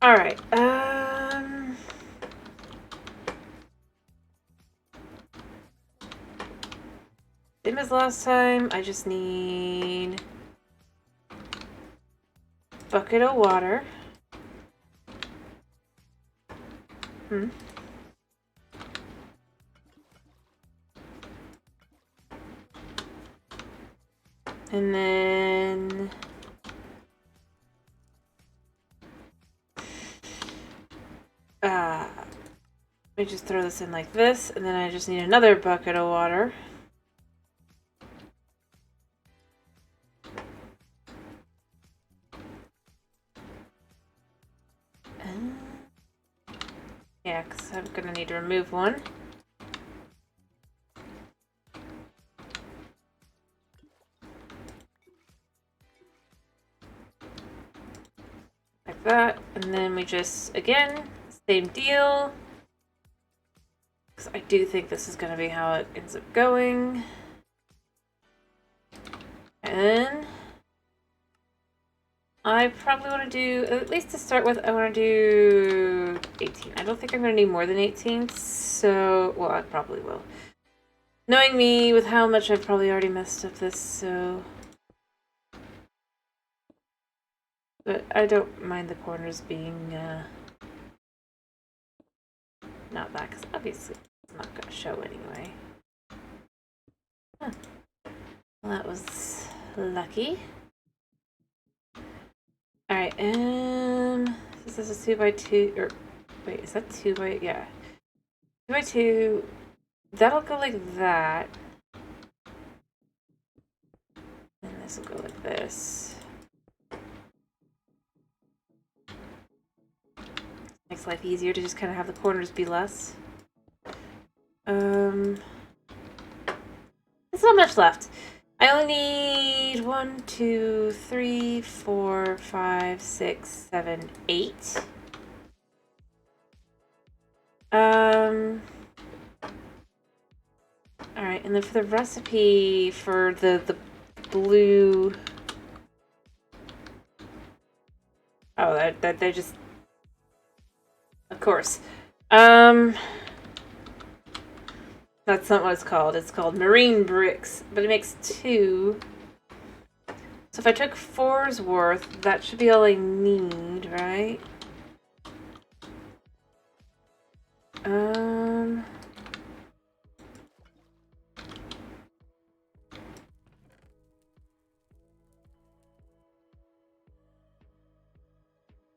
Alright, same as last time, I just need a bucket of water. And then... let me just throw this in like this, and then I just need another bucket of water. Yeah, because I'm going to need to remove one. Like that, and then we just, again, same deal. Because I do think this is going to be how it ends up going. And I probably want to do, at least to start with, I want to do 18. I don't think I'm going to need more than 18, so, well, I probably will. Knowing me, with how much I've probably already messed up this, so... But I don't mind the corners being, not that, because obviously it's not going to show anyway. Huh. Well, that was lucky. Alright, this is a 2x2, or, wait, is that 2x, yeah. 2x2, that'll go like that. And this will go like this. Makes life easier to just kind of have the corners be less. There's not much left. I only need 1, 2, 3, 4, 5, 6, 7, 8. Alright, and then for the recipe for the blue... Oh, that they just... Of course. That's not what it's called. It's called marine bricks, but it makes 2. So if I took 4's worth, that should be all I need, right?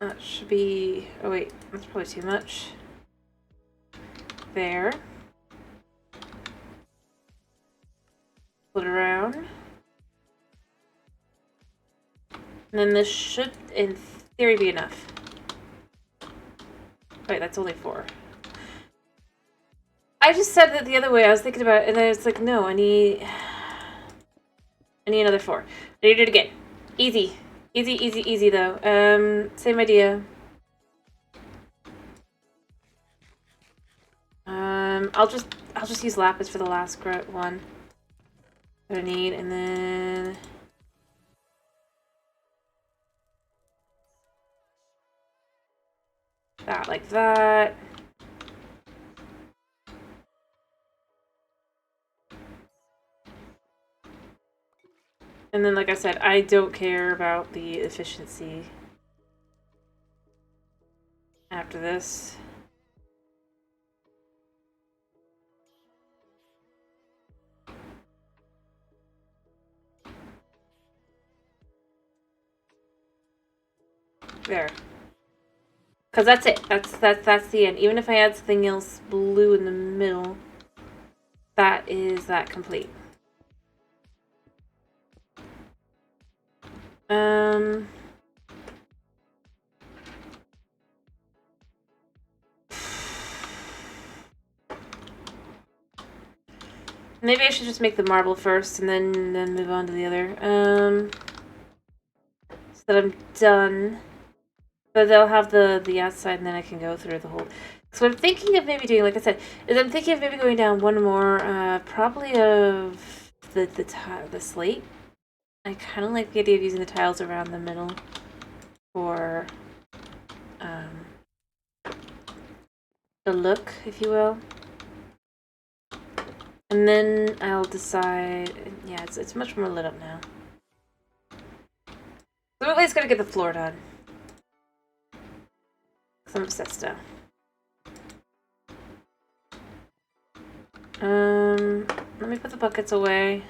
That should be... Oh wait, that's probably too much. There. Flip it around. And then this should, in theory, be enough. Wait, that's only 4. I just said that the other way. I was thinking about it, and I was like, no, I need another 4. I need it again. Easy. Easy, easy, easy, though. Same idea. I'll just use lapis for the last one that I need, and then that like that. And then, like I said, I don't care about the efficiency after this. There. Because that's it. That's the end. Even if I add something else blue in the middle, that is that complete. Maybe I should just make the marble first and then move on to the other. So that I'm done. But they'll have the outside, and then I can go through the whole. So what I'm thinking of maybe doing, like I said, is I'm thinking of maybe going down one more, probably of the slate. I kind of like the idea of using the tiles around the middle for the look, if you will. And then I'll decide. Yeah, it's much more lit up now. So at least gotta get the floor done. I'm obsessed now. Let me put the buckets away.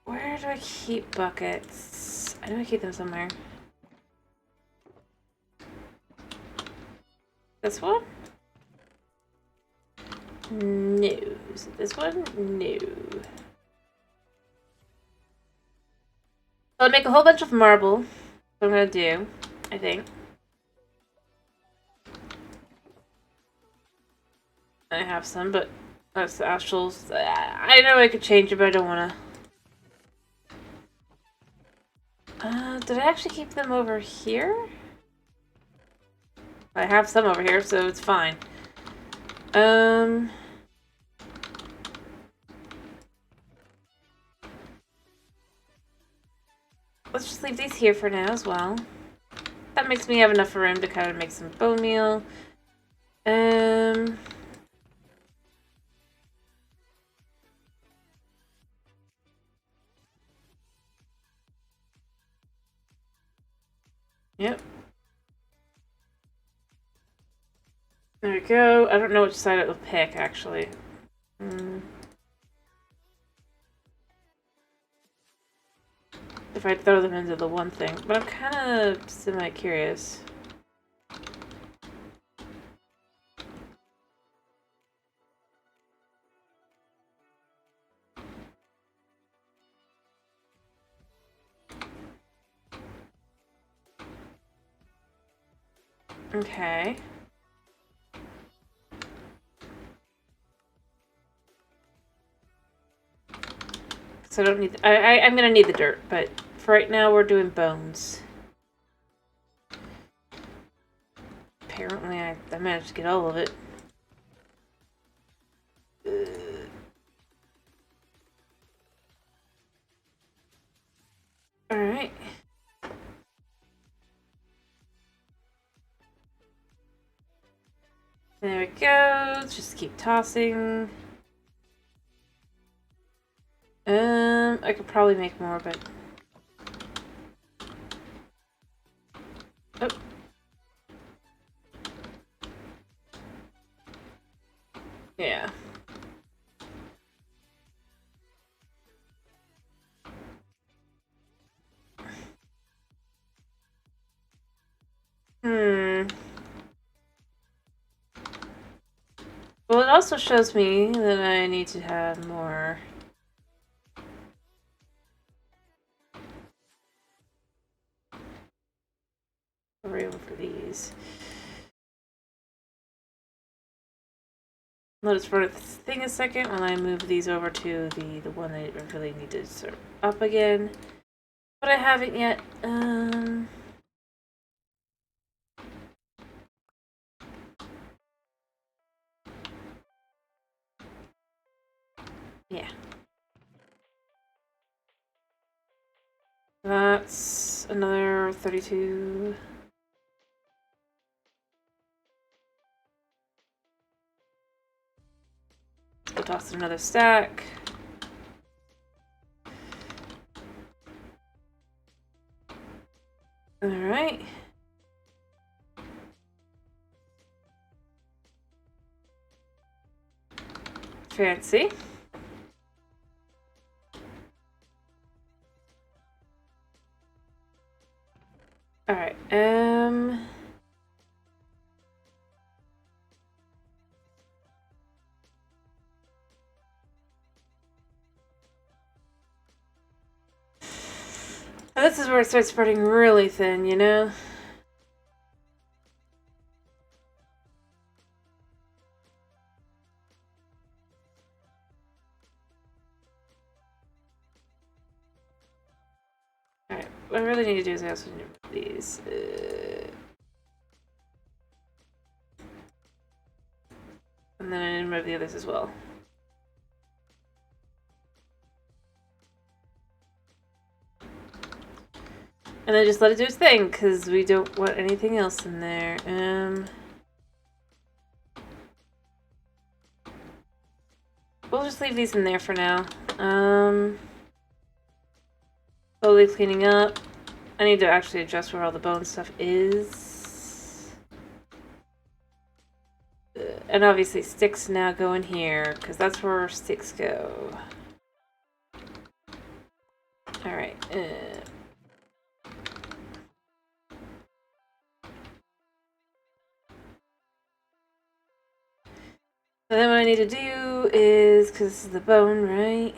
Where do I keep buckets? I know I keep them somewhere. This one? No. Is it this one? No. I'll make a whole bunch of marble. That's what I'm gonna do, I think. I have some, but that's the astrals. I know I could change it, but I don't wanna. Did I actually keep them over here? I have some over here, so it's fine. Let's just leave these here for now as well. That makes me have enough room to kind of make some bone meal. Yep. There we go. I don't know which side it will pick, actually. If I throw them into the one thing. But I'm kind of semi-curious. Okay. So I don't need... I'm gonna need the dirt, but for right now we're doing bones. Apparently I managed to get all of it. Alright. There we go. Let's just keep tossing. I could probably make more, but... Oh. Yeah. Well, it also shows me that I need to have more... room for these. Let us run a thing a second while I move these over to the one that I really need to sort of up again. But I haven't yet. Yeah. That's another 32. We'll toss another stack. Alright. Fancy. Alright, this is where it starts spreading really thin, you know? Alright, what I really need to do is I also need to remove these. And then I need to remove the others as well. And then just let it do its thing, because we don't want anything else in there. We'll just leave these in there for now. Slowly cleaning up. I need to actually adjust where all the bone stuff is. And obviously sticks now go in here, because that's where sticks go. Alright. And then what I need to do is, because this is the bone, right?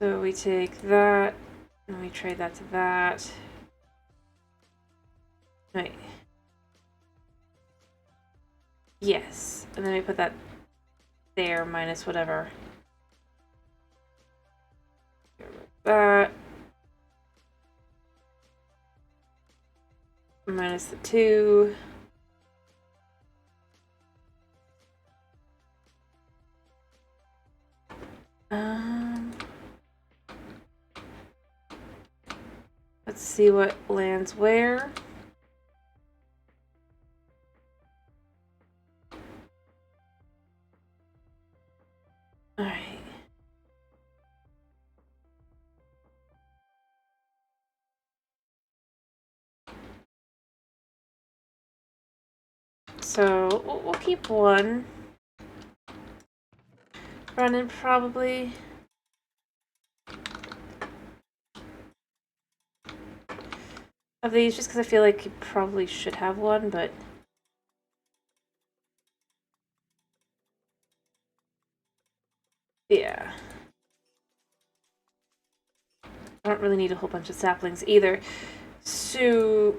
So we take that, and we trade that to that. Right. Yes. And then we put that there, minus whatever. That. Minus the 2. Let's see what lands where. Alright. So we'll keep one running probably. Of these, just because I feel like you probably should have one, but... yeah. I don't really need a whole bunch of saplings either. So...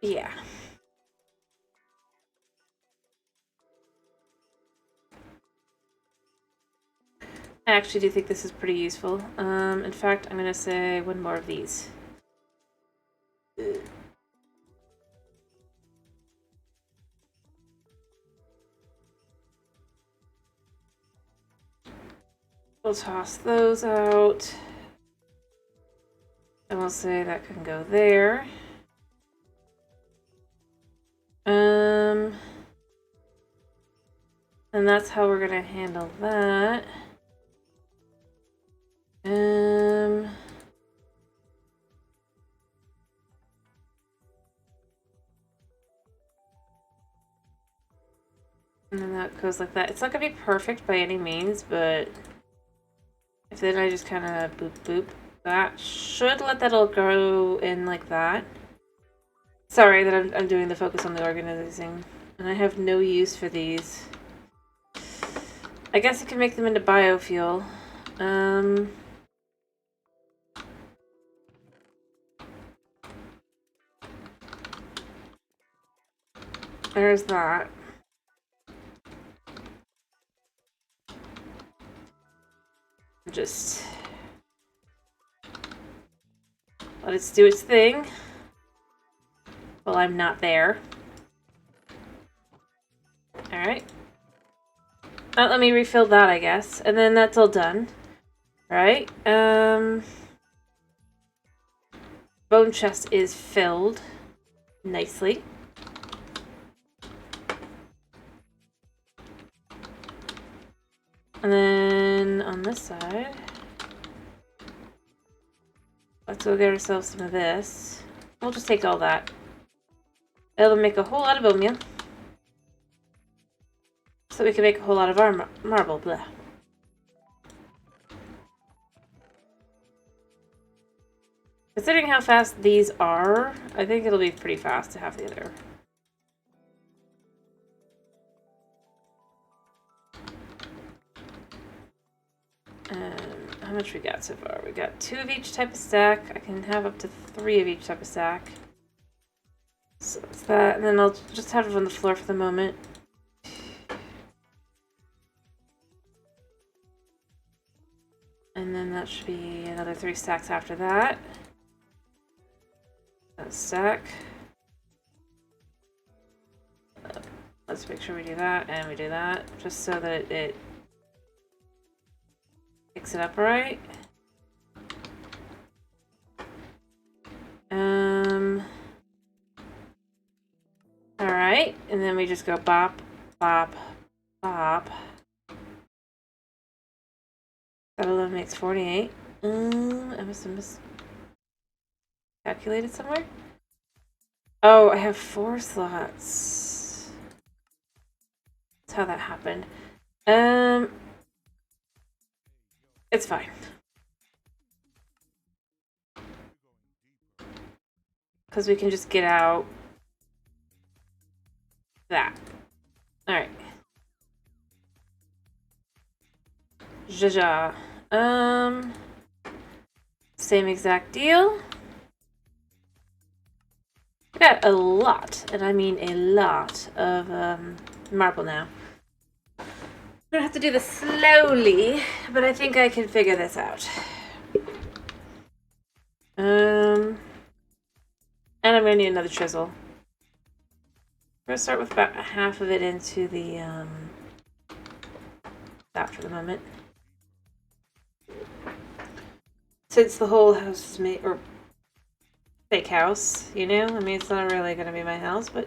yeah. I actually do think this is pretty useful. In fact, I'm gonna say one more of these. We'll toss those out. And we'll say that can go there. And that's how we're gonna handle that. And then that goes like that. It's not gonna be perfect by any means, but if then I just kind of boop boop, that should let that all go in like that. Sorry that I'm doing the focus on the organizing, and I have no use for these. I guess I can make them into biofuel. There's that. Just let it do its thing while I'm not there. Alright. Let me refill that, I guess. And then that's all done. Right? Bone chest is filled nicely. And then on this side, let's go get ourselves some of this. We'll just take all that. It'll make a whole lot of bone meal. So we can make a whole lot of our marble. Blah. Considering how fast these are, I think it'll be pretty fast to have the other. How much we got so far? We got 2 of each type of stack. I can have up to 3 of each type of stack. So that's that, and then I'll just have it on the floor for the moment. And then that should be another 3 stacks after that. A stack. Let's make sure we do that, and we do that, just so that it picks it up right. Alright, and then we just go bop, bop, bop. That alone makes 48. I must have miscalculated somewhere. Oh, I have 4 slots. That's how that happened. It's fine. Because we can just get out that. Alright. Jaja. Same exact deal. I got a lot, and I mean a lot of marble now. I'm gonna have to do this slowly, but I think I can figure this out. And I'm gonna need another chisel. I'm gonna start with about half of it into the that for the moment. Since the whole house is made, or fake house, you know? I mean, it's not really gonna be my house, but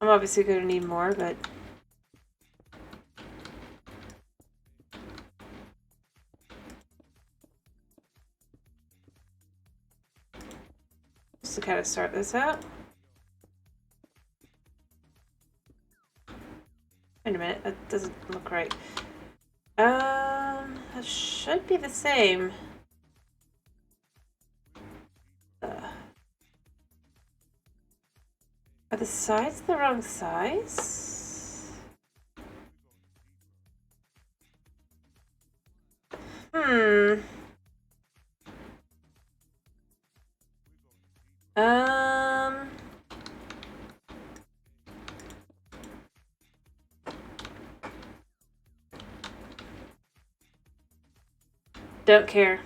I'm obviously gonna need more, but just to kind of start this out. Wait a minute, that doesn't look right. That should be the same. Are the sides the wrong size? Don't care.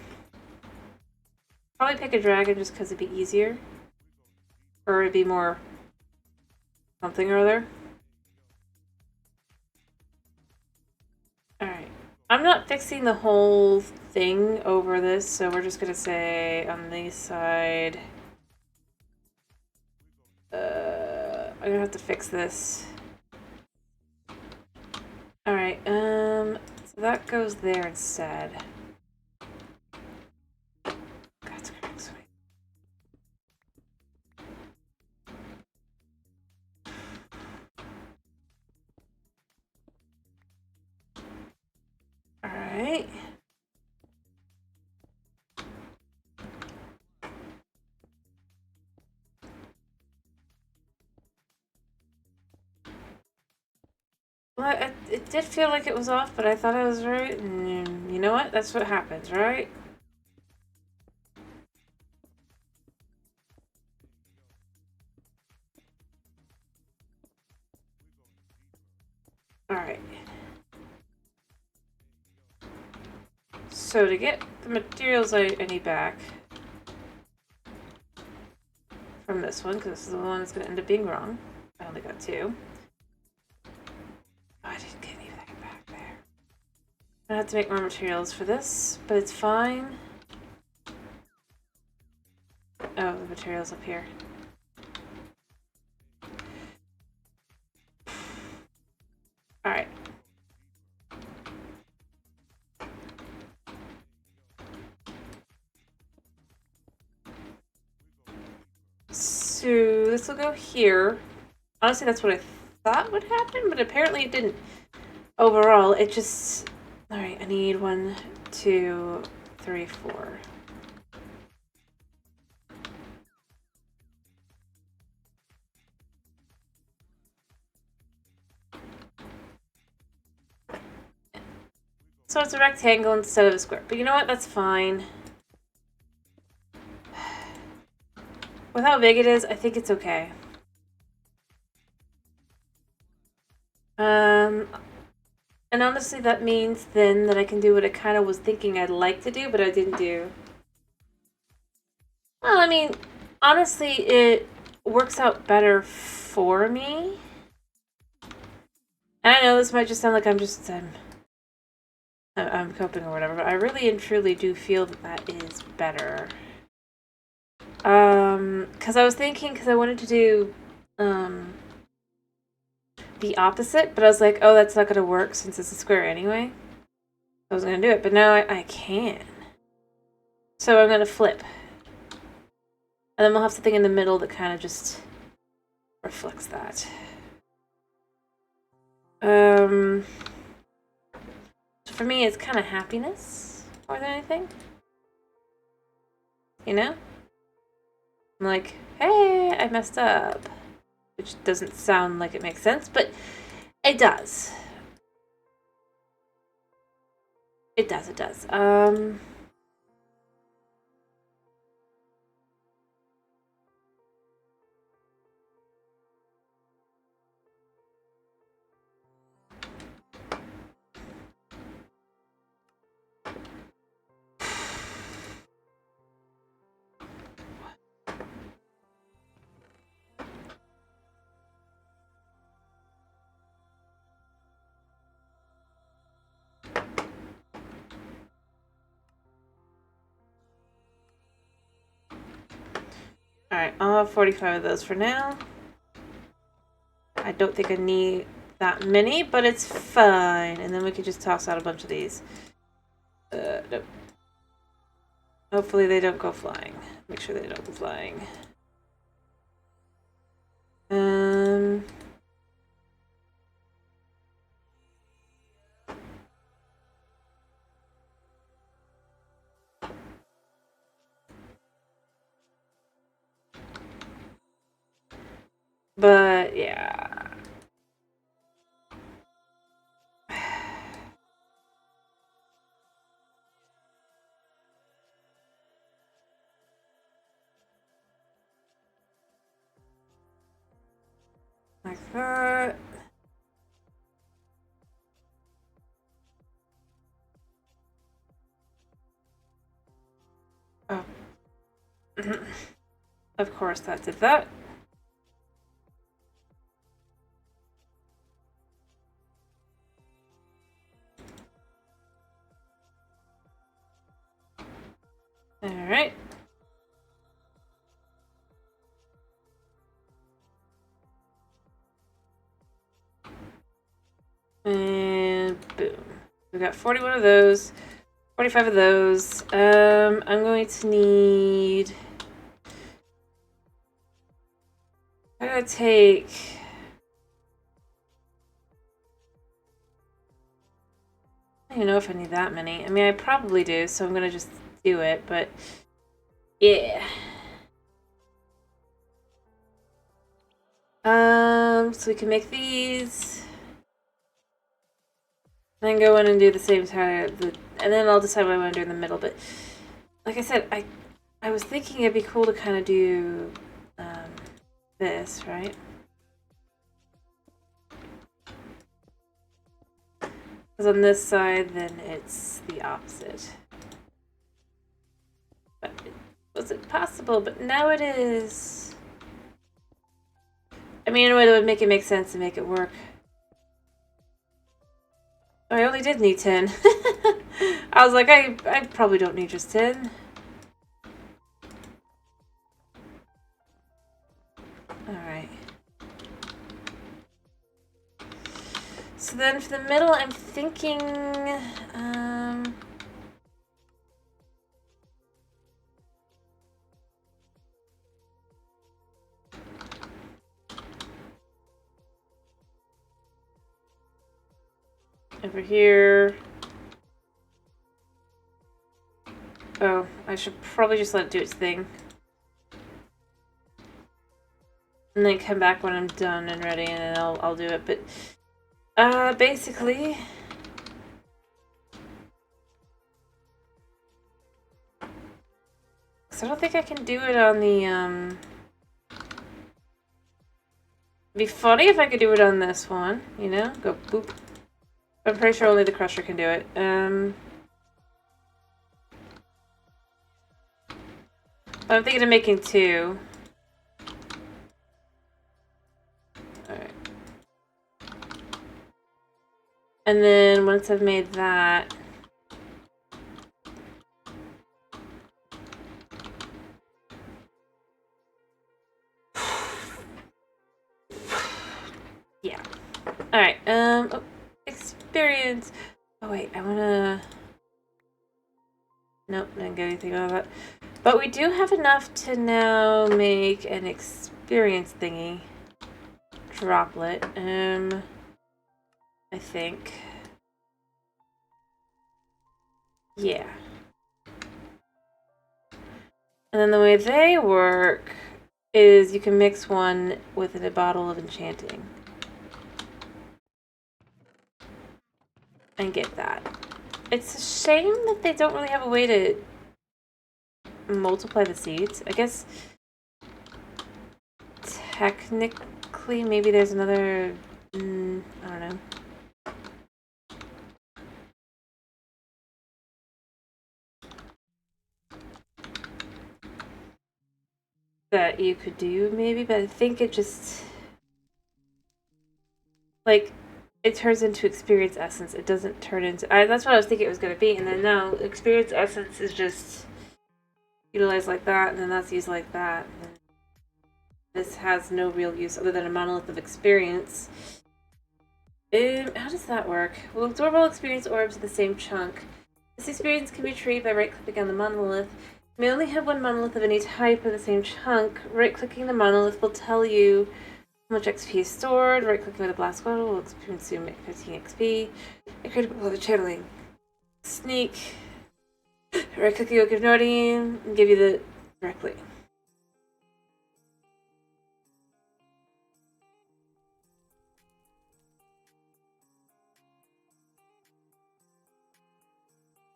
Probably pick a dragon just because it'd be easier. Or it'd be more something or other. Alright. I'm not fixing the whole thing over this, so we're just gonna say on the side I'm gonna have to fix this. Alright, so that goes there instead. God's cracks. Alright. Well, it did feel like it was off, but I thought I was right. And you know what? That's what happens, right? Alright. So to get the materials I need back from this one, because this is the one that's going to end up being wrong. I only got 2. Oh, I didn't get anything back there. I have to make more materials for this, but it's fine. Oh, the materials up here. Alright. So this will go here. Honestly, that's what I thought would happen, but apparently it didn't. Overall, it just... Alright, I need 1, 2, 3, 4. So it's a rectangle instead of a square. But you know what? That's fine. With how big it is, I think it's okay. And honestly, that means then that I can do what I kind of was thinking I'd like to do, but I didn't do. Well, I mean, honestly, it works out better for me. And I know this might just sound like I'm coping or whatever, but I really and truly do feel that that is better. Because I was thinking, because I wanted to do, the opposite, but I was like, oh, that's not going to work since it's a square anyway. I was going to do it, but now I can. So I'm going to flip. And then we'll have something in the middle that kind of just reflects that. So for me, it's kind of happiness more than anything. You know? I'm like, hey, I messed up. Which doesn't sound like it makes sense, but it does. It does, it does. Alright, I'll have 45 of those for now. I don't think I need that many, but it's fine. And then we can just toss out a bunch of these. Nope. Hopefully they don't go flying. Make sure they don't go flying. But yeah. Like that. Oh. Of course that did that. Alright. Boom. We got 41 of those, 45 of those. I'm going to need... I'm gonna take... I don't even know if I need that many. I mean, I probably do, so I'm gonna just do it, but... Yeah. So we can make these. Then go in and do the same time, and then I'll decide what I want to do in the middle. But like I said, I was thinking it'd be cool to kind of do this, right? Because on this side, then it's the opposite. But was it possible? But now it is. I mean, in a way that would make it make sense and make it work. Oh, I only did need 10. I was like, I probably don't need just 10. Alright. So then for the middle, I'm thinking... over here. Oh, I should probably just let it do its thing. And then come back when I'm done and ready, and then I'll do it. But basically, so I don't think I can do it on the It'd be funny if I could do it on this one, you know? Go boop. I'm pretty sure only the Crusher can do it. I'm thinking of making 2. Alright. And then once I've made that... yeah. Alright, oh, experience. Oh wait, I wanna... Nope, didn't get anything out of that. But we do have enough to now make an experience thingy. Droplet, I think. Yeah. And then the way they work is you can mix one with a bottle of enchanting. And get that. It's a shame that they don't really have a way to multiply the seeds. I guess technically maybe there's another... I don't know. That you could do maybe, but I think it just... like... it turns into experience essence. It doesn't turn into... that's what I was thinking it was going to be. And then no, experience essence is just utilized like that. And then that's used like that. And this has no real use other than a monolith of experience. How does that work? We'll absorb all experience orbs in the same chunk. This experience can be retrieved by right-clicking on the monolith. You may only have one monolith of any type in the same chunk. Right-clicking the monolith will tell you how much XP is stored. Right-clicking with a blast bottle will consume 15 XP. A critical level channeling. Sneak. Right-clicking will give Nordian and give you the directly.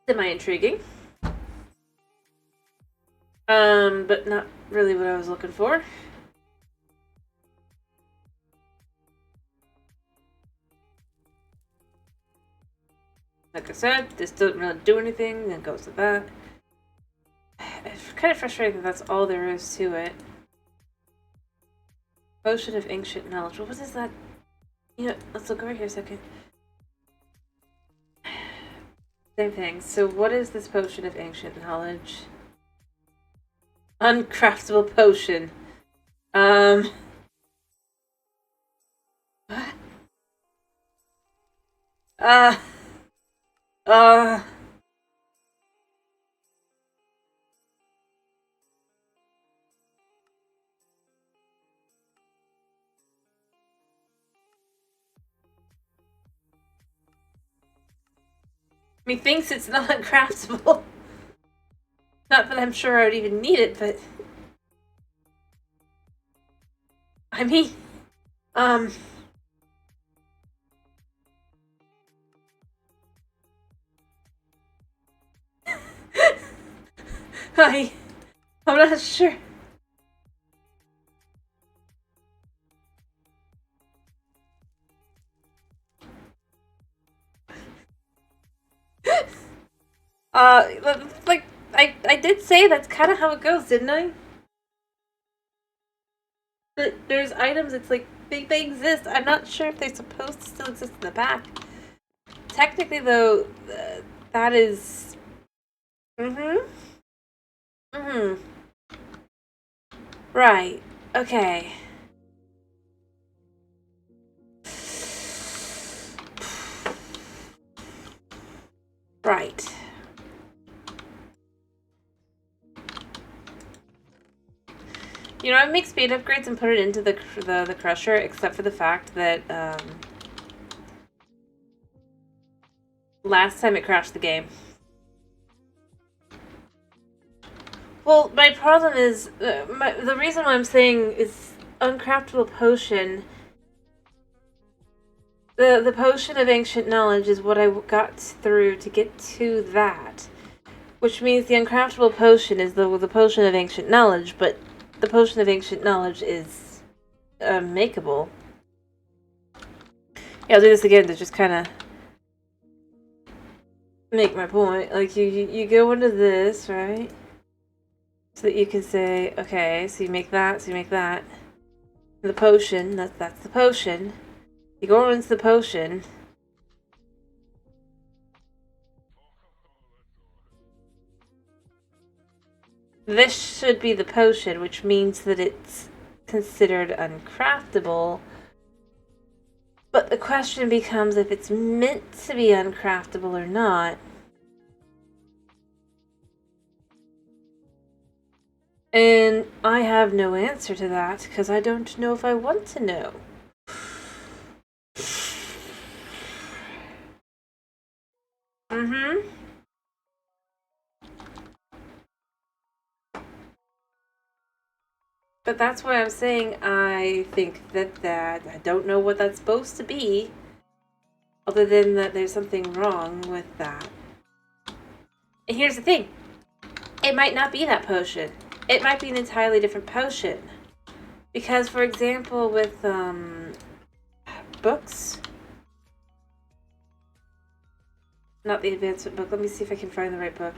Semi-intriguing. But not really what I was looking for. Like I said, this doesn't really do anything, then goes to that. It's kind of frustrating that that's all there is to it. Potion of Ancient Knowledge. What is that? You know, let's look over here a second. Same thing. So what is this Potion of Ancient Knowledge? Uncraftable potion. What? Uh... Methinks it's not uncraftable. Not that I'm sure I would even need it, but... I mean... I'm not sure. Like, I did say that's kind of how it goes, didn't I? But there's items, it's like, they exist. I'm not sure if they're supposed to still exist in the back. Technically, though, that is... Mm-hmm. Mm-hmm. Right. Okay. Right. You know, I make speed upgrades and put it into the crusher, except for the fact that last time it crashed the game. Well, my problem is the reason why I'm saying is uncraftable potion. The potion of ancient knowledge is what I got through to get to that, which means the uncraftable potion is the potion of ancient knowledge, but the potion of ancient knowledge is makeable. Yeah, I'll do this again to just kind of make my point. Like, you go into this, right? So that you can say, okay, so you make that, so you make that. And the potion, that's the potion. You go into the potion. This should be the potion, which means that it's considered uncraftable. But the question becomes if it's meant to be uncraftable or not. And I have no answer to that, because I don't know if I want to know. Mm-hmm. But that's why I'm saying I think that I don't know what that's supposed to be, other than that there's something wrong with that. And here's the thing. It might not be that potion. It might be an entirely different potion. Because, for example, with, books... Not the advancement book. Let me see if I can find the right book.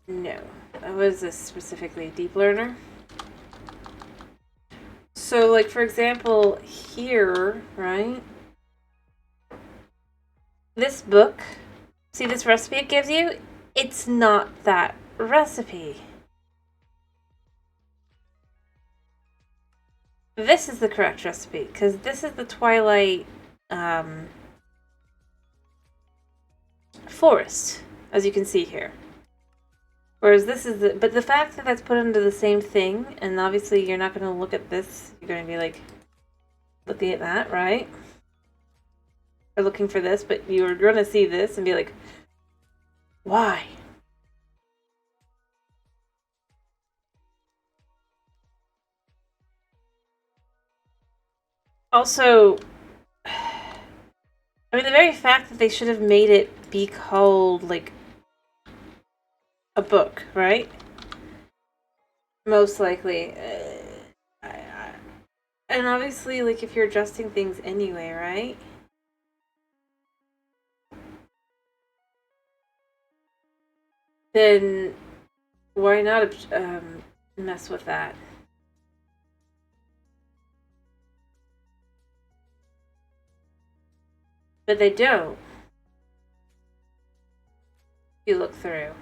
No. What is this specifically? Deep Learner? So, like, for example, here, right? This book, see this recipe it gives you? It's not that recipe. This is the correct recipe, because this is the Twilight, forest, as you can see here. Whereas this is but the fact that that's put into the same thing, and obviously you're not going to look at this, you're going to be like, looking at that, right? Or looking for this, but you're going to see this and be like, why? Also, I mean, the very fact that they should have made it be called, like, a book, right? Most likely. And obviously, like, if you're adjusting things anyway, right? Then why not mess with that? But they don't. You look through.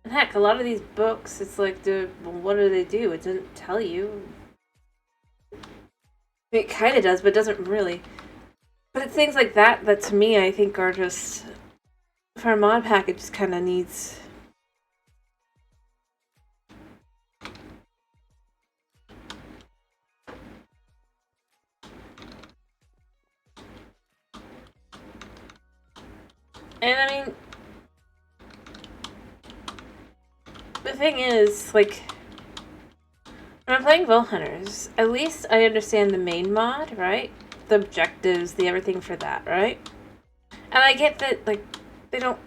And heck, a lot of these books, it's like, what do they do? It doesn't tell you. It kind of does, but it doesn't really. But it's things like that that to me I think are just for a mod pack. It just kind of needs. And I mean, the thing is, like, when I'm playing Vault Hunters, at least I understand the main mod, right? The objectives, the everything for that, right? And I get that, like, they don't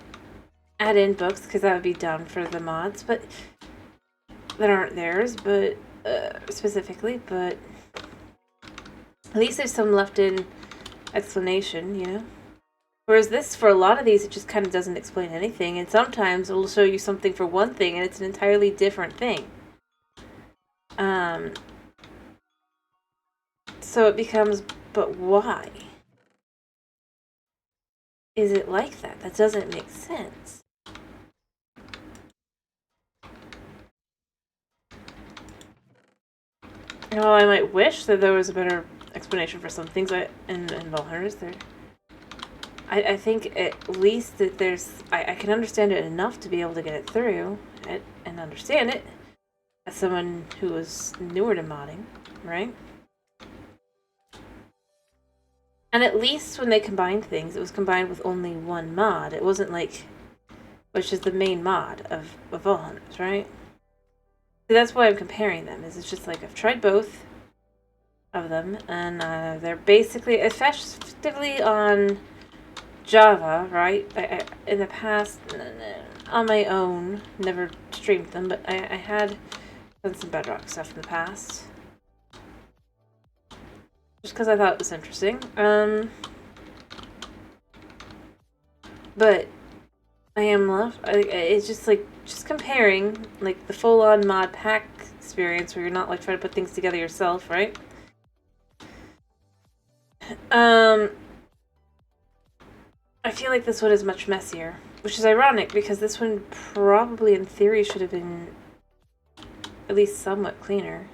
add in books because that would be done for the mods, but that aren't theirs, but specifically, but at least there's some left in explanation, you know? Whereas this, for a lot of these, it just kind of doesn't explain anything, and sometimes it'll show you something for one thing, and it's an entirely different thing. So it becomes, but why? Is it like that? That doesn't make sense. Well, I might wish that there was a better explanation for some things in Vault Hunters. I think at least that I can understand it enough to be able to get it through it and understand it as someone who is newer to modding, right? And at least when they combined things, it was combined with only one mod. It wasn't like, which is the main mod of Vault Hunters, right? So that's why I'm comparing them. Is it's just like I've tried both of them, and they're basically effectively on Java, right? In the past, on my own, never streamed them, but I had done some Bedrock stuff in the past. Just because I thought it was interesting. But I am left. It's just like, just comparing, like, the full-on mod pack experience where you're not, like, trying to put things together yourself, right? I feel like this one is much messier, which is ironic because this one probably in theory should have been at least somewhat cleaner.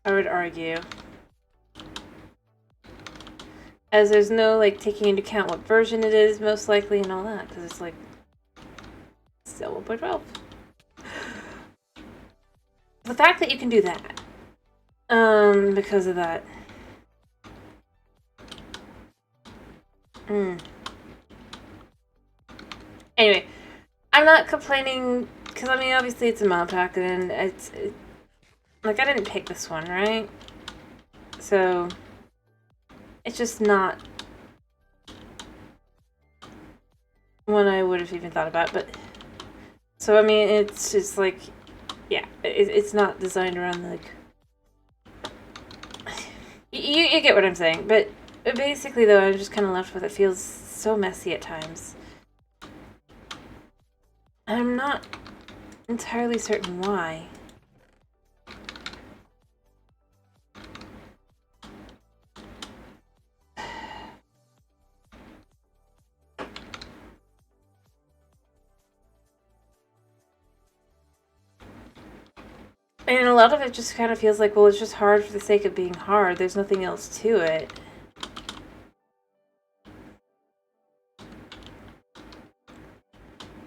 I would argue. As there's no, like, taking into account what version it is, most likely, and all that, because it's, like, still 1.12. The fact that you can do that, because of that. Anyway, I'm not complaining, because, I mean, obviously it's a mod pack, and like, I didn't pick this one, right? So, it's just not one I would have even thought about, but... So, I mean, it's just, like... Yeah, it's not designed around, like... You get what I'm saying, but basically, though, I'm just kind of left with it feels so messy at times. I'm not entirely certain why. And a lot of it just kind of feels like, well, it's just hard for the sake of being hard. There's nothing else to it.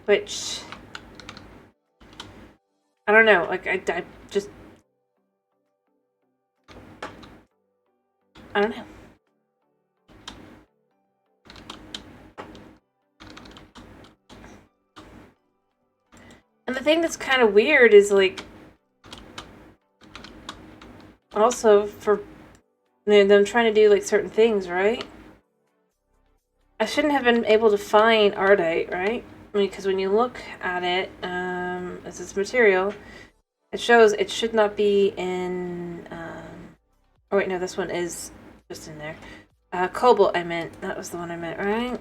Which... I don't know, like, I just... I don't know. And the thing that's kind of weird is, like... Also, for them trying to do, like, certain things, right? I shouldn't have been able to find Ardite, right? I mean, because when you look at it, as this material, it shows it should not be in, oh wait, no, this one is just in there. Cobalt, I meant. That was the one I meant, right?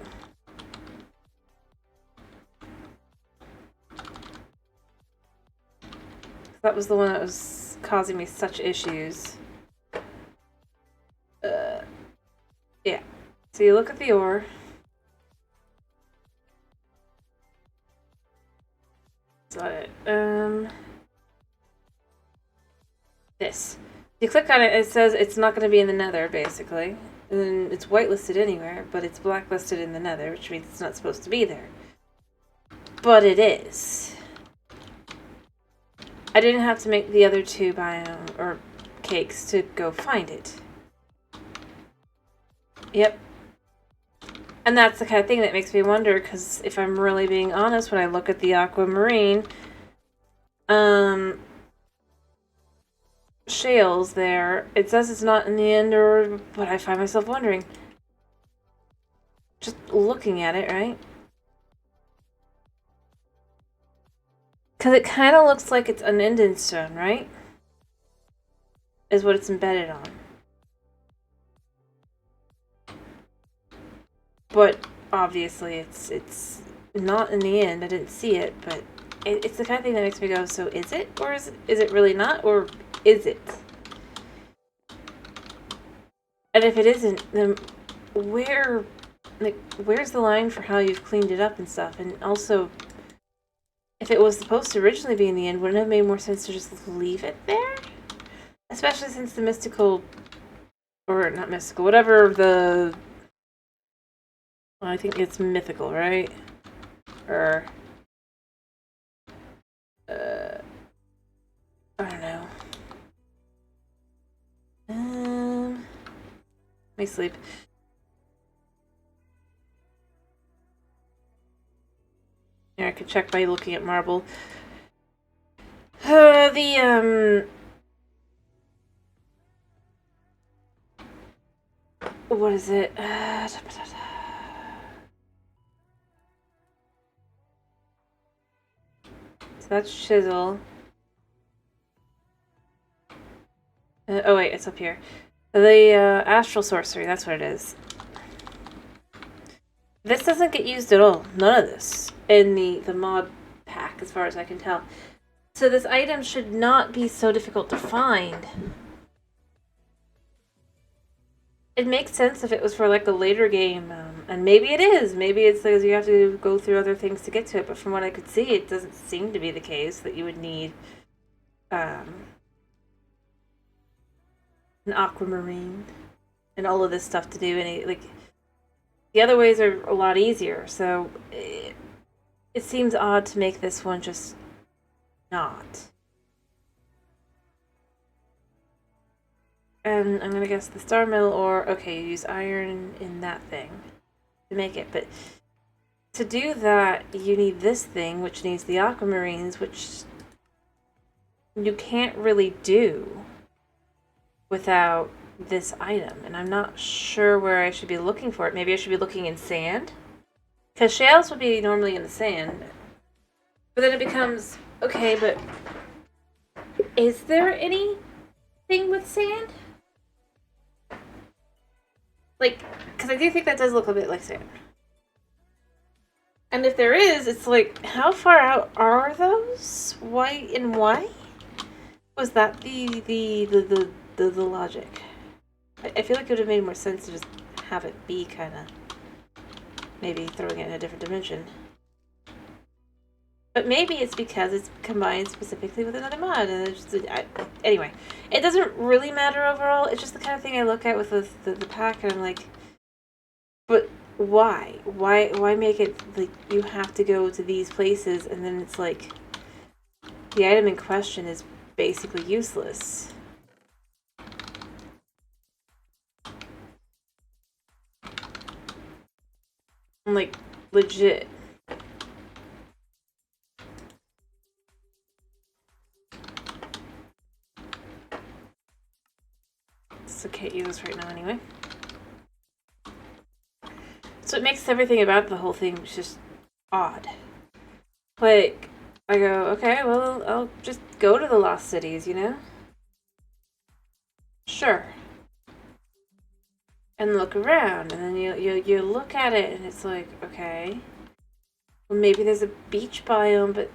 That was the one that was causing me such issues. Yeah. So you look at the ore. Got it. This. If you click on it, it says it's not going to be in the Nether, basically. And it's whitelisted anywhere, but it's blacklisted in the Nether, which means it's not supposed to be there. But it is. I didn't have to make the other two biome or cakes to go find it. Yep. And that's the kind of thing that makes me wonder, because if I'm really being honest, when I look at the aquamarine, shales there, it says it's not in the Ender, but I find myself wondering. Just looking at it, right? Because it kind of looks like it's an Enden stone, right? Is what it's embedded on. But obviously it's not in the end. I didn't see it, but it's the kind of thing that makes me go, so is it? Or is it really not? Or is it? And if it isn't, then where's the line for how you've cleaned it up and stuff? And also, if it was supposed to originally be in the end, wouldn't it have made more sense to just leave it there? Especially since the mystical, or not mystical, whatever the... Well, I think it's mythical, right? Or... I don't know. Let me sleep. Here, I could check by looking at marble. What is it? So that's chisel. Oh wait, it's up here. The astral sorcery, that's what it is. This doesn't get used at all. None of this in the mod pack, as far as I can tell. So this item should not be so difficult to find. It makes sense if it was for like a later game, and maybe it is. Maybe it's because you have to go through other things to get to it. But from what I could see, it doesn't seem to be the case that you would need an aquamarine and all of this stuff to do any like. The other ways are a lot easier, so it seems odd to make this one just not. And I'm gonna guess the star mill, or okay, you use iron in that thing to make it, but to do that you need this thing, which needs the aquamarines, which you can't really do without this item, and I'm not sure where I should be looking for it. Maybe I should be looking in sand? Because shales would be normally in the sand. But then it becomes, okay, but is there anything with sand? Like, because I do think that does look a bit like sand. And if there is, it's like, how far out are those? Why and why? Was that the logic? I feel like it would have made more sense to just have it be kind of maybe throwing it in a different dimension. But maybe it's because it's combined specifically with another mod, and it's just, anyway, it doesn't really matter overall. It's just the kind of thing I look at with the pack, and I'm like, but why? Why make it like you have to go to these places, and then it's like the item in question is basically useless. I'm like, legit. So can't use this right now anyway. So it makes everything about the whole thing just odd. Like, I go, okay, well, I'll just go to the Lost Cities, you know? Sure. And look around, and then you look at it, and it's like, okay, well, maybe there's a beach biome, but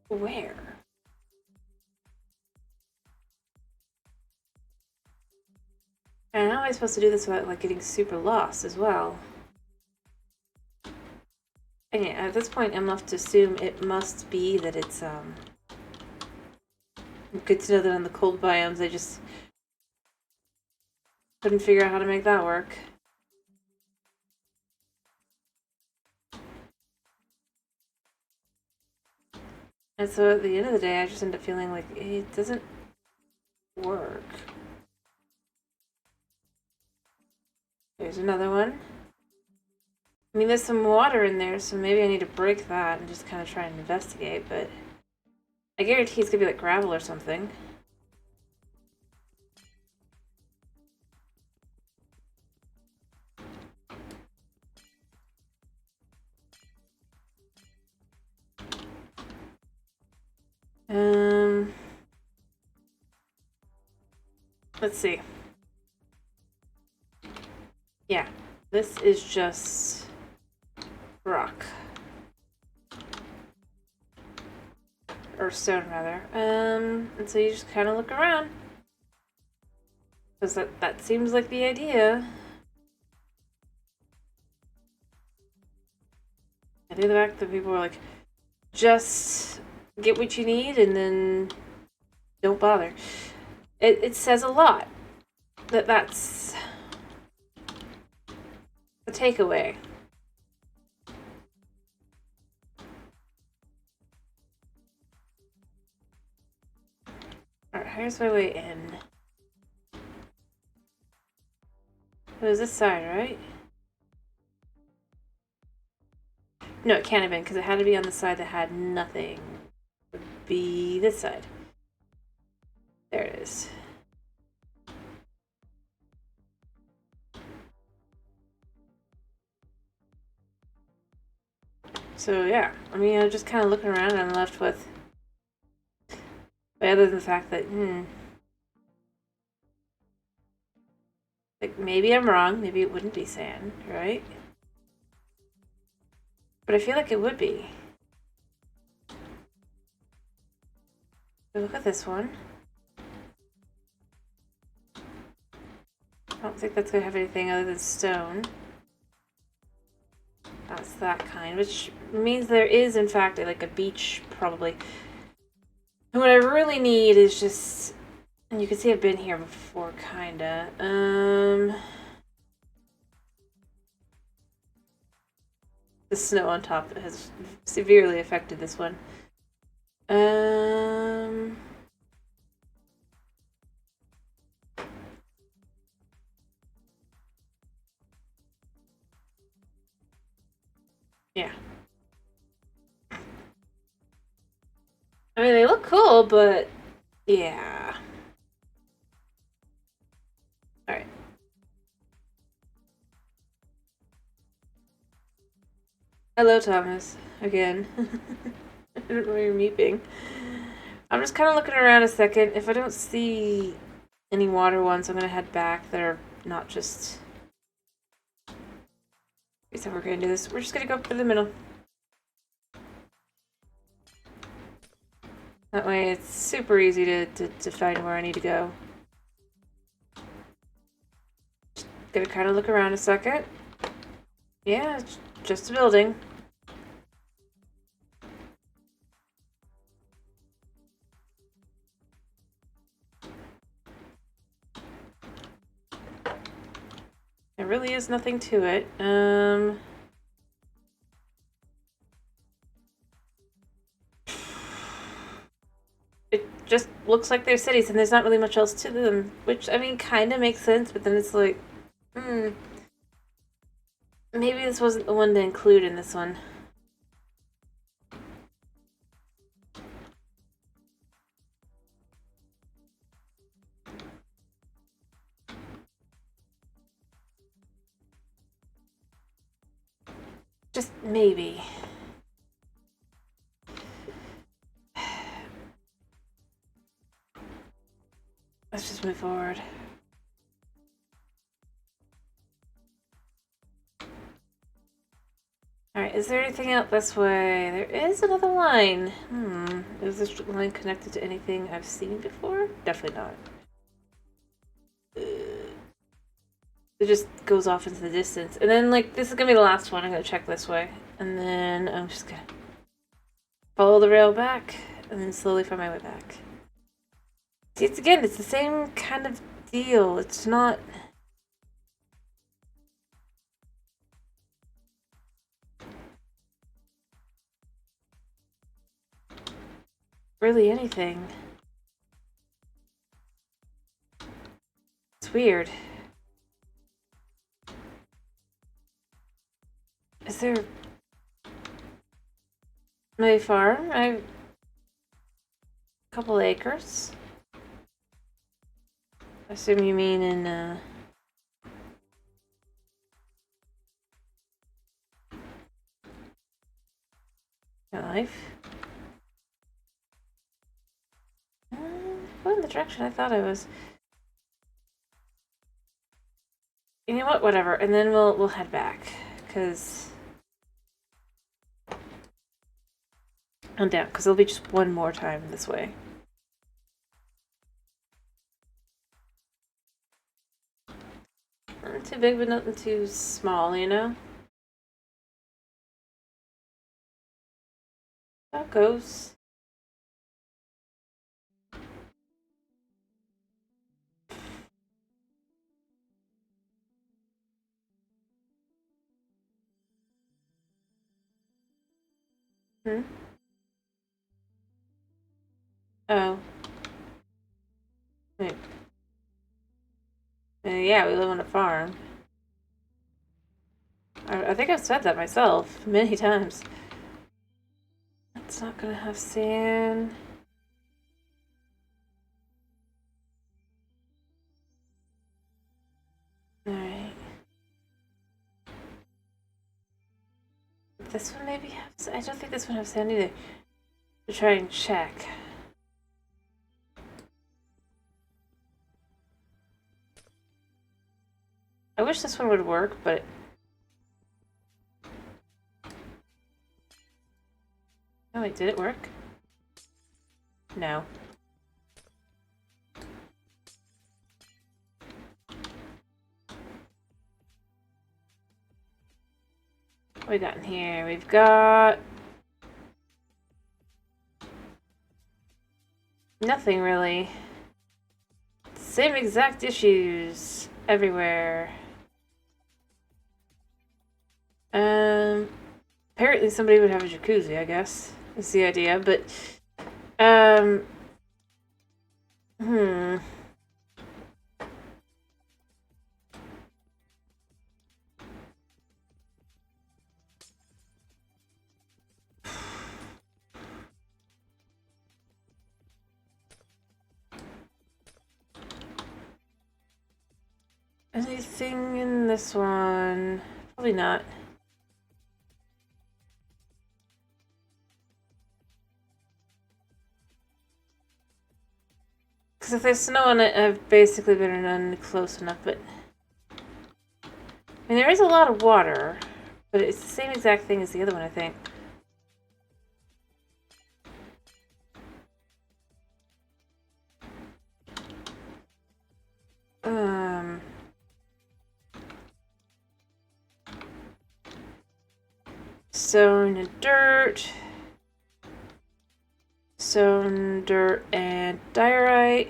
where? And how am I supposed to do this without like getting super lost as well? And yeah, at this point, I'm left to assume it must be that it's, good to know that on the cold biomes, I just couldn't figure out how to make that work. And so at the end of the day, I just end up feeling like it doesn't work. There's another one. I mean, there's some water in there, so maybe I need to break that and just kind of try and investigate, but I guarantee it's gonna be like gravel or something. Let's see. Yeah, this is just rock. Or stone, rather. And so you just kind of look around. Because that seems like the idea. I think the fact that people are like, just get what you need and then don't bother. It says a lot that's a takeaway. Alright, here's my way in. It was this side, right? No, it can't have been, because it had to be on the side that had nothing. It would be this side. There it is. So yeah, I mean, I'm just kind of looking around and I'm left with, other than the fact that, like maybe I'm wrong, maybe it wouldn't be sand, right? But I feel like it would be. So look at this one. I don't think that's gonna have anything other than stone. That's that kind, which means there is, in fact, like a beach, probably. And what I really need is just, and you can see I've been here before, kinda. The snow on top has severely affected this one. Yeah. I mean, they look cool, but yeah. Alright. Hello, Thomas. Again. I don't know where you're meeping. I'm just kind of looking around a second. If I don't see any water ones, I'm going to head back that are not just... Here's how we're going to do this. We're just going to go up to the middle. That way it's super easy to find where I need to go. Just gonna kind of look around a second. Yeah, it's just a building. There really is nothing to it. It just looks like they're cities and there's not really much else to them, which, I mean, kind of makes sense, but then it's like, maybe this wasn't the one to include in this one. Just maybe. Let's just move forward. Alright, is there anything out this way? There is another line. Is this line connected to anything I've seen before? Definitely not. It just goes off into the distance. And then, like, this is gonna be the last one. I'm gonna check this way. and then I'm just gonna follow the rail back, and then slowly find my way back. See, it's the same kind of deal. It's not really anything. It's weird. Is there my farm? I have a couple acres. I assume you mean in your life? Going in the direction I thought I was. You know what? Whatever. And then we'll head back, cause I'm down, cause it'll be just one more time this way. Not too big, but nothing too small, you know? That goes. Hmm? Oh. Wait. Yeah, we live on a farm. I think I've said that myself many times. It's not gonna have sand. Alright. This one maybe has. I don't think this one has sand either. To try and check. I wish this one would work, but. Oh wait, did it work? No. What we got in here? We've got nothing really. Same exact issues everywhere. Apparently somebody would have a jacuzzi, I guess. Is the idea, but hmm. Anything in this one? Probably not. Because if there's snow on it, I've basically been run close enough, but. I mean, there is a lot of water, but it's the same exact thing as the other one, I think. Stone and dirt. Stone, dirt, and diorite.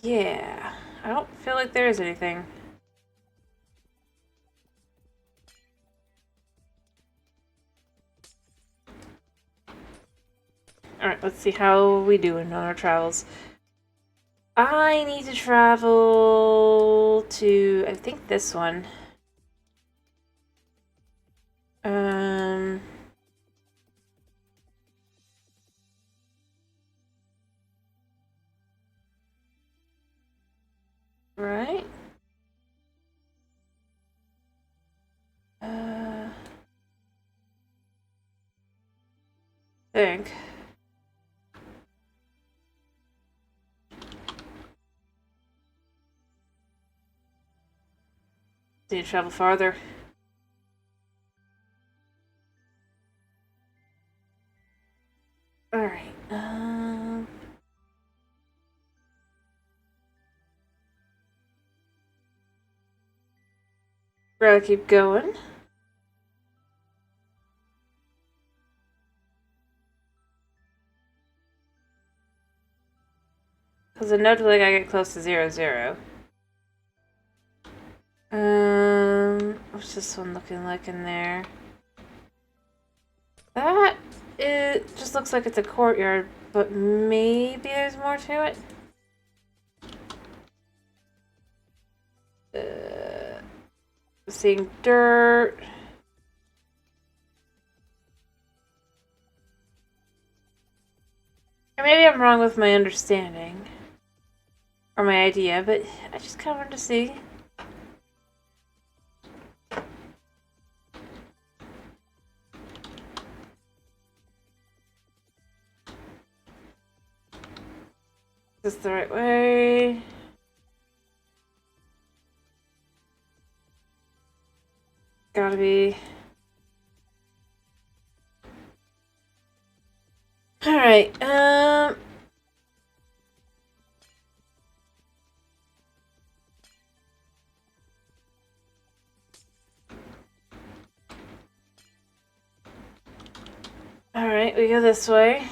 Yeah. I don't feel like there is anything. Alright, let's see how we doing on our travels. I need to travel to, I think, this one. Right? Think. Need to travel farther. Alright, we're gonna keep going. Because inevitably I get close to 0, 0. What's this one looking like in there? That it just looks like it's a courtyard, but maybe there's more to it. Seeing dirt. Or maybe I'm wrong with my understanding. Or my idea, but I just kind of wanted to see. Is this the right way? Gotta be. Alright, Alright, we go this way.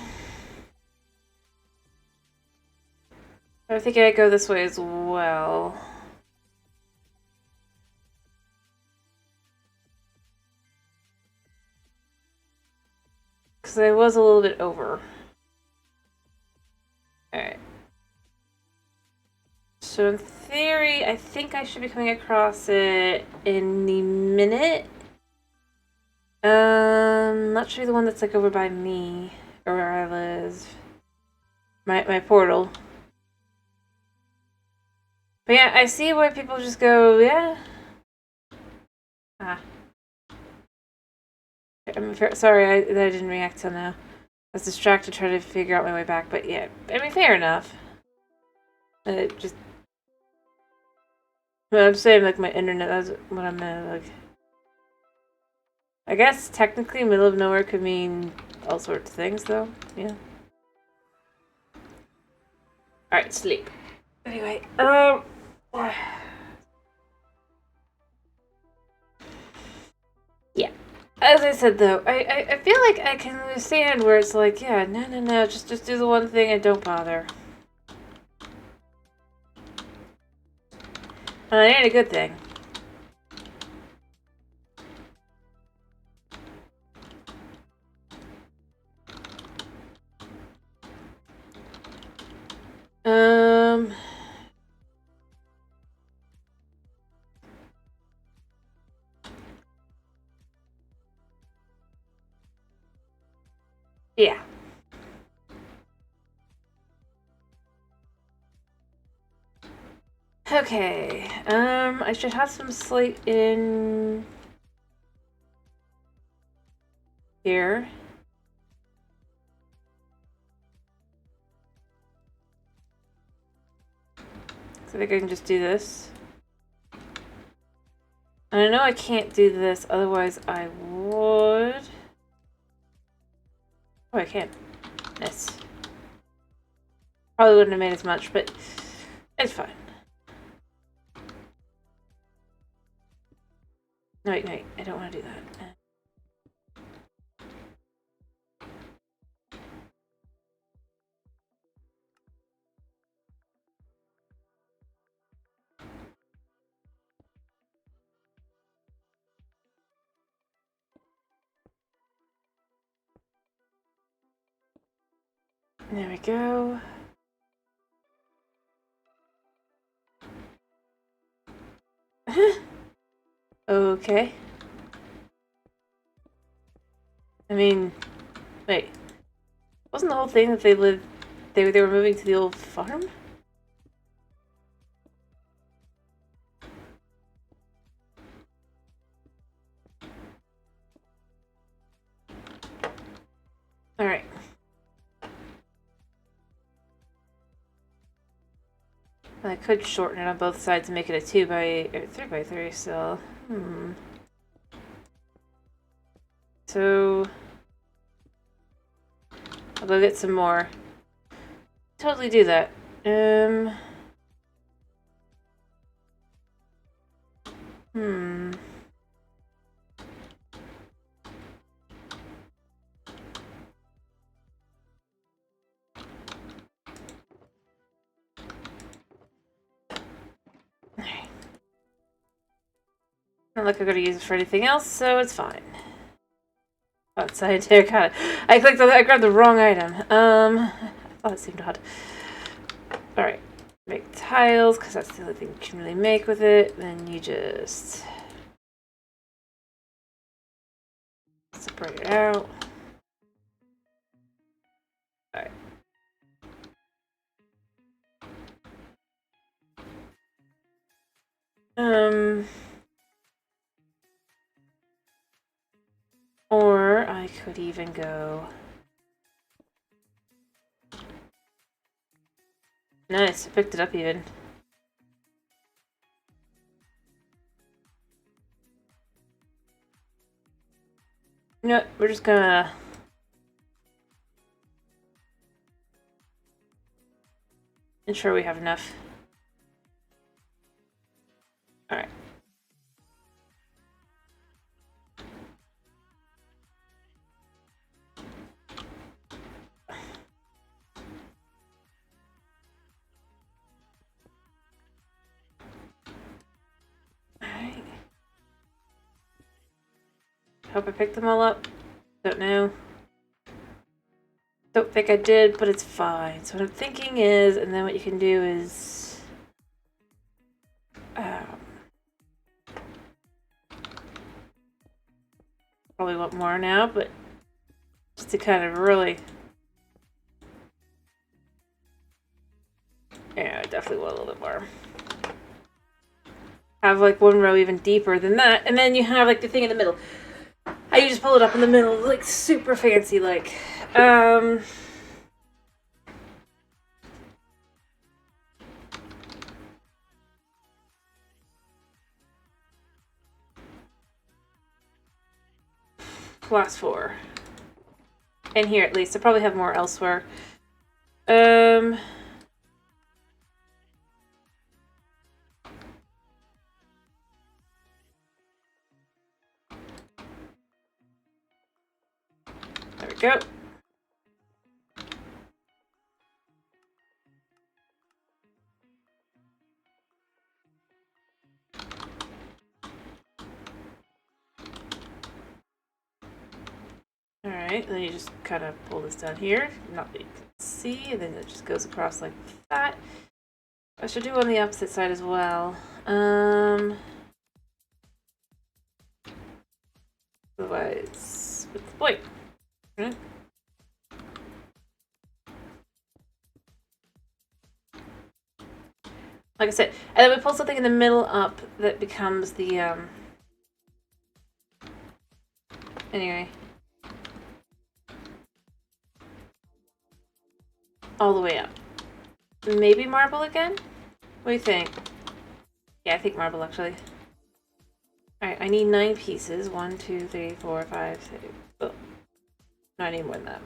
I think I go this way as well. Because I was a little bit over. Alright. So in theory, I think I should be coming across it any minute. Not sure the one that's like over by me, or where I live. My portal. But yeah, I see why people just go, yeah. Ah. I'm sorry that I didn't react till now. I was distracted trying to figure out my way back, but yeah, I mean, fair enough. Just... Well, I'm saying, like, my internet, that's what I meant, like... I guess, technically, middle of nowhere could mean all sorts of things, though. Yeah. Alright, sleep. Anyway, yeah. As I said, though, I feel like I can understand where it's like, yeah, no, just do the one thing and don't bother. And it ain't a good thing. Yeah. Okay, I should have some slate in here. So I think I can just do this. And I know I can't do this, otherwise I would. Oh, I can. Nice. Probably wouldn't have made as much, but it's fine. No, wait, I don't want to do that. There we go. Okay. I mean, wait. Wasn't the whole thing that they were moving to the old farm? Alright. I could shorten it on both sides and make it a 3x3, so... So... I'll go get some more. Totally do that. Not like I'm gonna use it for anything else, so it's fine. Scientific. I clicked on that. I grabbed the wrong item. I thought it seemed odd. Alright. Make tiles, because that's the only thing you can really make with it. Then you just separate it out. Alright. Or I could even go... Nice, I picked it up even. You know what, we're just gonna... ensure we have enough. Alright. Alright. Hope I picked them all up. Don't know. Don't think I did, but it's fine. So what I'm thinking is, and then what you can do is... probably want more now, but just to kind of really... Yeah, I definitely want a little bit more. Have like one row even deeper than that, and then you have like the thing in the middle. You just pull it up in the middle, like super fancy, like. Class 4. And here at least. I probably have more elsewhere. There we go. Alright, then you just kind of pull this down here. Not that you can see, and then it just goes across like that. I should do on the opposite side as well. Otherwise, what's the point? Right? Like I said, and then we pull something in the middle up that becomes the, anyway. All the way up. Maybe marble again? What do you think? Yeah, I think marble actually. Alright, I need 9 pieces. 1, 2, 3, 4, 5, 6. Oh. No, I need more than that.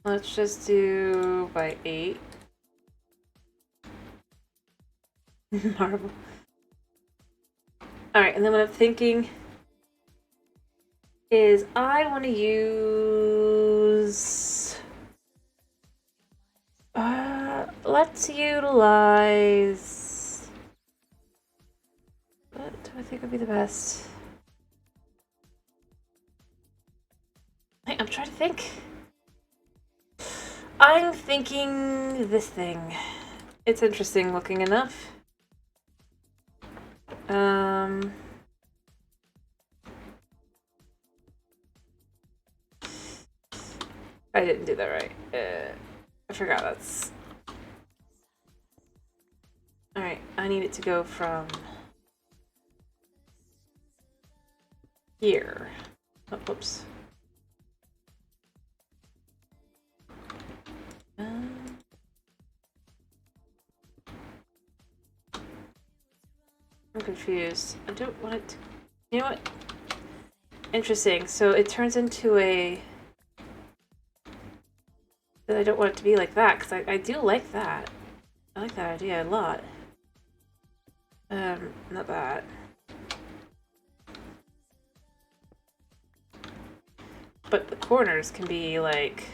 Let's just do by 8. Marble. Alright, and then what I'm thinking is I want to use... let's utilize... What do I think would be the best? I'm trying to think. I'm thinking this thing. It's interesting looking enough. I didn't do that right. I forgot that's... Alright, I need it to go from... here. Oh, whoops. I'm confused. I don't want it to... You know what? Interesting. So it turns into a... But I don't want it to be like that, because I do like that. I like that idea a lot. Not that. But the corners can be like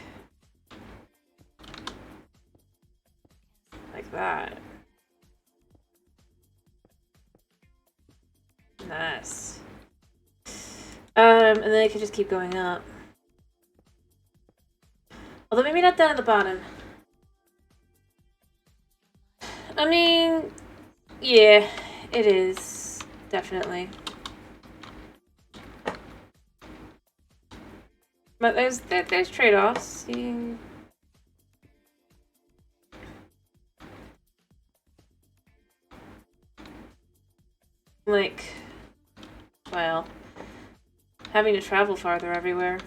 that. Nice. And then I could just keep going up. Although maybe not down at the bottom. I mean, yeah, it is. Definitely. But there's trade-offs. Like, well, having to travel farther everywhere.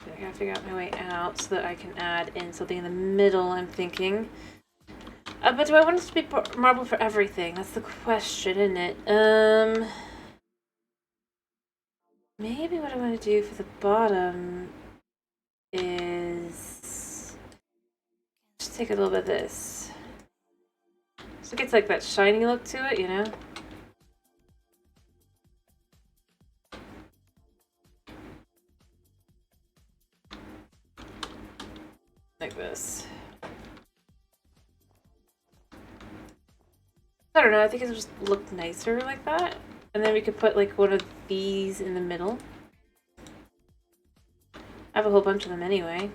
I gotta figure out my way out so that I can add in something in the middle, I'm thinking. But do I want it to be marble for everything? That's the question, isn't it? Maybe what I want to do for the bottom is just take a little bit of this. So it gets like that shiny look to it, you know? Like this. I don't know, I think it'll just look nicer like that. And then we could put like one of these in the middle. I have a whole bunch of them anyway.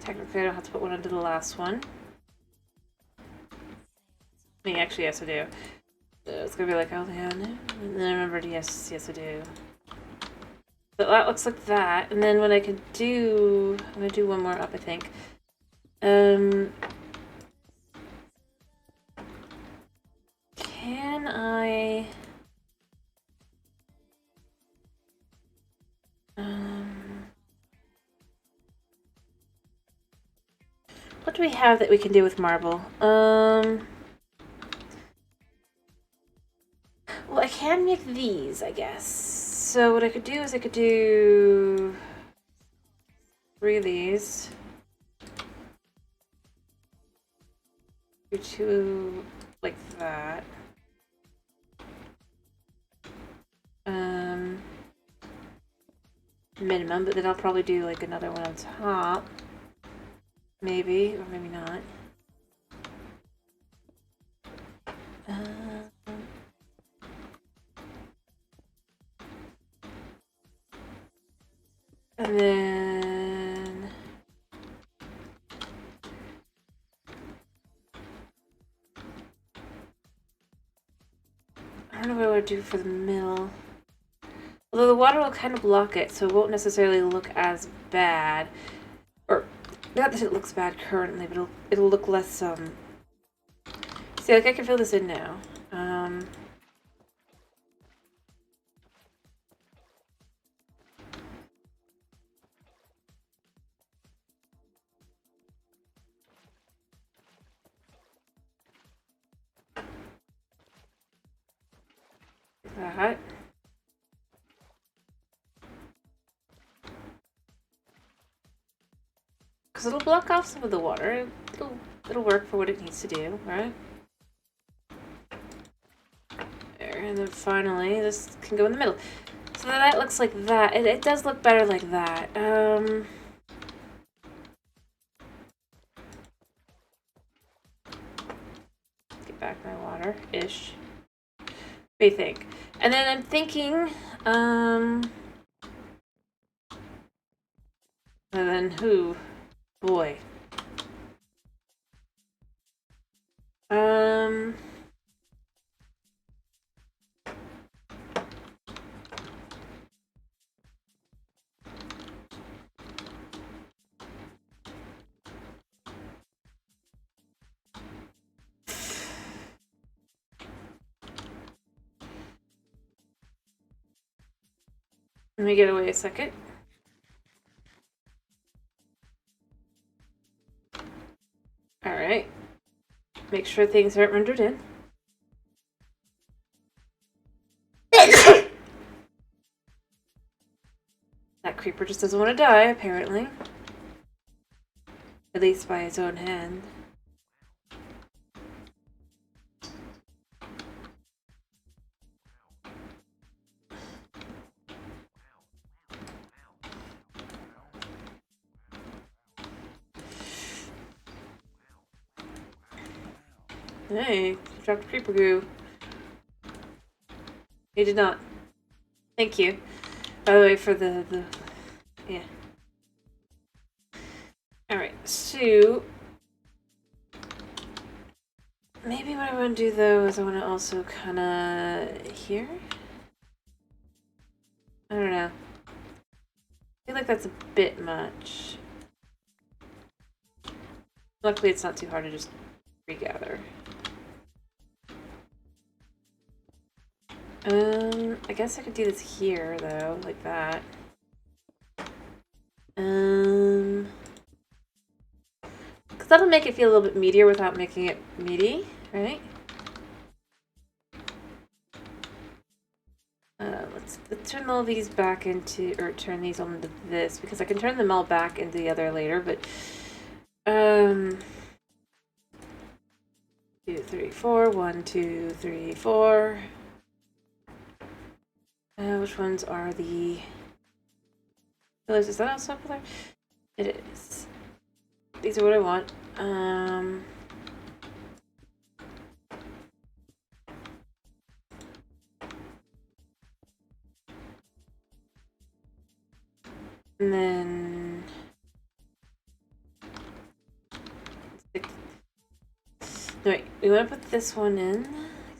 Technically I don't have to put one under the last one. I mean, actually, yes I do. It's gonna be like, oh yeah, no. And then I remembered, yes I do. So that looks like that, and then what I could do, I'm gonna do one more up, I think. Can I... what do we have that we can do with marble? Well, I can make these, I guess. So what I could do is I could do 3 of these. Do 2 like that. Minimum, but then I'll probably do like another one on top. Maybe, or maybe not. And then... I don't know what I would do for the middle. Although the water will kind of block it, so it won't necessarily look as bad. Or, not that it looks bad currently, but it'll look less, See, like, I can fill this in now. That. Because it'll block off some of the water. It'll work for what it needs to do, right? There, and then finally, this can go in the middle. So that looks like that. It does look better like that. Get back my water-ish. What do you think? And then I'm thinking, and then who? Boy. Let me get away a second. Alright. Make sure things aren't rendered in. That creeper just doesn't want to die, apparently. At least by his own hand. Hey, you dropped creeper goo. You did not. Thank you. By the way, for the yeah. Alright, so maybe what I want to do though is I want to also kind of here. I don't know. I feel like that's a bit much. Luckily, it's not too hard to just regather. I guess I could do this here though, like that. Because that'll make it feel a little bit meatier without making it meaty, right? Let's turn all these back into, or turn these all into this, because I can turn them all back into the other later, but 2, 3, 4. 1, 2, 3, 4. Which ones are the pillars? Is that also up there? It is. These are what I want. And then no, wait, we want to put this one in.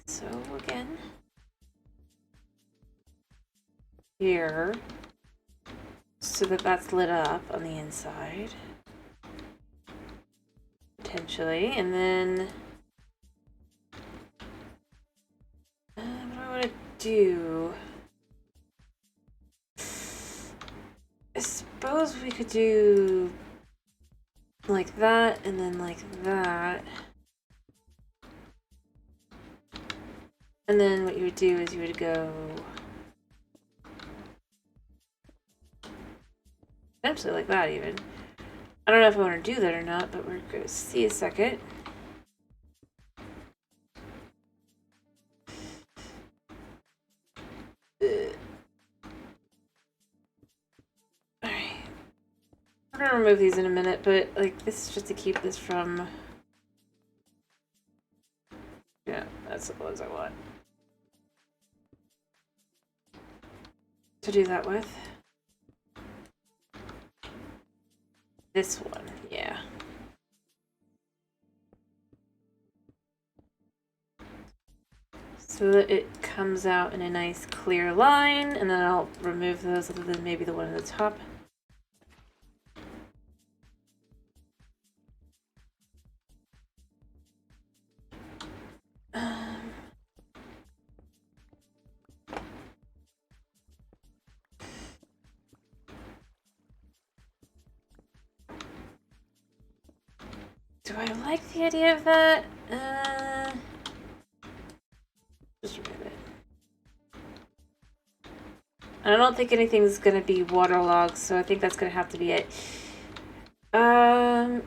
So again, here, so that that's lit up on the inside, potentially, and then what do I want to do? I suppose we could do like that, and then like that. And then what you would do is you would go potentially like that even. I don't know if I want to do that or not, but we're going to see a second. Alright. I'm going to remove these in a minute, but like this is just to keep this from... Yeah, that's the ones I want to do that with. This one, yeah. So that it comes out in a nice clear line, and then I'll remove those other than maybe the one at the top. Do I like the idea of that? Just remove it. I don't think anything's gonna be waterlogged, so I think that's gonna have to be it. What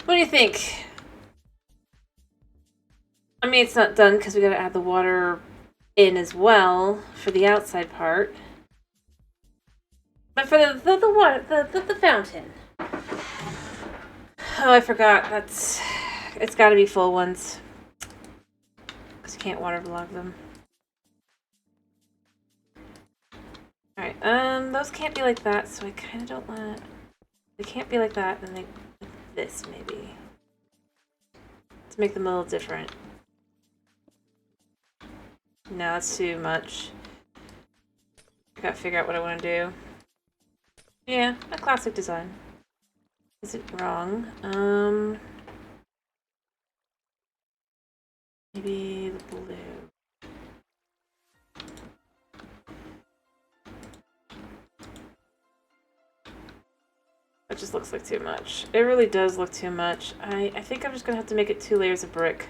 do you think? I mean, it's not done because we gotta add the water in as well for the outside part. But for the water, the fountain. Oh, I forgot. It's got to be full ones because you can't waterlog them. All right. Those can't be like that, so I kind of don't want. They can't be like that, and like this maybe to make them a little different. No, that's too much. I gotta figure out what I want to do. Yeah, a classic design. Is it wrong? Maybe the blue. That just looks like too much. It really does look too much. I think I'm just gonna have to make it 2 layers of brick.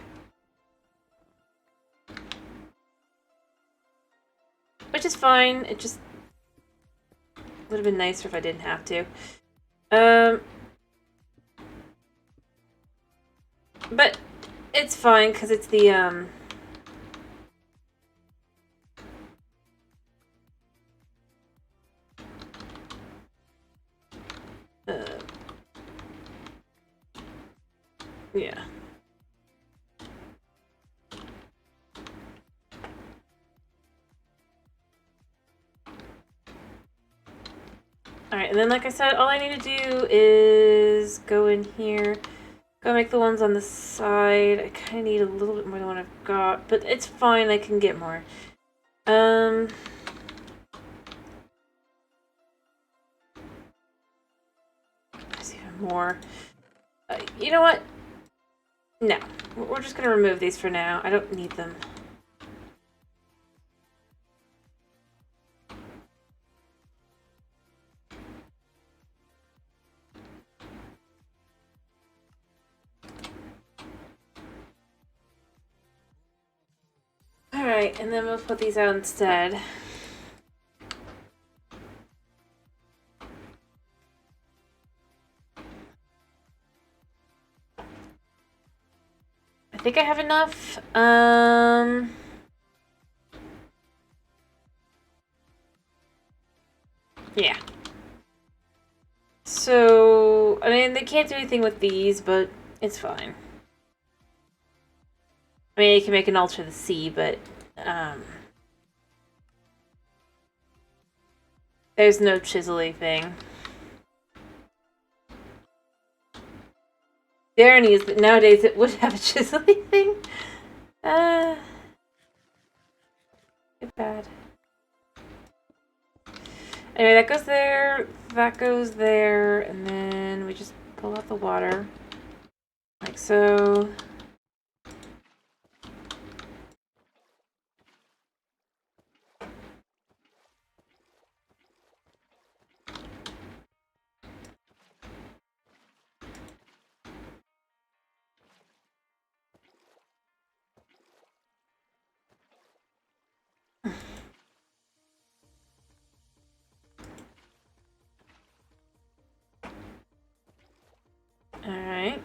Which is fine. It just would have been nicer if I didn't have to. But it's fine because it's the Alright, and then like I said, all I need to do is go in here, go make the ones on the side. I kind of need a little bit more than what I've got, but it's fine, I can get more. That's even more. You know what? No. We're just going to remove these for now. I don't need them. Alright, and then we'll put these out instead. I think I have enough. Yeah. So, I mean, they can't do anything with these, but it's fine. I mean, you can make an altar the sea, but, there's no chiselly thing. The irony is that nowadays it would have a chiselly thing. Too bad. Anyway, that goes there, and then we just pull out the water. Like so. Alright.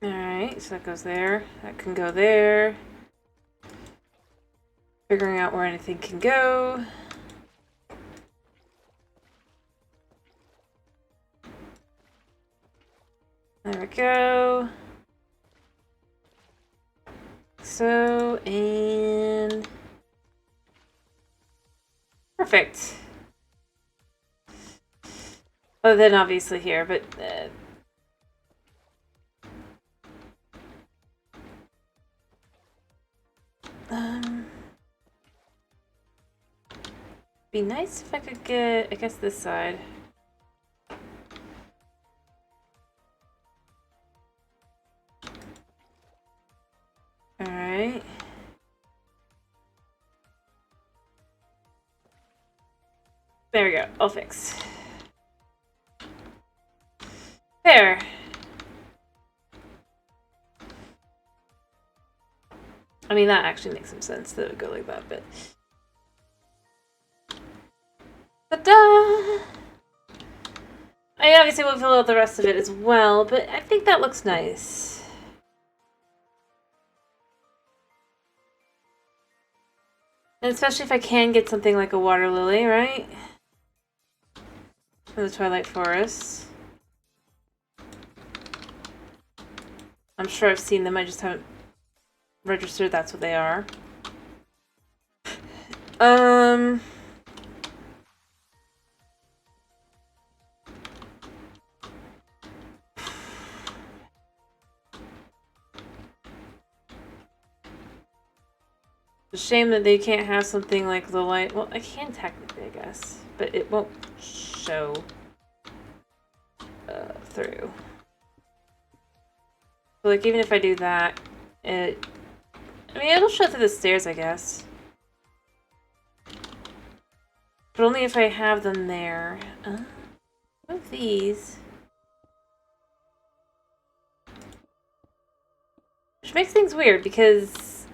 Alright, so that goes there. That can go there. Figuring out where anything can go. There we go. So, and... Perfect. Other than obviously here, but... be nice if I could get, I guess, this side. Alright. There we go, all fixed. There. I mean, that actually makes some sense that it would go like that, but... Ta-da! I obviously will fill out the rest of it as well, but I think that looks nice. And especially if I can get something like a water lily, right? From the Twilight Forest. I'm sure I've seen them, I just haven't registered that's what they are. It's a shame that they can't have something like the light. Well, I can technically, I guess, but it won't show through. So, like, even if I do that, I mean, it'll show through the stairs, I guess. But only if I have them there. Of these. Which makes things weird because,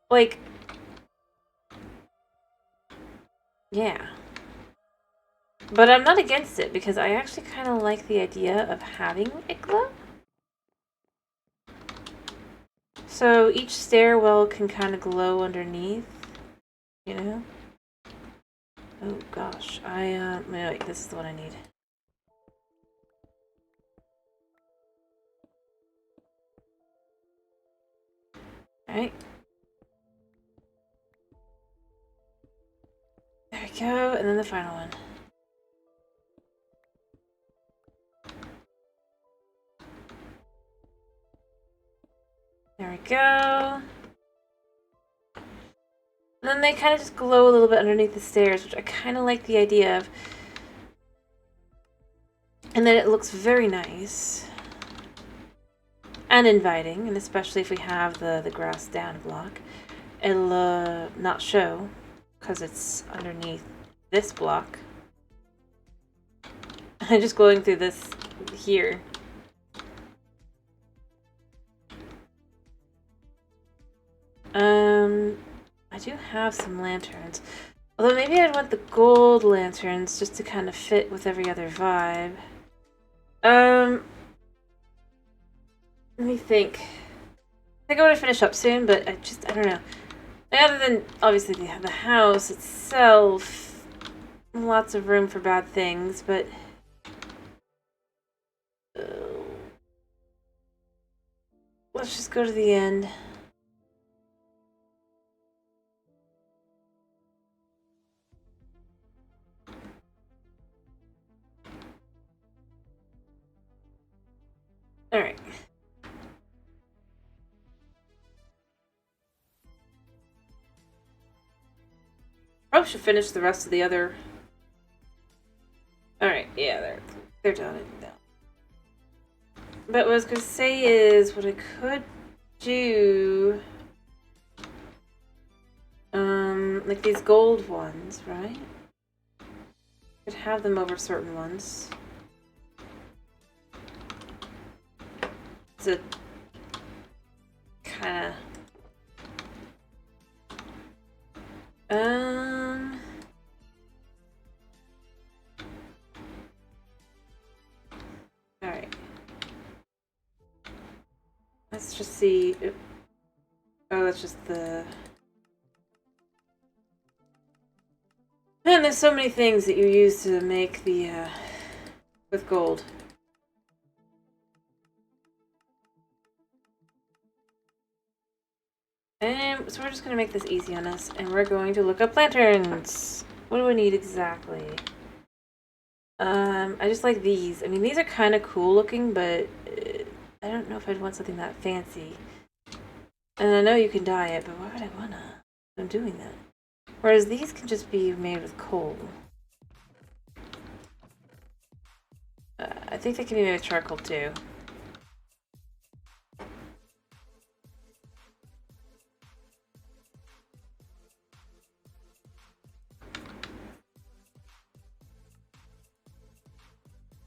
like, yeah. But I'm not against it because I actually kind of like the idea of having it glow. So each stairwell can kind of glow underneath, you know? Oh gosh, wait, this is the one I need. Alright. There we go, and then the final one. There we go. And then they kind of just glow a little bit underneath the stairs, which I kind of like the idea of. And then it looks very nice. And inviting, and especially if we have the grass down block. It'll not show, because it's underneath this block. I'm just going through this here. I do have some lanterns. Although maybe I'd want the gold lanterns just to kind of fit with every other vibe. Let me think. I think I want to finish up soon, but I don't know. Other than, obviously, the house itself, lots of room for bad things, but... let's just go to the end. Alright. Probably should finish the rest of the other... Alright, yeah, they're done. But what I was going to say is, what I could do... like these gold ones, right? Could have them over certain ones. To kind of all right, let's just see. Oh, that's just the... And there's so many things that you use to make the with gold. And so we're just going to make this easy on us, and we're going to look up lanterns. What do we need exactly? I just like these. I mean, these are kind of cool looking, but I don't know if I'd want something that fancy. And I know you can dye it, but why would I wanna? I'm doing that. Whereas these can just be made with coal. I think they can be made with charcoal too.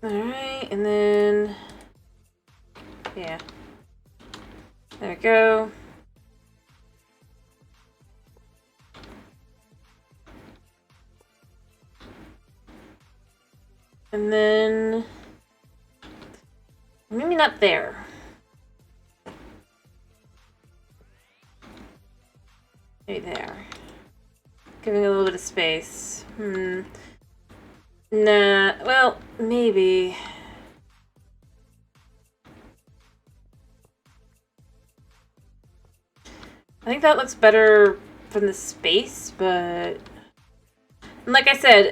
Alright, and then... yeah. There we go. And then... maybe not there. Maybe there. Giving a little bit of space. Nah, well, maybe. I think that looks better from the space, but... like I said,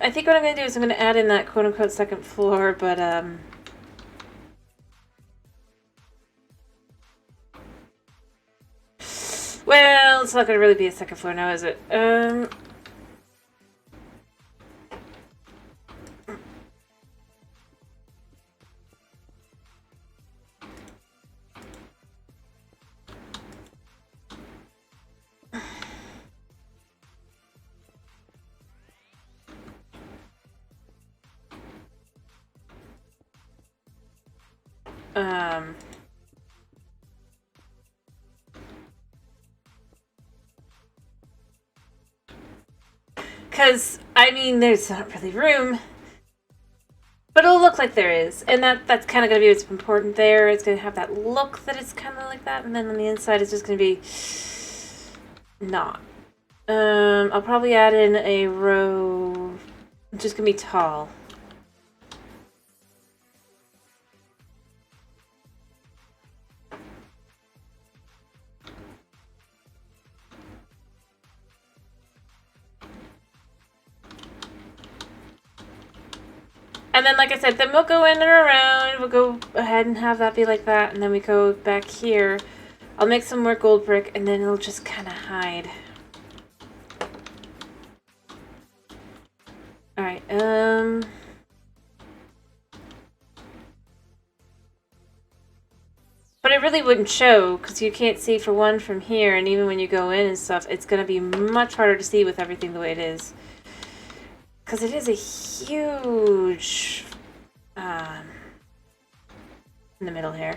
I think what I'm gonna do is I'm gonna add in that quote-unquote second floor, but, well, it's not gonna really be a second floor now, is it? Because, I mean, there's not really room. But it'll look like there is. And that's kind of going to be what's important there. It's going to have that look that it's kind of like that. And then on the inside, it's just going to be... not. I'll probably add in a row. It's just gonna be tall. And then, like I said, then we'll go in and around. We'll go ahead and have that be like that. And then we go back here. I'll make some more gold brick, and then it'll just kind of hide. Alright, but it really wouldn't show, because you can't see for one from here, and even when you go in and stuff, it's going to be much harder to see with everything the way it is. Because it is a huge... in the middle here.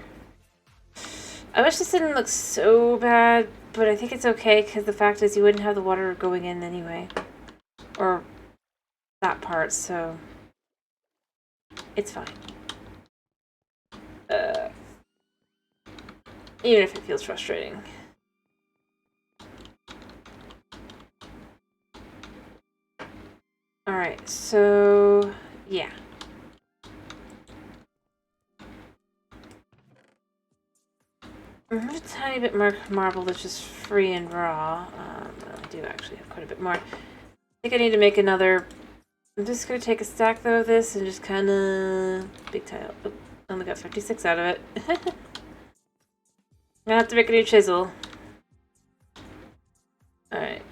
I wish this didn't look so bad, but I think it's okay, because the fact is you wouldn't have the water going in anyway. Or that part, so... it's fine. Even if it feels frustrating. Alright, so... yeah. I have a tiny bit more marble that's just free and raw. I do actually have quite a bit more. I think I need to make another... I'm just going to take a stack, though, of this and just kind of... big tile. Oh, I only got 56 out of it. I'm gonna have to make a new chisel. Alright.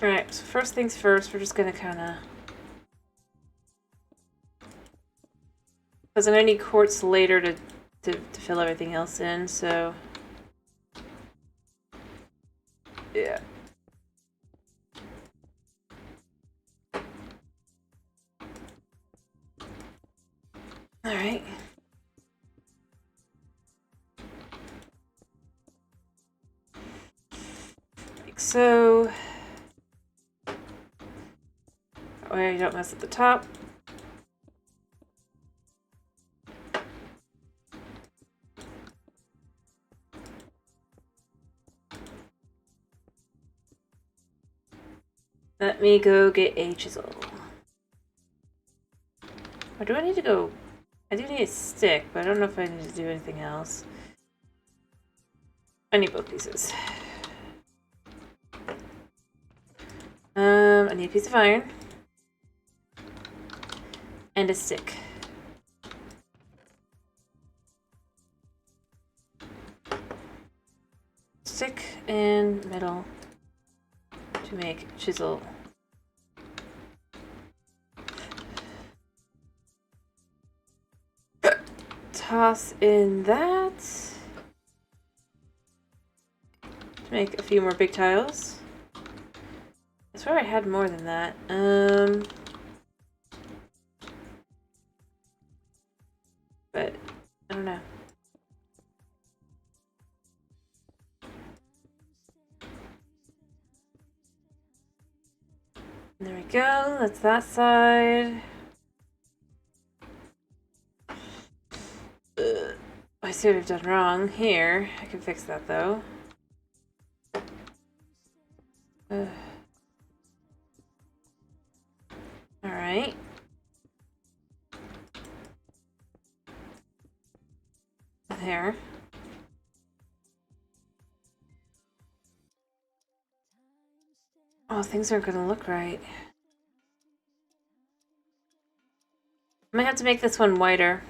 Alright, so first things first, we're just gonna kinda... because I'm gonna need quartz later to fill everything else in, so... yeah. Alright. Like so... oh, you don't mess at the top. Let me go get a chisel. Or do I need to go... I do need a stick, but I don't know if I need to do anything else. I need both pieces. I need a piece of iron. And a stick. Stick and metal to make chisel. Toss in that to make a few more big tiles. I swear I had more than that. But I don't know. There we go. That's that side. I see what I've done wrong here. I can fix that though. Alright. There. Oh, things aren't gonna look right. I might have to make this one whiter.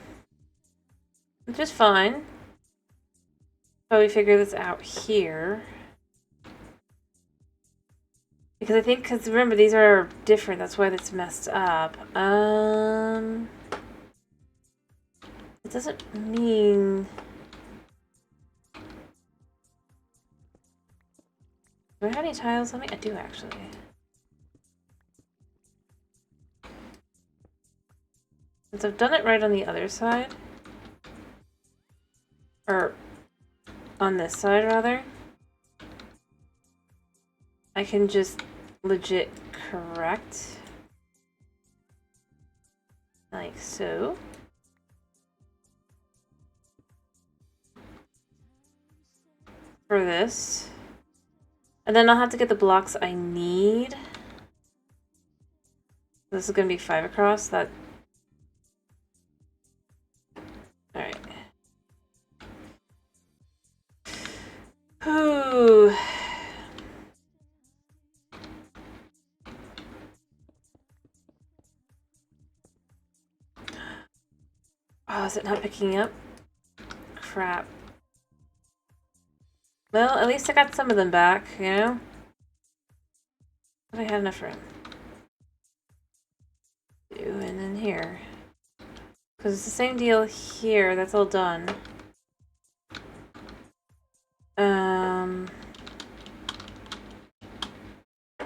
Which is fine. But we figure this out here. Because I think, because remember, these are different, that's why that's messed up. It doesn't mean... do I have any tiles on me? I do, actually. Since I've done it right on the other side, or on this side, rather, I can just legit correct, like so. for this. And then I'll have to get the blocks I need. This is going to be 5 across. That. Alright. Ooh. Oh, is it not picking up? Crap. Well, at least I got some of them back, you know? But I had enough room. And then here. Because it's the same deal here. That's all done.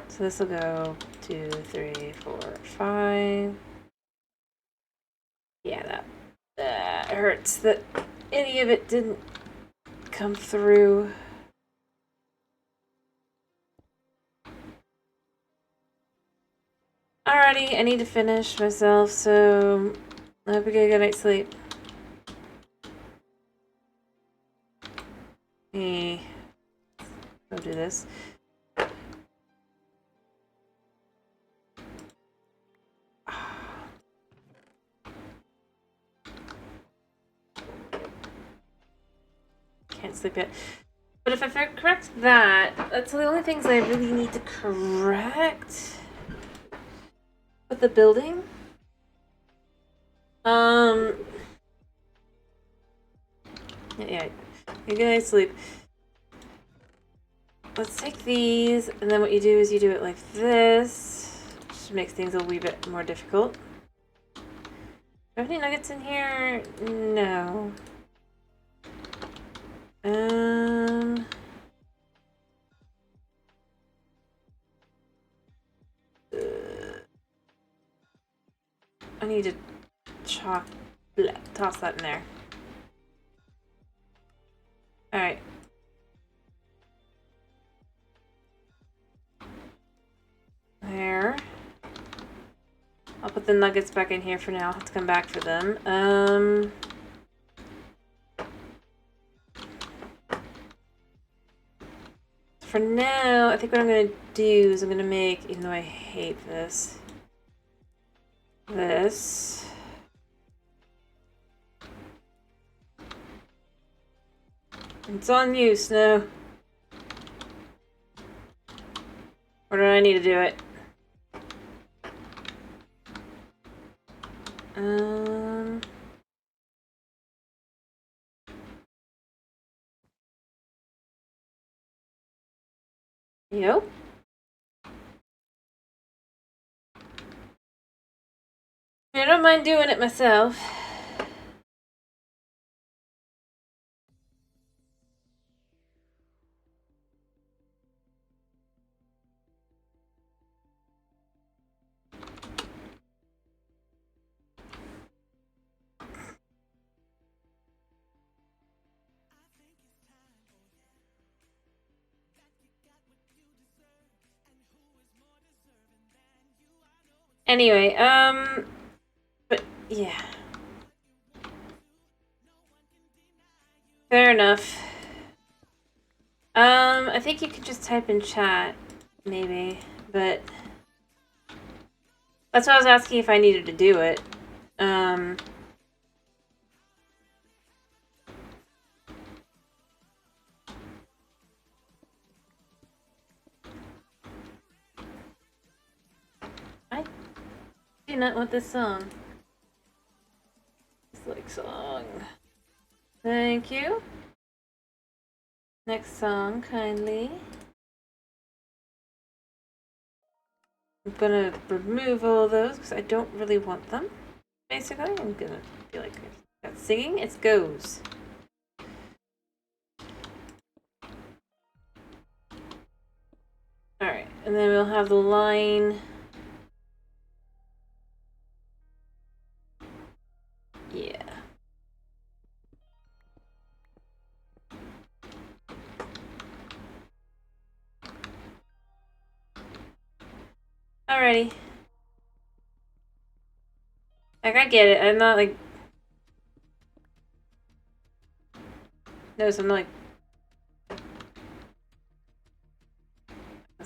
So this will go 2, 3, 4, 5. Yeah, that hurts that any of it didn't come through. Alrighty, I need to finish myself, so I hope you get a good night's sleep. Me go do this. Can't sleep yet. But if I correct that, that's the only things I really need to correct with the building. Yeah, you get a night's sleep. Let's take these, and then what you do is you do it like this, which makes things a wee bit more difficult. Do I have any nuggets in here? No. I need to toss that in there. Alright. There. I'll put the nuggets back in here for now. I'll have to come back for them. For now, I think what I'm going to do is I'm going to make, even though I hate this, It's on you, Snow. Or do I need to do it? Yep. I don't mind doing it myself. Anyway, but yeah. Fair enough. I think you could just type in chat, maybe, but that's why I was asking if I needed to do it. I do not want this song. Dislike song. Thank you. Next song, kindly. I'm gonna remove all those because I don't really want them. Basically, I'm gonna be like, that's singing, it goes. Alright, and then we'll have the line. Yeah. Alrighty. Like, I get it. I'm not like. Notice I'm not like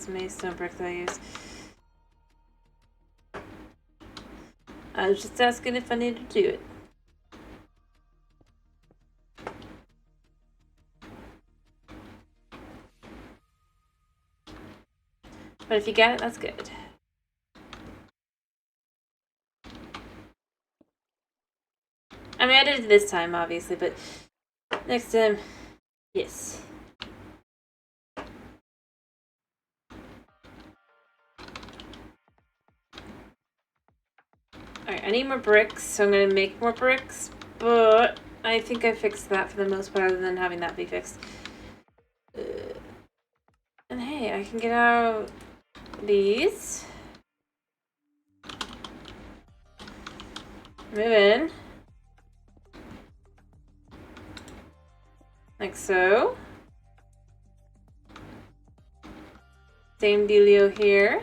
this Maystone brick that I use. I was just asking if I needed to do it. But if you got it, that's good. I mean, I did it this time, obviously, but next time, yes. Alright, I need more bricks, so I'm gonna make more bricks, but I think I fixed that for the most part, other than having that be fixed. And hey, I can get out these. Move in. Like so. Same dealio here.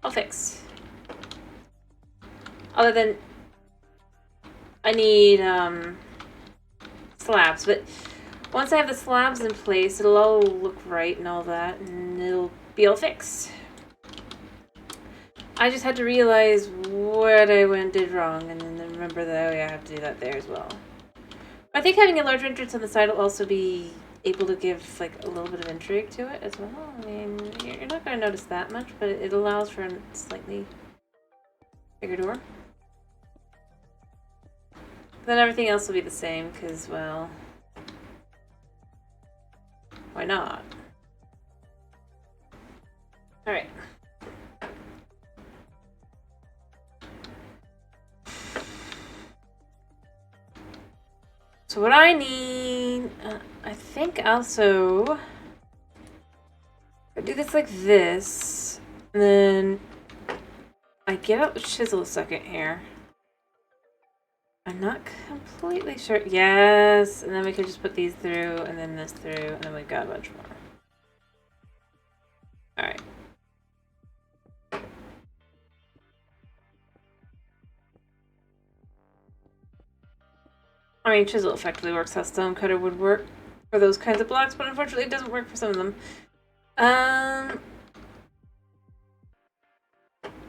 All fixed. Other than I need slabs, but once I have the slabs in place, it'll all look right and all that, and it'll be all fixed. I just had to realize what I did wrong, and then remember that, oh yeah, I have to do that there as well. I think having a larger entrance on the side will also be able to give like a little bit of intrigue to it as well. I mean, you're not going to notice that much, but it allows for a slightly bigger door. Then everything else will be the same, because, well, why not? Alright. So what I need, I think also, I do this like this, and then I get out the chisel a second here. I'm not completely sure. Yes, and then we can just put these through, and then this through, and then we've got a bunch more. Alright. I mean, chisel effectively works how stonecutter would work for those kinds of blocks, but unfortunately it doesn't work for some of them.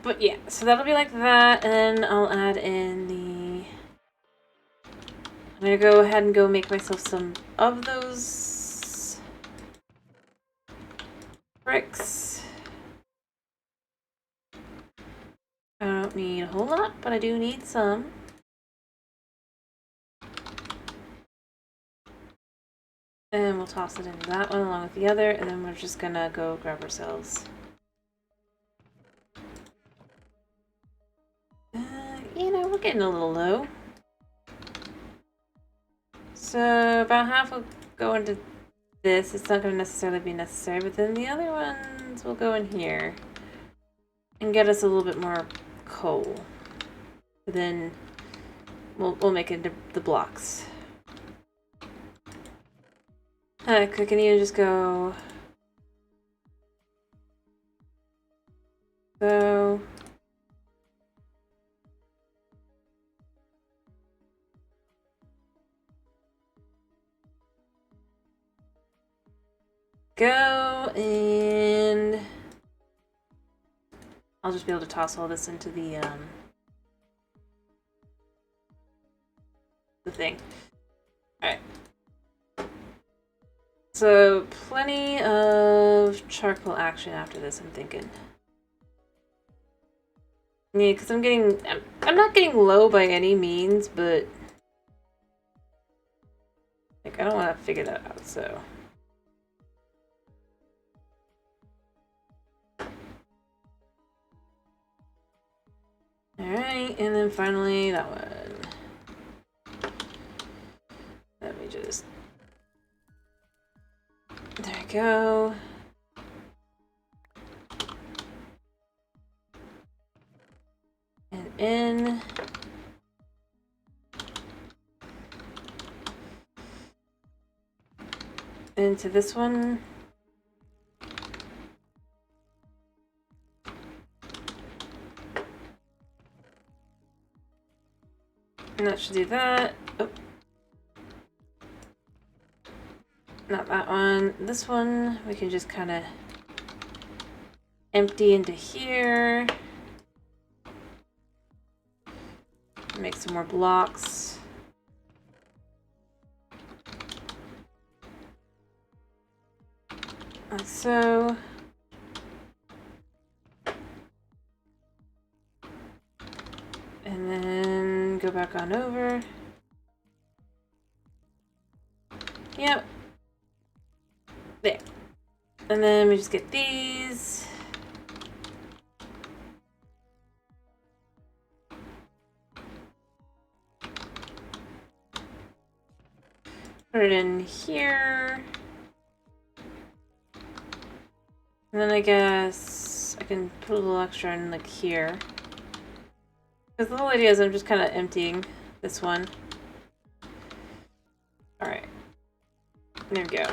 But yeah, so that'll be like that, and then I'll add in the... I'm gonna go ahead and go make myself some of those bricks. I don't need a whole lot, but I do need some. And we'll toss it into that one along with the other, and then we're just gonna go grab ourselves. You know, we're getting a little low. So about half will go into this. It's not going to necessarily be necessary, but then the other ones will go in here and get us a little bit more coal. Then we'll make it into the blocks. Can you just go... So... Go, and... I'll just be able to toss all this into the thing. Alright. So, plenty of charcoal action after this, I'm thinking. Yeah, because I'm not getting low by any means, but like I don't want to figure that out, so. Alright, and then finally that one. Let me just... There we go. And in. Into this one. And that should do that. Oh. Not that one. This one, we can just kind of empty into here. Make some more blocks. Like so. And then go back on over. Yep. There. And then we just get these. Put it in here. And then I guess I can put a little extra in like here. Because the whole idea is I'm just kind of emptying this one. Alright. There we go.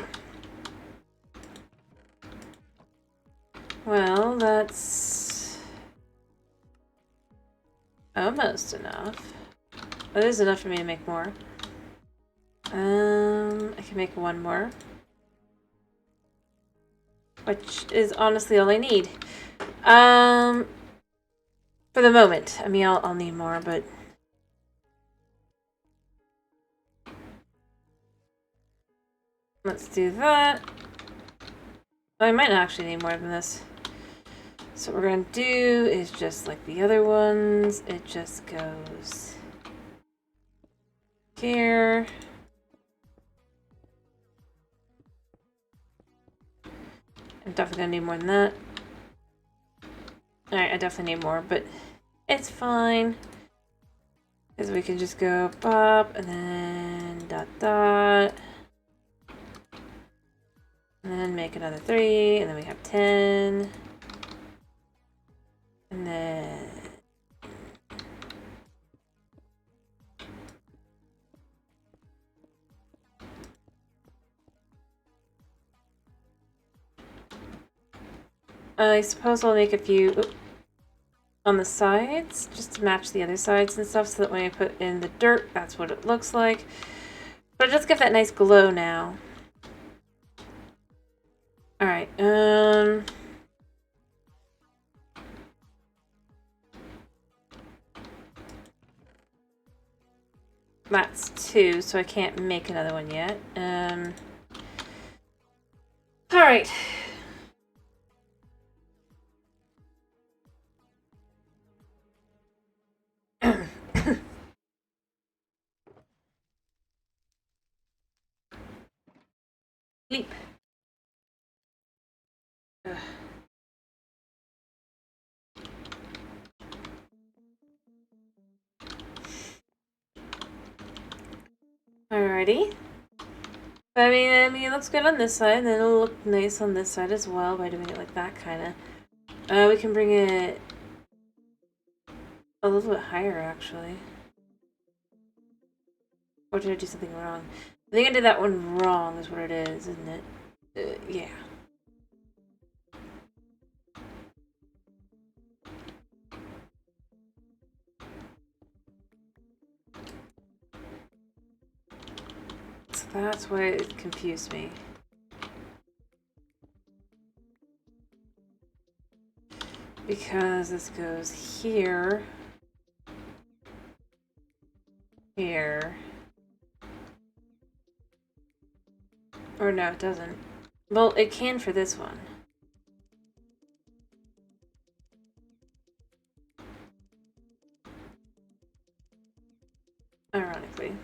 Well, that's almost enough. That is enough for me to make more. I can make one more. Which is honestly all I need. For the moment. I mean, I'll need more, but... Let's do that. I might not actually need more than this. So what we're going to do is just like the other ones. It just goes here. I'm definitely going to need more than that. Alright, I definitely need more, but it's fine. Because we can just go pop and then dot dot. And then make another 3, and then we have 10. And then... I suppose I'll make a few on the sides, just to match the other sides and stuff, so that when I put in the dirt, that's what it looks like. But it does give that nice glow now. Alright, that's 2, so I can't make another one yet. Alright. Leap. Ugh. Alrighty. I mean, it looks good on this side, and then it'll look nice on this side as well by doing it like that, kind of. We can bring it a little bit higher, actually. Or did I do something wrong? I think I did that one wrong, is what it is, isn't it? Yeah. So that's why it confused me. Because this goes here. Here. Or no, it doesn't. Well, it can for this one. Ironically.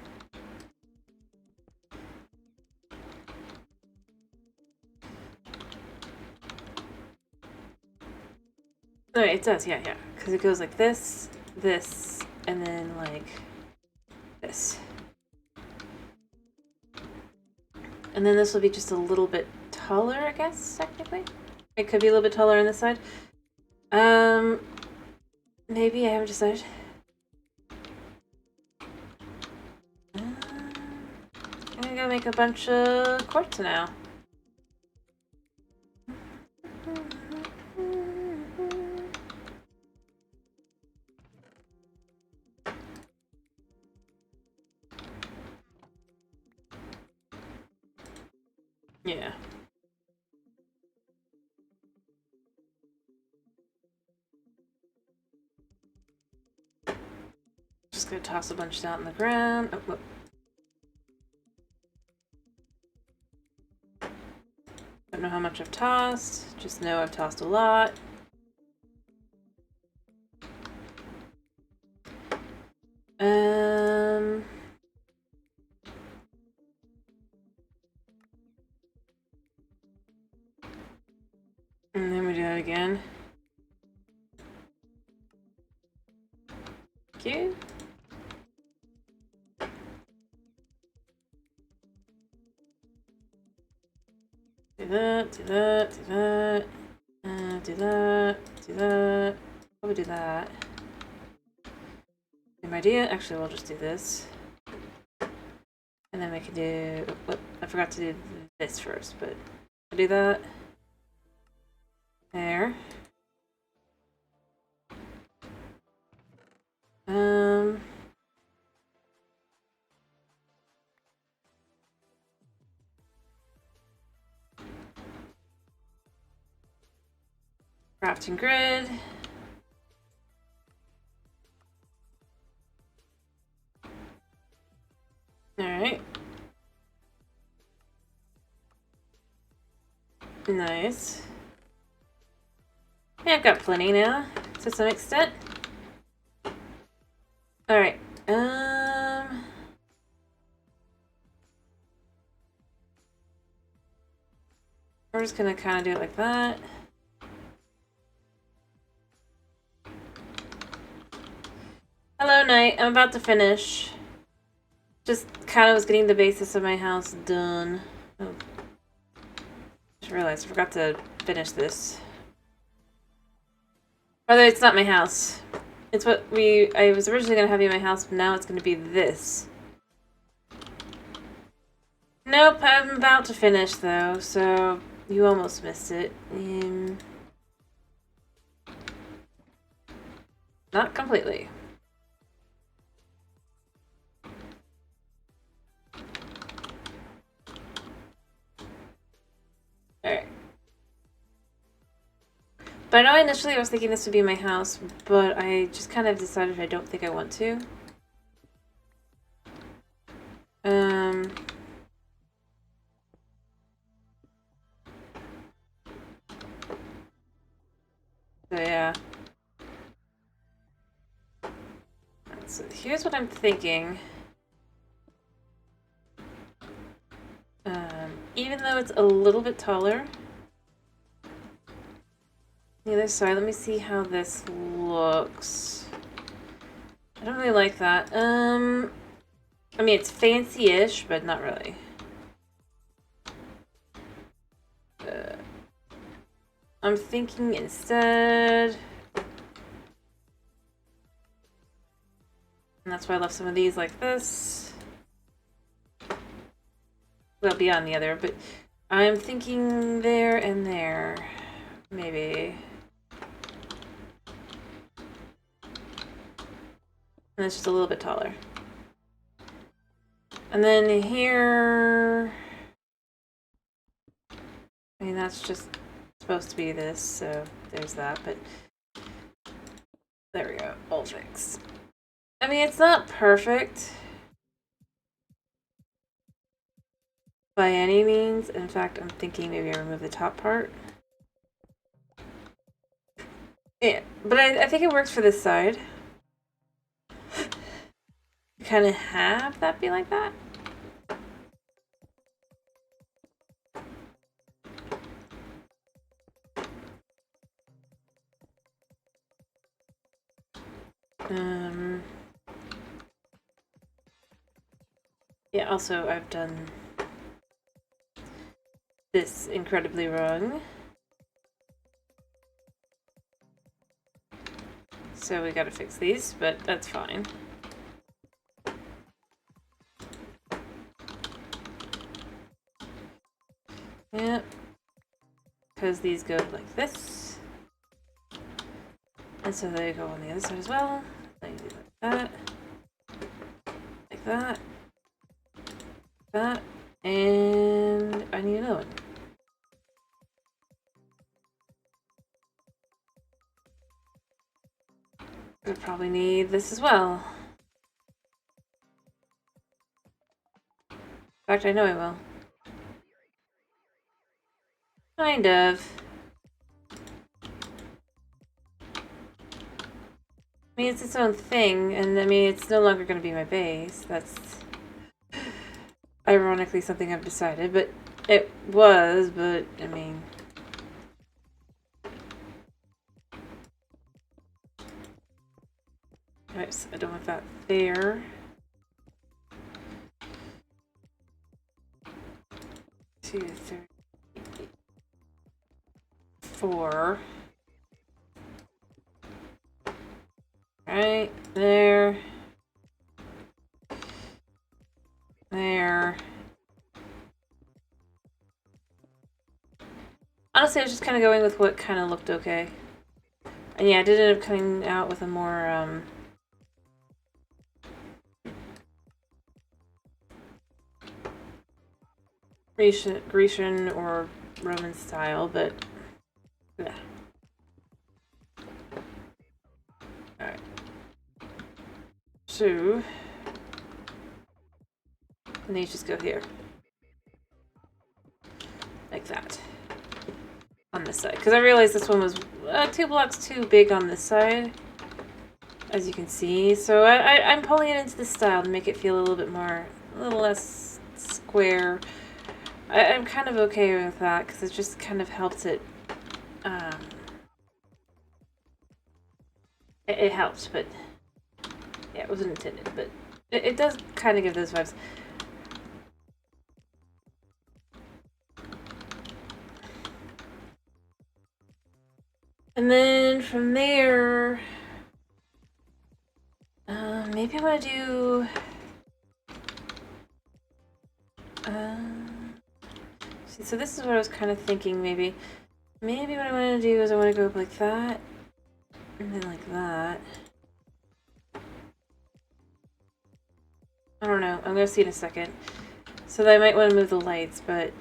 Oh, it does, yeah. Because it goes like this, this, and then like this. And then this will be just a little bit taller, I guess, technically. It could be a little bit taller on this side. Maybe, I haven't decided. I'm gonna go make a bunch of quartz now. Yeah. Just gonna toss a bunch down on the ground. Oh, whoop. Don't know how much I've tossed. Just know I've tossed a lot. And then we do that again. Thank you. Do that, do that, do that. Do that, do that. Probably do that. Same idea. Actually, we'll just do this. And then we can do... Whoop, I forgot to do this first, but I'll do that. There. Crafting grid. Alright. Nice. Yeah, I've got plenty now, to some extent. Alright. We're just gonna kind of do it like that. Hello, Night. I'm about to finish. Just kind of was getting the basis of my house done. Oh. Just realized I forgot to finish this. Although it's not my house. It's what I was originally going to have in my house, but now it's going to be this. Nope, I'm about to finish though, so you almost missed it. Not completely. Alright. But I know initially I was thinking this would be my house, but I just kind of decided I don't think I want to. So yeah. So here's what I'm thinking. Even though it's a little bit taller, the other side, let me see how this looks. I don't really like that. I mean, it's fancy-ish, but not really. I'm thinking instead... And that's why I left some of these like this. Well, beyond the other, but I'm thinking there and there. Maybe. And it's just a little bit taller. And then here... I mean, that's just supposed to be this, so there's that, but... There we go. All fixed. I mean, it's not perfect. By any means. In fact, I'm thinking maybe I remove the top part. Yeah, but I think it works for this side. Kind of have that be like that. Yeah, also I've done this incredibly wrong. So we gotta fix these, but that's fine. Yep. Because these go like this. And so they go on the other side as well. Then you do like that. Like that. That. And I need another one. I'll probably need this as well. In fact, I know I will. Kind of. I mean, it's its own thing, and I mean, it's no longer going to be my base. That's ironically something I've decided, but it was, but I mean... Alright, so I don't want that there. 2, 3, 4. Right there. There. Honestly, I was just kind of going with what kind of looked okay. And yeah, I did end up coming out with a more, Grecian or Roman style, but yeah. Alright. So, and these just go here. Like that. On this side. Because I realized this one was 2 blocks too big on this side. As you can see. So I'm pulling it into this style to make it feel a little bit more, a little less square. I'm kind of okay with that because it just kind of helps it. It helps, but yeah, it wasn't intended, but it does kind of give those vibes. And then from there, maybe I want to do. See, so this is what I was kind of thinking. Maybe what I want to do is I want to go up like that, and then like that. I don't know. I'm gonna see in a second. So I might want to move the lights, but.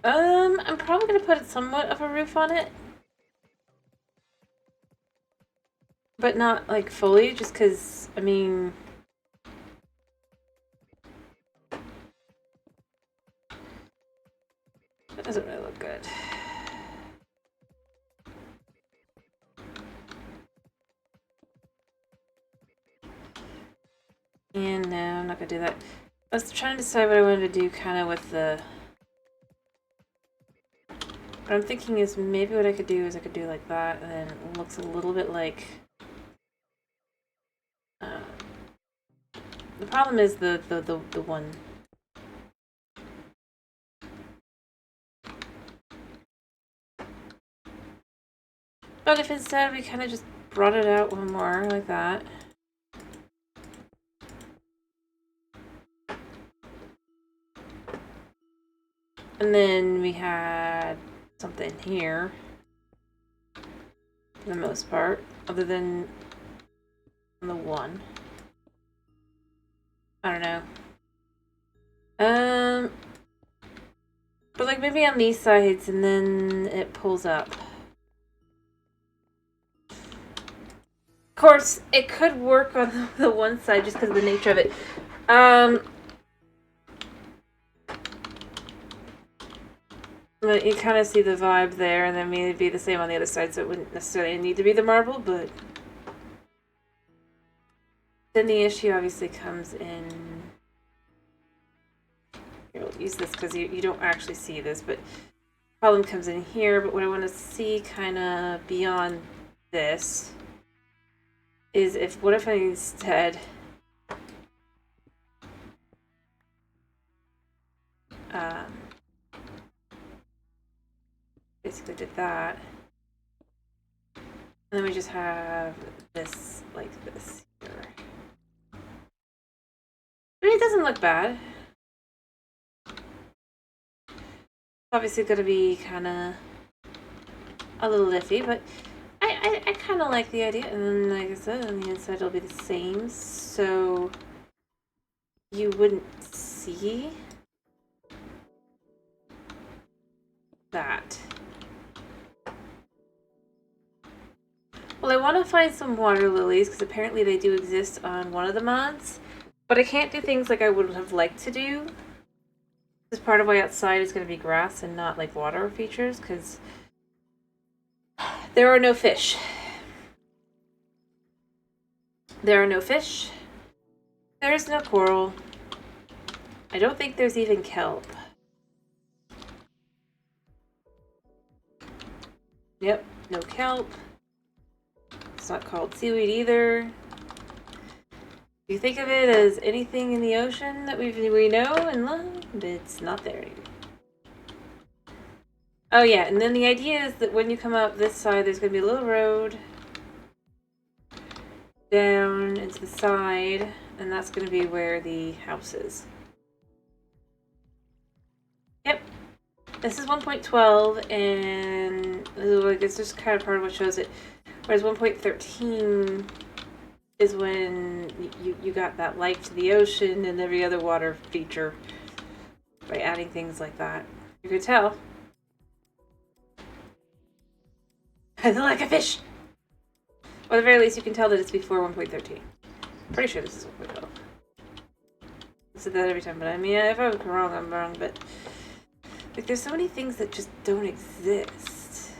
I'm probably gonna put somewhat of a roof on it. But not, like, fully, just because, I mean... That doesn't really look good. And no, I'm not gonna do that. I was trying to decide what I wanted to do kind of with the... What I'm thinking is maybe what I could do is I could do like that, and then it looks a little bit like... the problem is the one. But if instead we kind of just brought it out one more like that. And then we had something here. For the most part, other than the one. I don't know. But like maybe on these sides and then it pulls up. Of course, it could work on the one side just because of the nature of it. But you kind of see the vibe there, and then maybe it'd be the same on the other side, so it wouldn't necessarily need to be the marble, but... Then the issue obviously comes in... Here, we'll use this because you don't actually see this, but... Problem comes in here, but what I want to see kind of beyond this... is if... What if I instead... basically did that. And then we just have this like this here. I mean, it doesn't look bad. Obviously going to be kind of a little iffy, but I kind of like the idea. And then, like I said, on the inside it'll be the same, so you wouldn't see that. Well, I want to find some water lilies, because apparently they do exist on one of the mods. But I can't do things like I would have liked to do. This part of why outside is going to be grass and not like water features, because there are no fish. There are no fish. There's no coral. I don't think there's even kelp. Yep, no kelp. It's not called seaweed either. You think of it as anything in the ocean that we know and love, it's not there anymore. Oh yeah, and then the idea is that when you come up this side, there's going to be a little road down into the side, and that's going to be where the house is. Yep. This is 1.12, and it's just kind of part of what shows it. Whereas 1.13 is when you got that life to the ocean and every other water feature by adding things like that. You could tell. I look like a fish! Or at the very least, you can tell that it's before 1.13. Pretty sure this is 1.12. I said that every time, but I mean, if I'm wrong, I'm wrong, but like, there's so many things that just don't exist.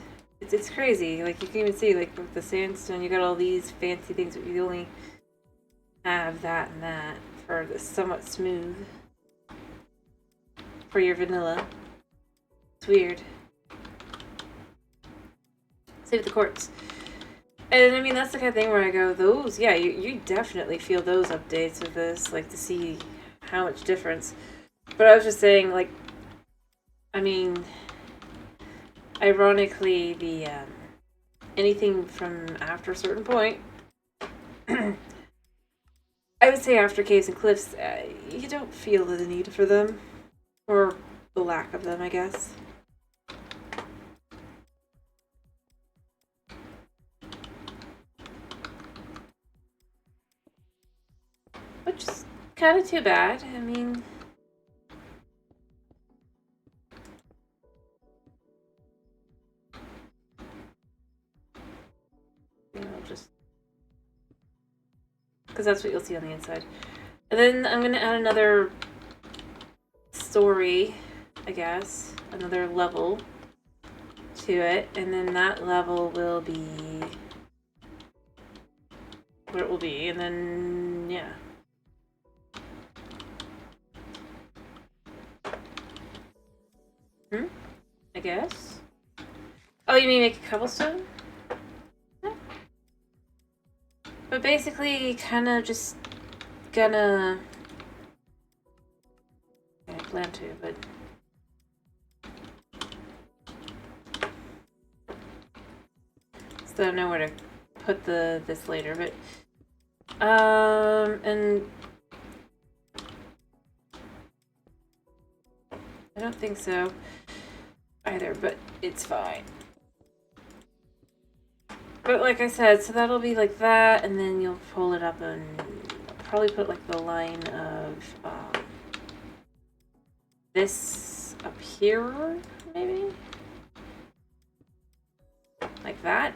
It's crazy. Like, you can even see, like, with the sandstone, you got all these fancy things, but you only have that and that for the somewhat smooth. For your vanilla. It's weird. Save the quartz. And I mean, that's the kind of thing where I go, those, yeah, you definitely feel those updates with this, like, to see how much difference. But I was just saying, like, I mean, ironically, the, anything from after a certain point, I would say after caves and cliffs, you don't feel the need for them. Or the lack of them, I guess. Which is kind of too bad. I mean, you know, just because that's what you'll see on the inside. And then I'm gonna add another story, I guess, another level to it, and then that level will be what it will be, and then yeah. I guess. Oh, you mean make a cobblestone? Yeah. But basically, kind of just gonna. I plan to, but. Still don't know where to put this later, but. And. I don't think so either, but it's fine. But like I said, so that'll be like that, and then you'll pull it up and probably put like the line of this up here, maybe? Like that.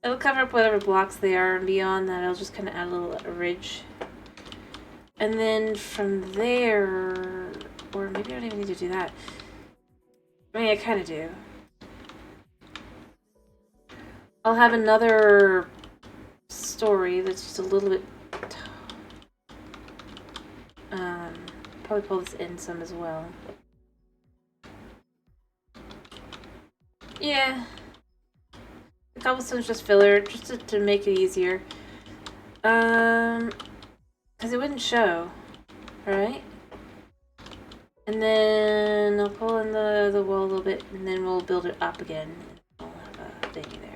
It'll cover up whatever blocks they are, and beyond that, I'll just kind of add a little ridge. And then from there, or maybe I don't even need to do that. I mean, I kind of do. I'll have another story that's just a little bit. Probably pull this in some as well. Yeah. The cobblestone's just filler, just to make it easier. Because it wouldn't show, right? And then I'll pull in the wall a little bit, and then we'll build it up again. I'll have a thingy there.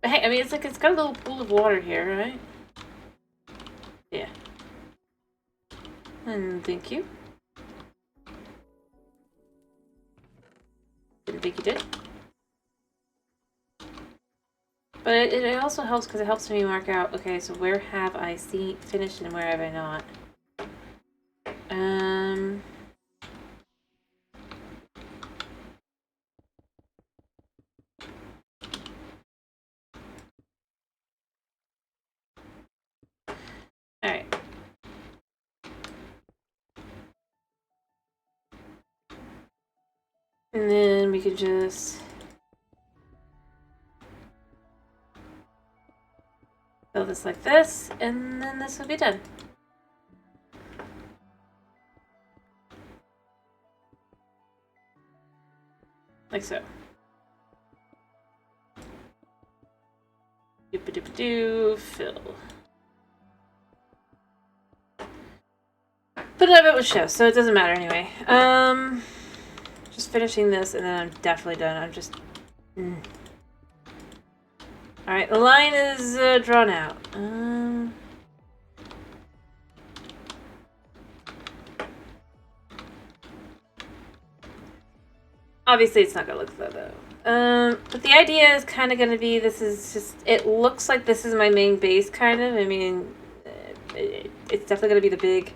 But hey, I mean, it's got a little pool of water here, right? Yeah. And thank you. Didn't think you did. But it also helps because it helps me mark out, okay, so where have I finished and where have I not? Alright. And then we can just fill this like this, and then this will be done. Like so. Doop-a-doop-a-doo, fill. But none of it was show, so it doesn't matter anyway. Just finishing this, and then I'm definitely done. I'm just... Alright, the line is drawn out. Obviously, it's not going to look that, though. But the idea is kind of going to be, this is just... It looks like this is my main base, kind of. I mean, it's definitely going to be the big...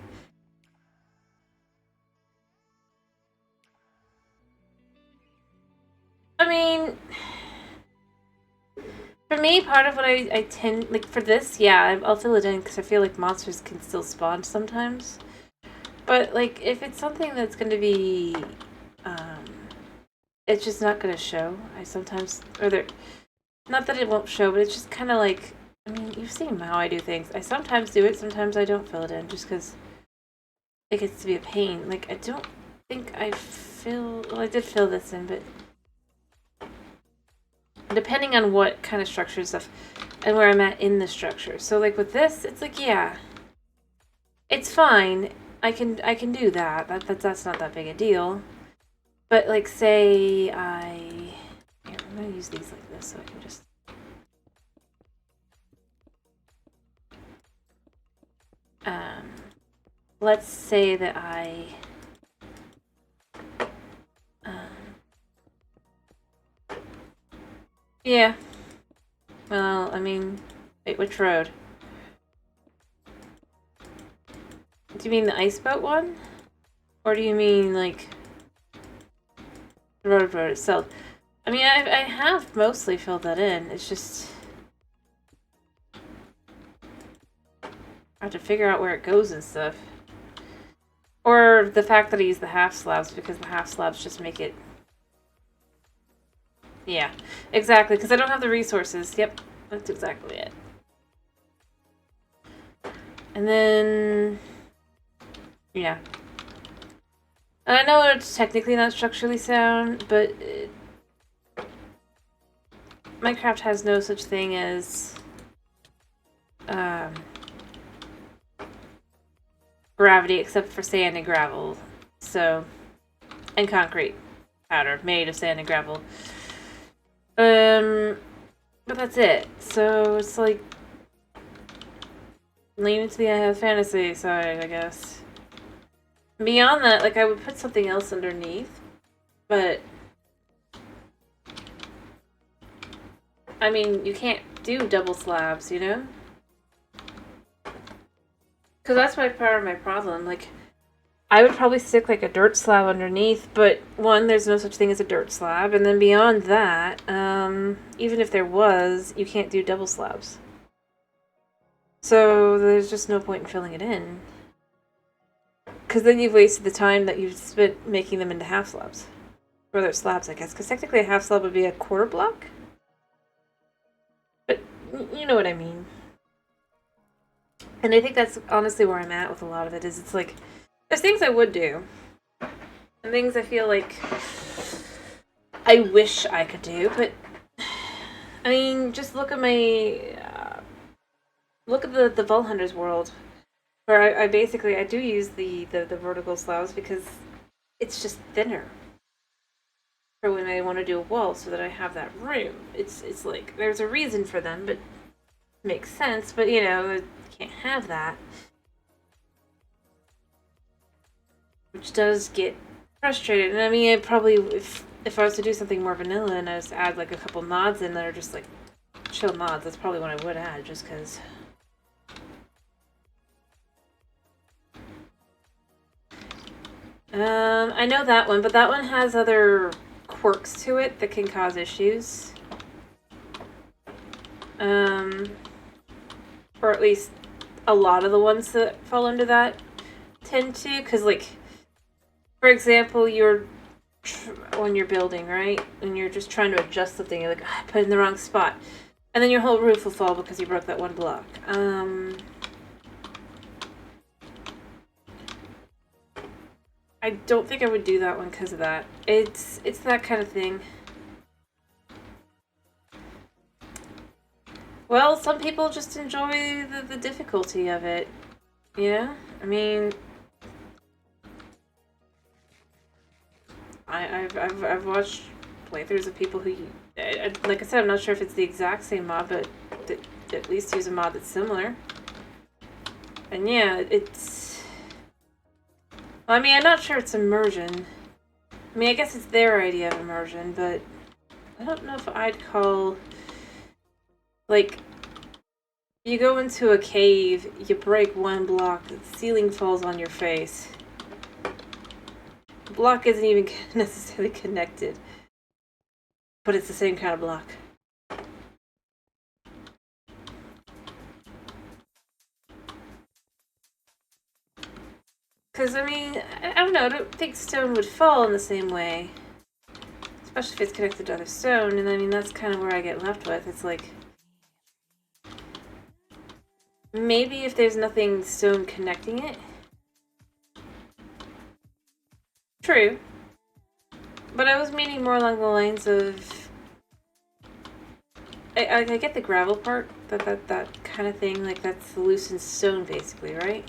I mean... For me, part of what I tend... Like, for this, yeah, I'll fill it in because I feel like monsters can still spawn sometimes. But, like, if it's something that's going to be... it's just not going to show. I sometimes... Not that it won't show, but it's just kind of like... I mean, you've seen how I do things. I sometimes do it, sometimes I don't fill it in, just because it gets to be a pain. Like, I don't think I fill... Well, I did fill this in, but... Depending on what kind of structure stuff and where I'm at in the structure. So like with this, it's like, yeah, it's fine. I can do that. That's not that big a deal. But like say here, I'm gonna use these like this so I can just let's say that I yeah. Well, I mean, wait, which road? Do you mean the ice boat one? Or do you mean, like, the road itself? I mean, I have mostly filled that in. It's just... I have to figure out where it goes and stuff. Or the fact that I use the half slabs, because the half slabs just make it... Yeah, exactly, because I don't have the resources. Yep, that's exactly it. And then... Yeah. And I know it's technically not structurally sound, but... Minecraft has no such thing as... gravity, except for sand and gravel. So... And concrete powder made of sand and gravel. But that's it. So it's like lean into the fantasy side, I guess. Beyond that, like I would put something else underneath, but I mean, you can't do double slabs, you know? Because that's part of my problem. Like, I would probably stick like a dirt slab underneath, but one, there's no such thing as a dirt slab, and then beyond that, even if there was, you can't do double slabs. So there's just no point in filling it in. Because then you've wasted the time that you've spent making them into half slabs. Or they're slabs, I guess, because technically a half slab would be a quarter block. But you know what I mean. And I think that's honestly where I'm at with a lot of it, is it's like... There's things I would do, and things I feel like I wish I could do, but, I mean, just look at my, look at the Vault Hunters world, where I basically, I do use the vertical slabs because it's just thinner for when I want to do a wall so that I have that room. It's like, there's a reason for them, but it makes sense, but, you know, you can't have that. Which does get frustrated. And I mean, I probably, if I was to do something more vanilla and I just add like a couple nods in that are just like chill mods, that's probably what I would add, just because. I know that one, but that one has other quirks to it that can cause issues. Or at least a lot of the ones that fall under that tend to, because, like, for example, when you're building, right? And you're just trying to adjust something, you're like, I put it in the wrong spot. And then your whole roof will fall because you broke that one block. I don't think I would do that one because of that. It's that kind of thing. Well, some people just enjoy the difficulty of it. You know? I mean, I've watched playthroughs of people who, like I said, I'm not sure if it's the exact same mod, but at least use a mod that's similar. And yeah, it's... Well, I mean, I'm not sure it's immersion. I mean, I guess it's their idea of immersion, but I don't know if I'd call... Like, you go into a cave, you break one block, the ceiling falls on your face. The block isn't even necessarily connected, but it's the same kind of block. Because, I mean, I don't know, I don't think stone would fall in the same way. Especially if it's connected to other stone, and I mean, that's kind of where I get left with. It's like... Maybe if there's nothing stone connecting it. True. But I was meaning more along the lines of... I get the gravel part, that kind of thing, like that's the loosened stone basically, right?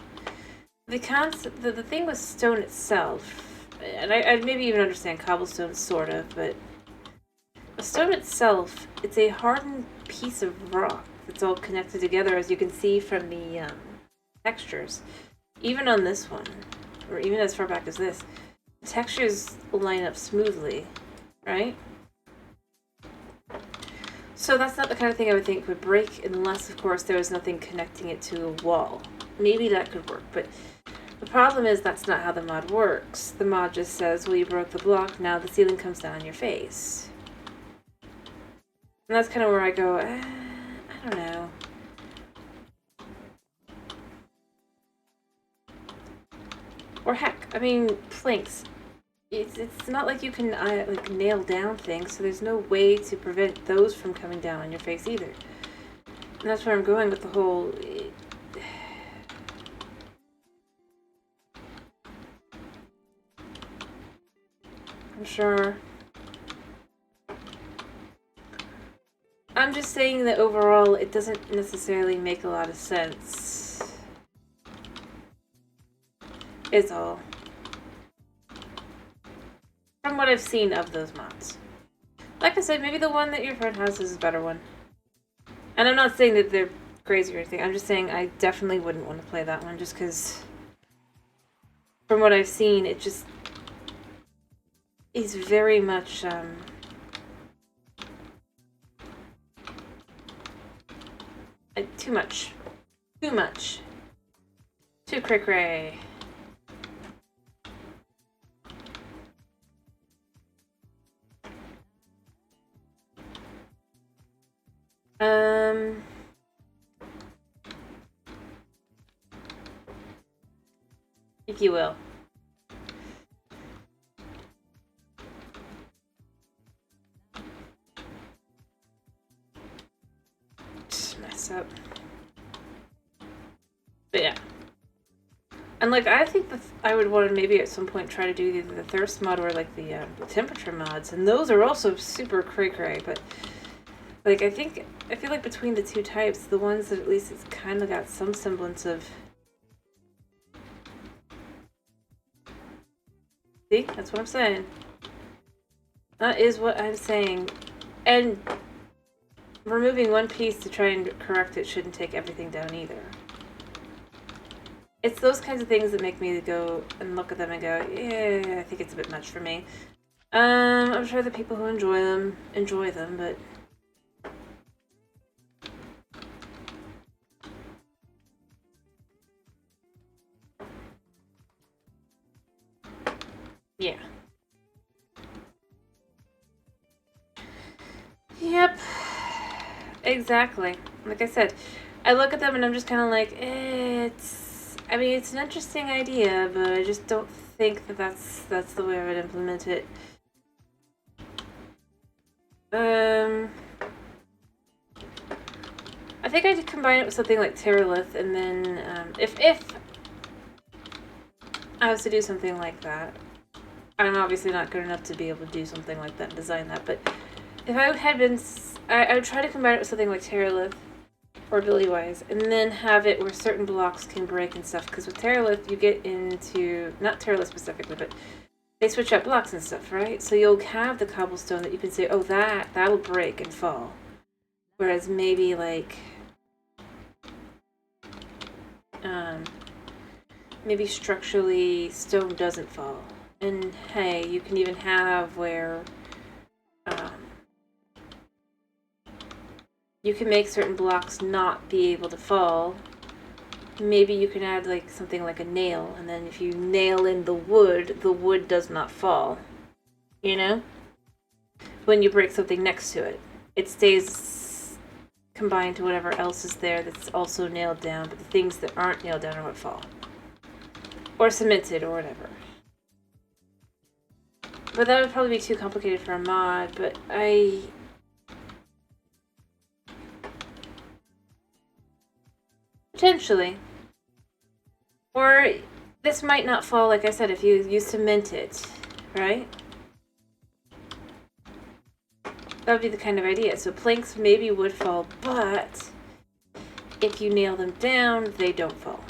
The concept, the thing with stone itself, and I'd maybe even understand cobblestone sort of, but the stone itself, it's a hardened piece of rock that's all connected together, as you can see from the textures. Even on this one, or even as far back as this, the textures line up smoothly, right? So that's not the kind of thing I would think would break, unless, of course, there was nothing connecting it to a wall. Maybe that could work, but the problem is that's not how the mod works. The mod just says, well, you broke the block, now the ceiling comes down on your face. And that's kind of where I go, I don't know. Or heck, I mean, planks. It's not like you can like nail down things, so there's no way to prevent those from coming down on your face either. And that's where I'm going with the whole... I'm sure. I'm just saying that overall it doesn't necessarily make a lot of sense. Is all. From what I've seen of those mods. Like I said, maybe the one that your friend has is a better one. And I'm not saying that they're crazy or anything. I'm just saying I definitely wouldn't want to play that one just because from what I've seen, it just is very much, too much. Too much. Too cray-cray. If you will. Just mess up. But yeah. And like, I think I would want to maybe at some point try to do either the thirst mod or like the temperature mods, and those are also super cray-cray, but like, I feel like between the two types, the ones that at least it's kind of got some semblance of... See? That's what I'm saying. That is what I'm saying. And removing one piece to try and correct it shouldn't take everything down either. It's those kinds of things that make me go and look at them and go, yeah, I think it's a bit much for me. I'm sure the people who enjoy them, but... Yeah. Yep. Exactly. Like I said, I look at them and I'm just kind of like, I mean, it's an interesting idea, but I just don't think that that's the way I would implement it. I think I'd combine it with something like Terralith, and then if I was to do something like that, I'm obviously not good enough to be able to do something like that and design that, but if I had been, I would try to combine it with something like Terralith or Billywise, and then have it where certain blocks can break and stuff, because with Terralith you get into, not Terralith specifically, but they switch up blocks and stuff, right? So you'll have the cobblestone that you can say, oh, that'll break and fall. Whereas maybe like maybe structurally stone doesn't fall. And hey, you can even have where you can make certain blocks not be able to fall. Maybe you can add like something like a nail, and then if you nail in the wood does not fall. You know? When you break something next to it, it stays combined to whatever else is there that's also nailed down, but the things that aren't nailed down are what fall. Or cemented, or whatever. But that would probably be too complicated for a mod, but potentially. Or this might not fall, like I said, if you cement it, right? That would be the kind of idea. So planks maybe would fall, but if you nail them down, they don't fall.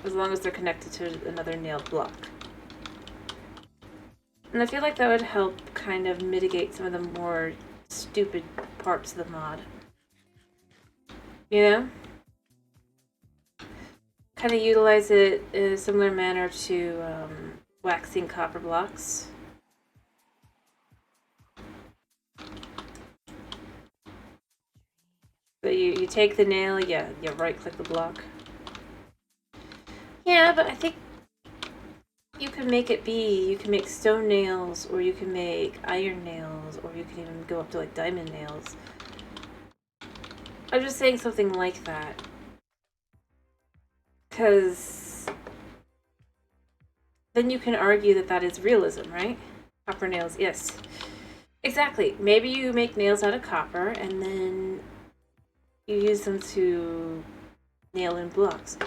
As long as they're connected to another nailed block. And I feel like that would help kind of mitigate some of the more stupid parts of the mod. You know? Kind of utilize it in a similar manner to waxing copper blocks. So you take the nail, you right click the block. Yeah, but I think you can make it be, you can make stone nails, or you can make iron nails, or you can even go up to like diamond nails. I'm just saying something like that. Because then you can argue that that is realism, right? Copper nails, yes. Exactly. Maybe you make nails out of copper, and then you use them to nail in blocks.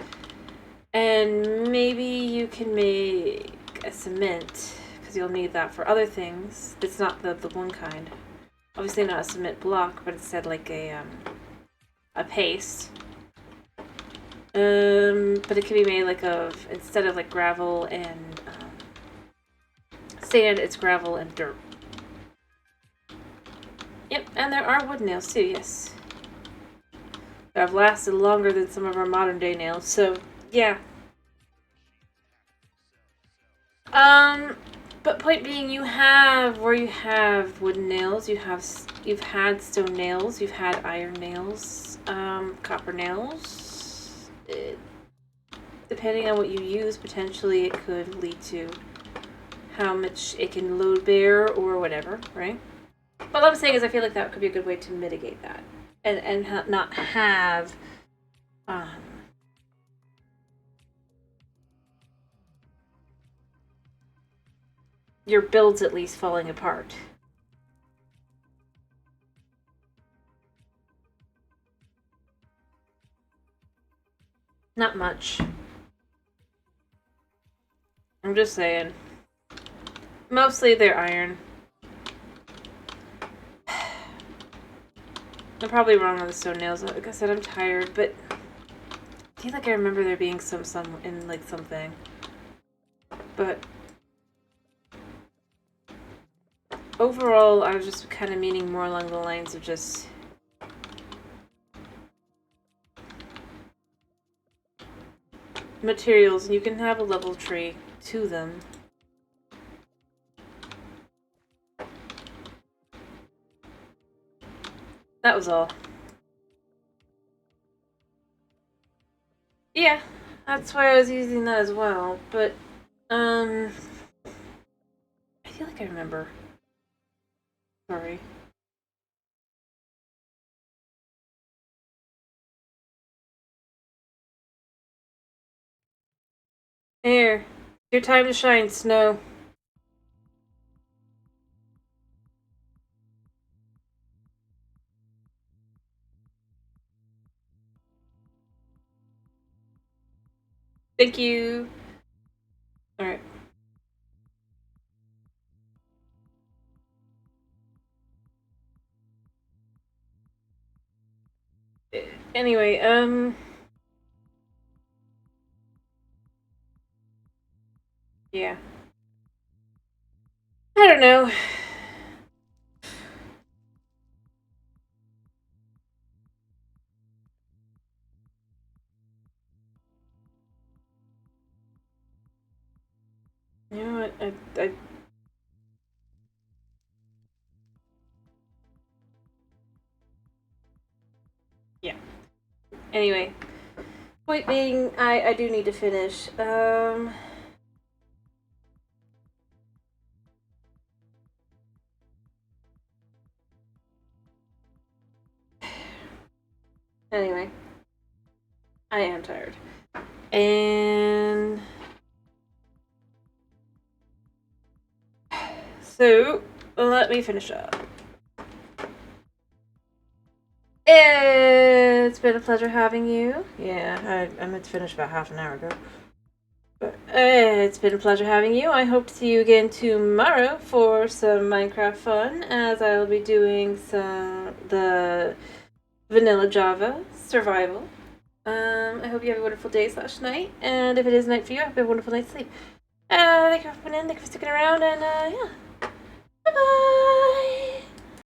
And maybe you can make a cement, because you'll need that for other things. It's not the one kind. Obviously not a cement block, but instead like a paste. But it can be made like of, instead of like gravel and sand, it's gravel and dirt. Yep, and there are wood nails too, yes. That have lasted longer than some of our modern day nails, so yeah. But point being, you have wooden nails, you've had stone nails, you've had iron nails, copper nails. Depending on what you use, potentially it could lead to how much it can load bear or whatever, right? But what I'm saying is I feel like that could be a good way to mitigate that. And not have your builds at least falling apart. Not much. I'm just saying. Mostly they're iron. I'm probably wrong on the stone nails. Like I said, I'm tired, but I feel like I remember there being some in like something. But overall, I was just kind of meaning more along the lines of just materials, and you can have a level tree to them. That was all. Yeah, that's why I was using that as well, but I feel like I remember. Sorry. Here. Your time to shine, Snow. Thank you. Alright. Anyway, yeah. I don't know. You know what? Yeah. Anyway. Point being, I do need to finish. Anyway. I am tired. And so, let me finish up. It's been a pleasure having you. Yeah, I meant to finish about half an hour ago. But it's been a pleasure having you. I hope to see you again tomorrow for some Minecraft fun, as I will be doing the Vanilla Java survival. I hope you have a wonderful day / night, and if it is night for you, I hope you have a wonderful night's sleep. Thank you for coming in, thank you for sticking around, and yeah. Bye-bye!